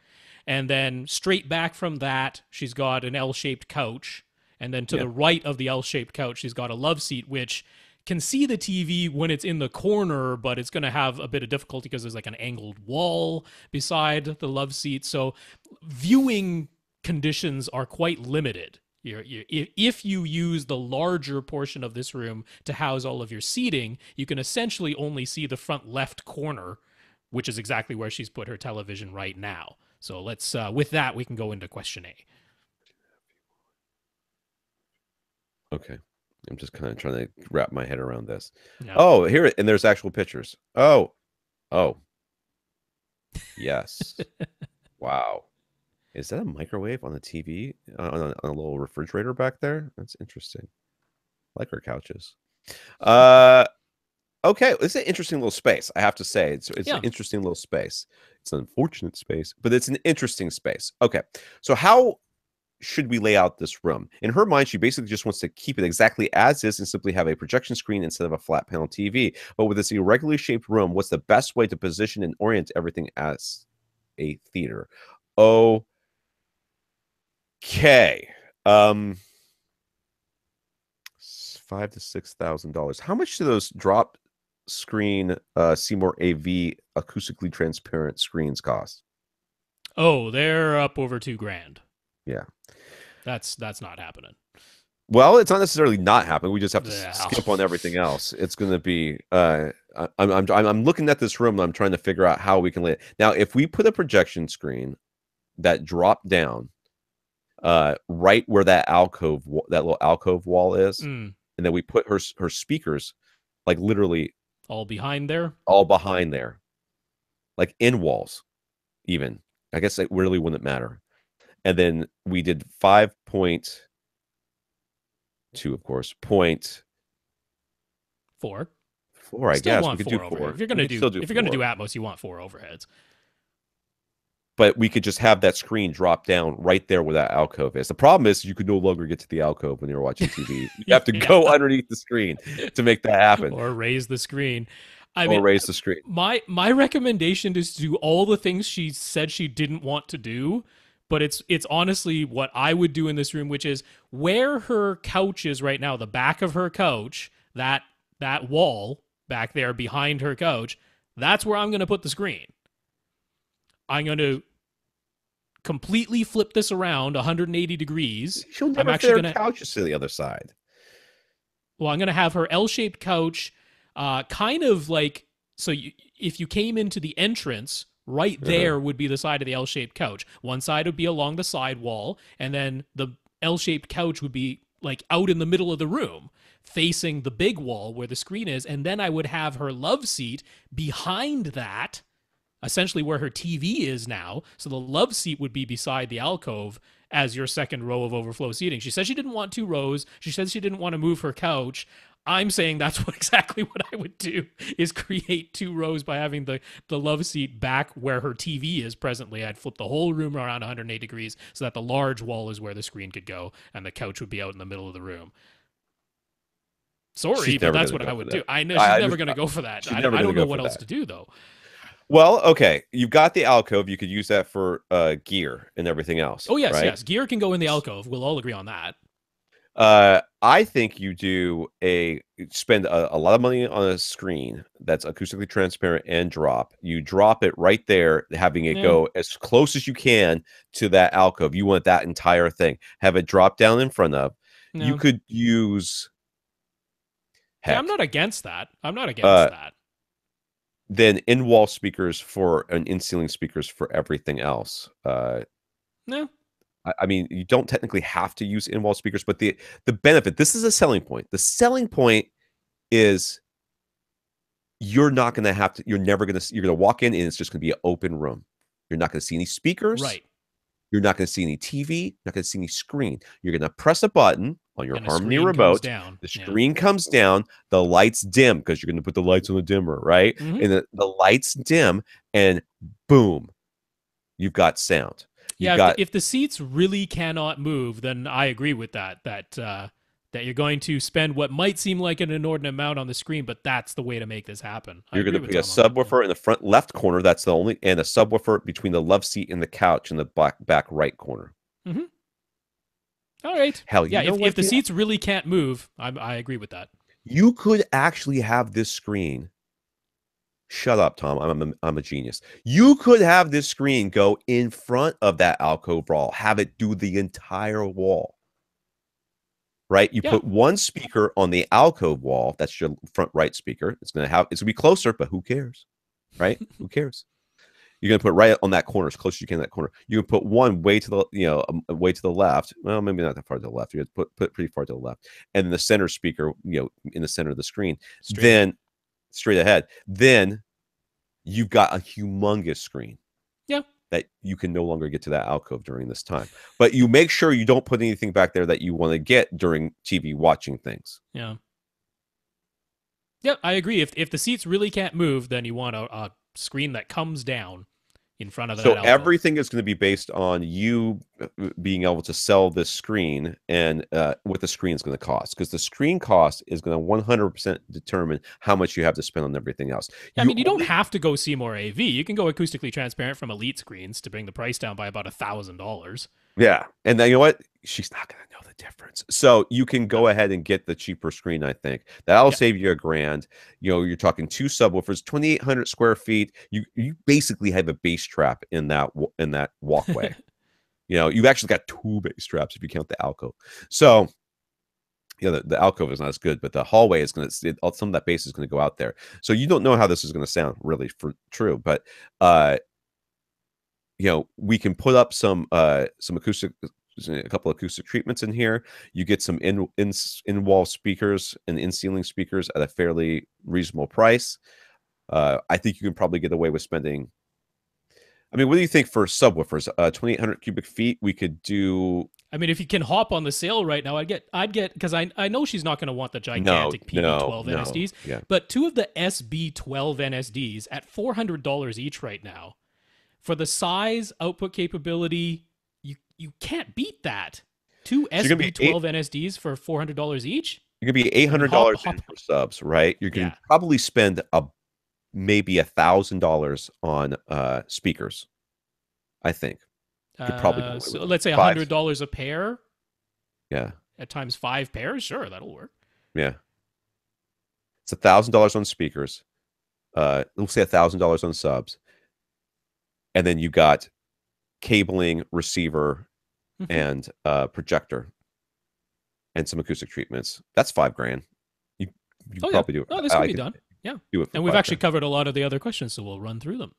And then straight back from that, she's got an L-shaped couch. And then to the right of the L-shaped couch, she's got a love seat, which can see the TV when it's in the corner, but it's going to have a bit of difficulty because there's like an angled wall beside the love seat. So viewing conditions are quite limited. If you use the larger portion of this room to house all of your seating, you can essentially only see the front left corner, which is exactly where she's put her television right now. So let's, with that, we can go into question A. Okay. I'm just kind of trying to wrap my head around this. Yeah. Oh, here, and there's actual pictures. Oh. Yes. Wow. Is that a microwave on the TV? On a little refrigerator back there? That's interesting. I like our couches. Okay, it's an interesting little space, I have to say. It's an interesting little space. It's an unfortunate space, but it's an interesting space. Okay, so how should we lay out this room? In her mind, she basically just wants to keep it exactly as is and simply have a projection screen instead of a flat panel TV. But with this irregularly shaped room, what's the best way to position and orient everything as a theater? Okay. $5,000 to $6,000. How much do those drop screen Seymour AV acoustically transparent screens cost? Oh, they're up over $2,000. Yeah. That's not happening. Well, it's not necessarily not happening. We just have to skip on everything else. It's going to be. I'm looking at this room and I'm trying to figure out how we can lay it. Now, if we put a projection screen that dropped down, right where that little alcove wall is, and then we put her speakers, like literally all behind there, like in walls, even. I guess it really wouldn't matter. And then we did 5.2, of course, 0.4. 4, I guess we could do 4. If you're gonna do Atmos, you want 4 overheads. But we could just have that screen drop down right there where that alcove is. The problem is you could no longer get to the alcove when you're watching TV. You have to go underneath the screen to make that happen, or raise the screen. Raise the screen. My recommendation is to do all the things she said she didn't want to do. But it's honestly what I would do in this room, which is where her couch is right now, the back of her couch, that wall back there behind her couch, that's where I'm going to put the screen. I'm going to completely flip this around 180 degrees. She'll never fit her couches to the other side. Well, I'm going to have her L-shaped couch kind of like, so if you came into the entrance, right there would be the side of the L-shaped couch. One side would be along the side wall, and then the L-shaped couch would be like out in the middle of the room, facing the big wall where the screen is, and then I would have her love seat behind that, essentially where her TV is now. So the love seat would be beside the alcove as your second row of overflow seating. She said she didn't want 2 rows. She said she didn't want to move her couch. I'm saying that's exactly what I would do, is create 2 rows by having the love seat back where her TV is presently. I'd flip the whole room around 180 degrees so that the large wall is where the screen could go and the couch would be out in the middle of the room. Sorry, but that's what I would do. I know she's never going to go for that. I don't know what else to do, though. Well, okay, you've got the alcove. You could use that for gear and everything else. Oh, yes, right? yes. Gear can go in the alcove. We'll all agree on that. I think you spend a lot of money on a screen that's acoustically transparent and drop. You drop it right there, having it go as close as you can to that alcove. You want that entire thing. Have it drop down in front of. No. You could use. Heck, I'm not against that. That. Then in-wall speakers and in-ceiling speakers for everything else. No. I mean, you don't technically have to use in-wall speakers, but the benefit, this is a selling point. The selling point is you're never going to walk in and it's just going to be an open room. You're not going to see any speakers. Right. You're not going to see any TV, not going to see any screen. You're going to press a button on your Harmony remote. The screen comes down, the lights dim because you're going to put the lights on the dimmer, right? Mm-hmm. And the lights dim and boom, you've got sound. You've Yeah, got if the seats really cannot move, then I agree with that. That you're going to spend what might seem like an inordinate amount on the screen, but that's the way to make this happen. I you're going agree to with put a Tom on that. subwoofer in the front left corner. That's the only, and a subwoofer between the love seat and the couch in the back right corner. Mm-hmm. All right. Hell, Yeah, know if the yeah? seats really can't move, I agree with that. You could actually have this screen. Shut up, Tom. I'm a genius. You could have this screen go in front of that alcove wall, have it do the entire wall. Right? You put one speaker on the alcove wall. That's your front right speaker. It's gonna be closer, but who cares? Right? Who cares? You're gonna put right on that corner, as close as you can to that corner. You can put one way to the, way to the left. Well, maybe not that far to the left. You put pretty far to the left, and then the center speaker, in the center of the screen. Then straight ahead. Then you've got a humongous screen. Yeah. That you can no longer get to that alcove during this time. But you make sure you don't put anything back there that you want to get during TV watching things. Yeah. Yep, I agree. If the seats really can't move, then you want a screen that comes down in front of that. So alcove. everything is going to be based on you being able to sell this screen and what the screen is going to cost, because the screen cost is going to 100% determine how much you have to spend on everything else. Yeah, you don't have to go see more AV. You can go acoustically transparent from Elite screens to bring the price down by about $1,000. Yeah, and then you know what? She's not going to know the difference. So you can go ahead and get the cheaper screen. I think that'll save you $1,000. You're talking 2 subwoofers, 2,800 square feet. You basically have a bass trap in that walkway. You've actually got 2 bass traps if you count the alcove. So the alcove is not as good, but the hallway is going to, some of that bass is going to go out there. So you don't know how this is going to sound really true, but we can put up some acoustic, a couple of acoustic treatments in here. You get some in wall speakers and in ceiling speakers at a fairly reasonable price. I think you can probably get away with spending. I mean, what do you think for subwoofers? 2,800 cubic feet. We could do. I mean, if you can hop on the sale right now, I'd get because I know she's not going to want the gigantic PB12 NSDs, but 2 of the SB12 NSDs at $400 each right now. For the size, output capability, you can't beat that. 2 SB12 NSDs for $400 each. You're gonna be $800 for subs, right? You're gonna probably spend maybe $1,000 on speakers. I think. You could probably so let's say $100 a pair. Yeah. At times 5 pairs, sure, that'll work. Yeah. It's $1,000 on speakers. We'll say $1,000 on subs. And then you got cabling, receiver, and projector, and some acoustic treatments. That's $5,000. You probably do it. Oh, this can be done. Yeah. Do it and we've actually covered a lot of the other questions, so we'll run through them.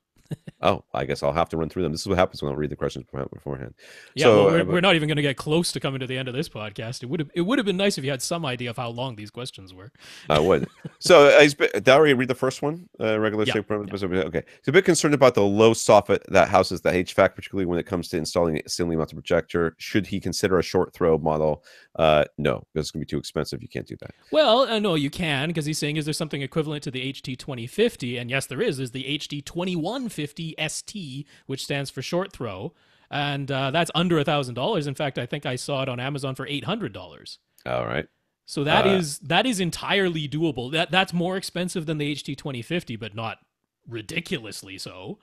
Oh, I guess I'll have to run through them. This is what happens when I read the questions beforehand. Yeah, so, well, we're not even going to get close to coming to the end of this podcast. It would have been nice if you had some idea of how long these questions were. I would. So, did I already read the first one? Regular shape. Okay. He's a bit concerned about the low soffit that houses the HVAC, particularly when it comes to installing a ceiling mounted projector. Should he consider a short throw model? No, because it's going to be too expensive. You can't do that. Well, no, you can, because he's saying, is there something equivalent to the HT2050? And yes, there is. There's the HT2150 ST, which stands for short throw, and that's under $1,000. In fact, I think I saw it on Amazon for $800. All right. So that is entirely doable. That's more expensive than the HT2050, but not ridiculously so.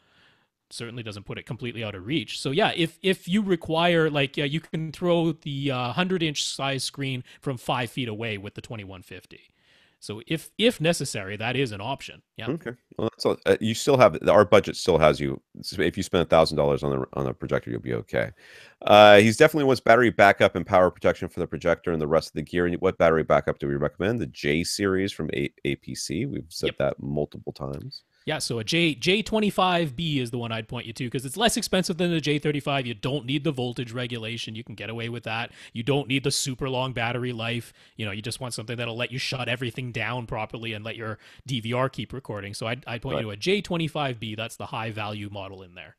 Certainly doesn't put it completely out of reach. So yeah, if you require, you can throw the 100-inch size screen from 5 feet away with the 2150. So if necessary, that is an option. Yeah. Okay. Well, that's all, you still have our budget still has you. If you spend $1,000 on a projector, you'll be okay. He's definitely wants battery backup and power protection for the projector and the rest of the gear. And what battery backup do we recommend? The J series from APC. We've said that multiple times. Yeah, so a J25B is the one I'd point you to, because it's less expensive than the J35. You don't need the voltage regulation. You can get away with that. You don't need the super long battery life. You just want something that'll let you shut everything down properly and let your DVR keep recording. So I'd point you to a J25B. That's the high value model in there.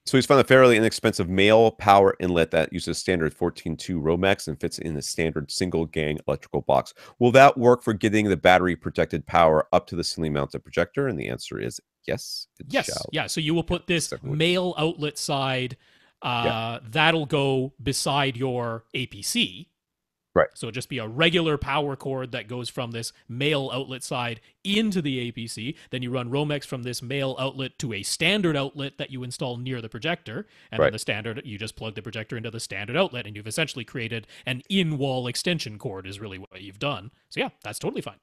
So he's found a fairly inexpensive male power inlet that uses standard 14.2 Romex and fits in a standard single gang electrical box. Will that work for getting the battery protected power up to the ceiling mounted projector? And the answer is yes. Yes. Yeah. So you will put this male outlet side that'll go beside your APC. Right. So it'll just be a regular power cord that goes from this male outlet side into the APC. Then you run Romex from this male outlet to a standard outlet that you install near the projector. And then the standard, you just plug the projector into the standard outlet, and you've essentially created an in-wall extension cord is really what you've done. So yeah, that's totally fine.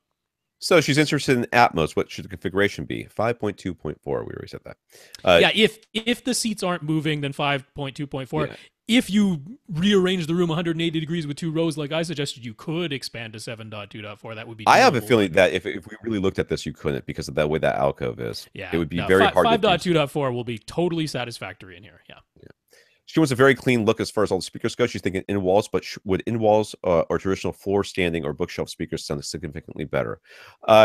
So she's interested in Atmos. What should the configuration be? 5.2.4. We already said that. Yeah, if the seats aren't moving, then 5.2.4. Yeah. If you rearrange the room 180 degrees with 2 rows, like I suggested, you could expand to 7.2.4. That would be. I have a feeling that if we really looked at this, you couldn't, because of the way that alcove is. Yeah, it would be very hard. 5.2.4 will be totally satisfactory in here. Yeah. She wants a very clean look as far as all the speakers go. She's thinking in walls, but would in walls or traditional floor standing or bookshelf speakers sound significantly better?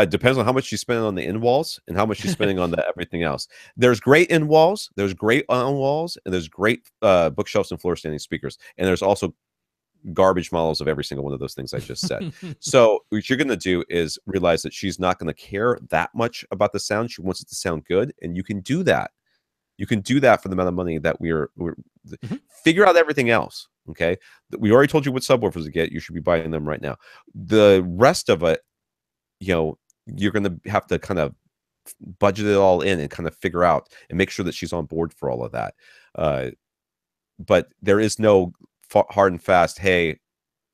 Depends on how much she's spending on the in walls and how much she's spending on the everything else. There's great in walls, there's great on walls, and there's great bookshelves and floor standing speakers. And there's also garbage models of every single one of those things I just said. So what you're going to do is realize that she's not going to care that much about the sound. She wants it to sound good, and you can do that. You can do that for the amount of money that we're figure out everything else. Okay. We already told you what subwoofers to get. You should be buying them right now. The rest of it, you're going to have to kind of budget it all in and kind of figure out and make sure that she's on board for all of that. But there is no hard and fast, hey,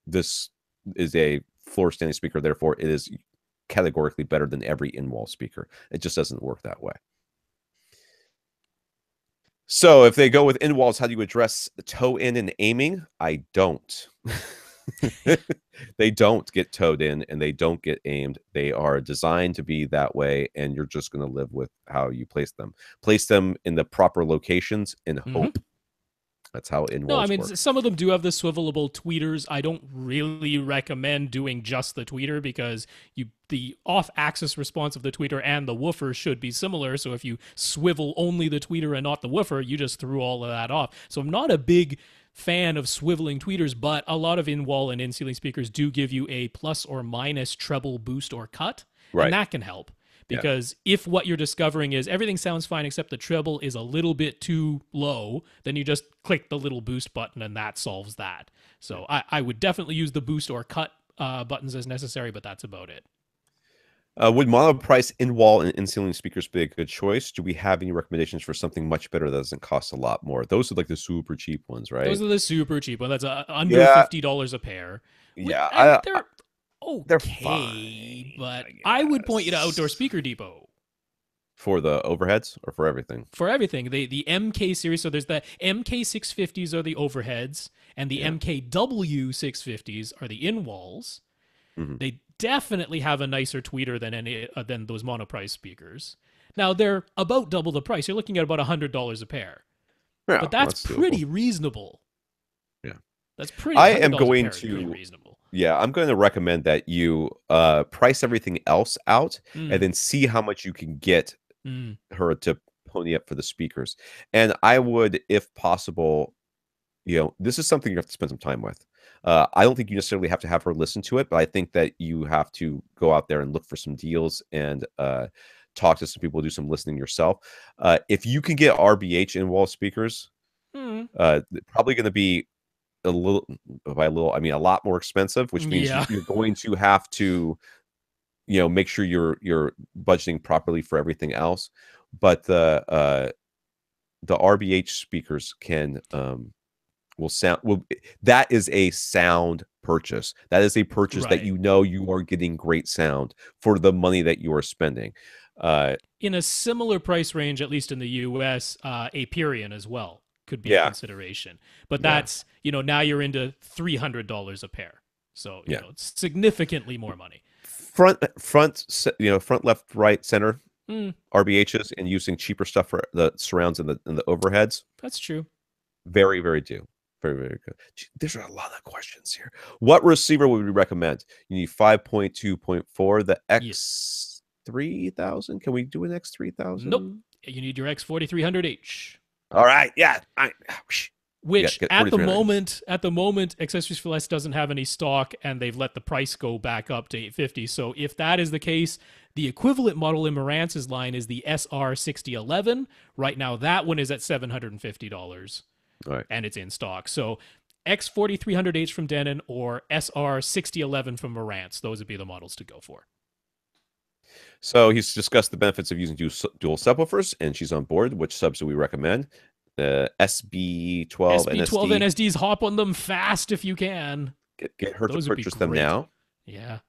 this is a floor standing speaker, therefore it is categorically better than every in-wall speaker. It just doesn't work that way. So if they go with in-walls, how do you address the toe in and aiming? I don't. They don't get towed in and they don't get aimed. They are designed to be that way, and you're just going to live with how you place them. Place them in the proper locations and hope. That's how in-walls work. Some of them do have the swivelable tweeters. I don't really recommend doing just the tweeter, because the off-axis response of the tweeter and the woofer should be similar. So if you swivel only the tweeter and not the woofer, you just threw all of that off. So I'm not a big fan of swiveling tweeters, but a lot of in-wall and in-ceiling speakers do give you a plus or minus treble boost or cut, and that can help. Because if what you're discovering is everything sounds fine except the treble is a little bit too low, then you just click the little boost button and that solves that. So I would definitely use the boost or cut buttons as necessary, but that's about it. Would monoprice in-wall and in-ceiling speakers be a good choice? Do we have any recommendations for something much better that doesn't cost a lot more? Those are like the super cheap ones, right? Those are the super cheap ones. That's under $50 a pair. Yeah, they're fine, but I would point you to Outdoor Speaker Depot. For the overheads or for everything? For everything. The MK series, so there's the MK650s are the overheads, and the MKW650s are the in-walls. They definitely have a nicer tweeter than those monoprice speakers. Now, they're about double the price. You're looking at about $100 a pair. Yeah, but that's pretty reasonable. Yeah. That's pretty reasonable. Yeah, I'm going to recommend that you price everything else out and then see how much you can get her to pony up for the speakers. And I would, if possible, this is something you have to spend some time with. I don't think you necessarily have to have her listen to it, but I think that you have to go out there and look for some deals and talk to some people, do some listening yourself. If you can get RBH in-wall speakers, probably going to be a lot more expensive, which means you're going to have to, make sure you're budgeting properly for everything else. But the RBH speakers that is a sound purchase. That is a purchase that you are getting great sound for the money that you are spending. In a similar price range, at least in the US, Aperion as well could be a consideration. But that's, now you're into $300 a pair. So, it's significantly more money. Front, left, right, center, RBHs, and using cheaper stuff for the surrounds and the overheads. That's true. Very, very due. Very, very good. There's a lot of questions here. What receiver would we recommend? You need 5.2.4, the X3000. Can we do an X3000? Nope. You need your X4300H. All right. Yeah. Which at the moment, Accessories for Less doesn't have any stock, and they've let the price go back up to $850. So if that is the case, the equivalent model in Marantz' line is the SR6011. Right now, that one is at $750. All right. and it's in stock. So X4300H from Denon or SR6011 from Marantz. Those would be the models to go for. So he's discussed the benefits of using dual subwoofers, and she's on board. Which subs do we recommend? SB12 SB12 NSD. NSDs, hop on them fast if you can. Get her Those to would be purchase them great. now. Yeah.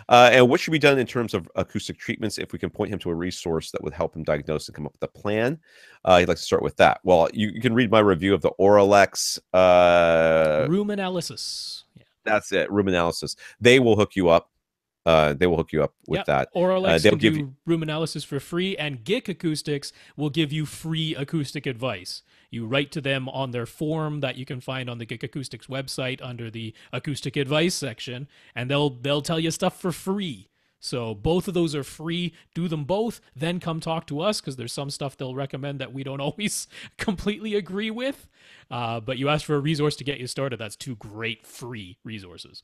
And what should be done in terms of acoustic treatments? If we can point him to a resource that would help him diagnose and come up with a plan, he'd like to start with that. Well, you can read my review of the Auralex. Room analysis. Yeah. That's it. Room analysis. They will hook you up. They will hook you up with that. Auralex they'll can give do you room analysis for free, and Gick Acoustics will give you free acoustic advice. You write to them on their form that you can find on the Gick Acoustics website under the acoustic advice section, and they'll tell you stuff for free. So both of those are free. Do them both, then come talk to us, because there's some stuff they'll recommend that we don't always completely agree with. But you asked for a resource to get you started. That's two great free resources.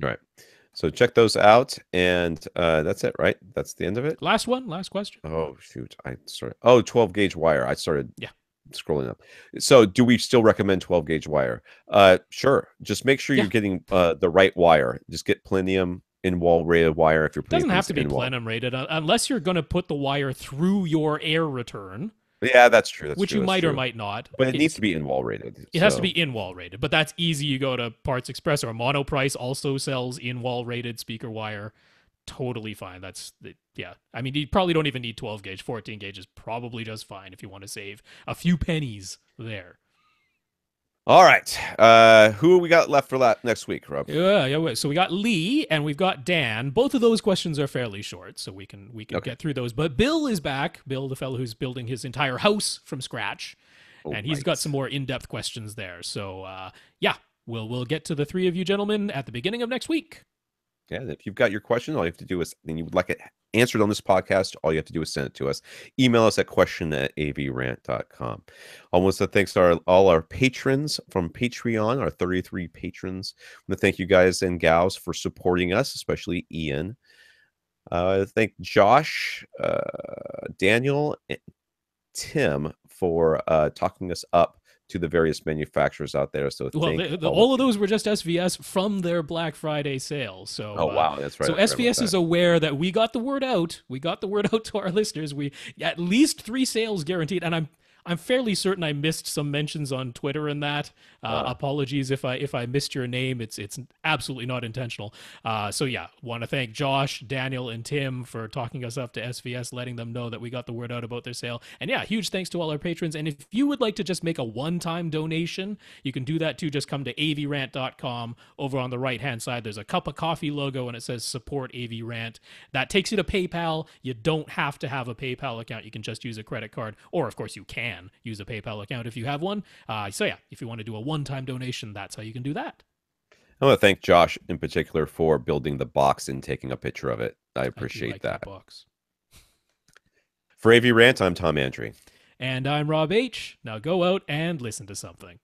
Right. So check those out, and that's it, right? That's the end of it. Last question. Oh shoot! I started. Oh, 12 gauge wire. I started. Yeah. Scrolling up. So do we still recommend 12 gauge wire? Sure. Just make sure you're getting the right wire. Just get Plinium in-wall rated wire if you're putting. It doesn't have to be Plenum rated unless you're going to put the wire through your air return. Yeah, that's true. Which you might or might not. But it needs to be in-wall rated. It has to be in-wall rated, but that's easy. You go to Parts Express, or Monoprice also sells in-wall rated speaker wire. Totally fine. Yeah. I mean, you probably don't even need 12 gauge. 14 gauge is probably just fine if you want to save a few pennies there. All right. Who we got left for next week, Rob? Yeah. So we got Lee and we've got Dan. Both of those questions are fairly short, so we can get through those. But Bill is back. Bill, the fellow who's building his entire house from scratch, and he's got some more in-depth questions there. So we'll get to the three of you gentlemen at the beginning of next week. Yeah, and if you've got your question, all you have to do is, and you would like it answered on this podcast, all you have to do is send it to us. Email us at question@avrant.com. Almost a thanks to all our patrons from Patreon, our 33 patrons. I want to thank you guys and gals for supporting us, especially Ian. Thank Josh, Daniel, and Tim for talking us up to the various manufacturers out there. So all of those were just SVS from their Black Friday sale. So wow, that's right. So SVS is aware that we got the word out. We got the word out to our listeners. We at least 3 sales guaranteed, and I'm fairly certain I missed some mentions on Twitter and that. Apologies if I missed your name. It's absolutely not intentional. So yeah, want to thank Josh, Daniel, and Tim for talking us up to SVS, letting them know that we got the word out about their sale. And yeah, huge thanks to all our patrons. And if you would like to just make a one-time donation, you can do that too. Just come to avrant.com. Over on the right-hand side, there's a cup of coffee logo, and it says support AV Rant. That takes you to PayPal. You don't have to have a PayPal account. You can just use a credit card, or of course you can use a PayPal account if you have one. So yeah, if you want to do a one-time donation, that's how you can do that. I want to thank Josh in particular for building the box and taking a picture of it. I appreciate that. Box. For AV Rant, I'm Tom Andry. And I'm Rob H. Now go out and listen to something.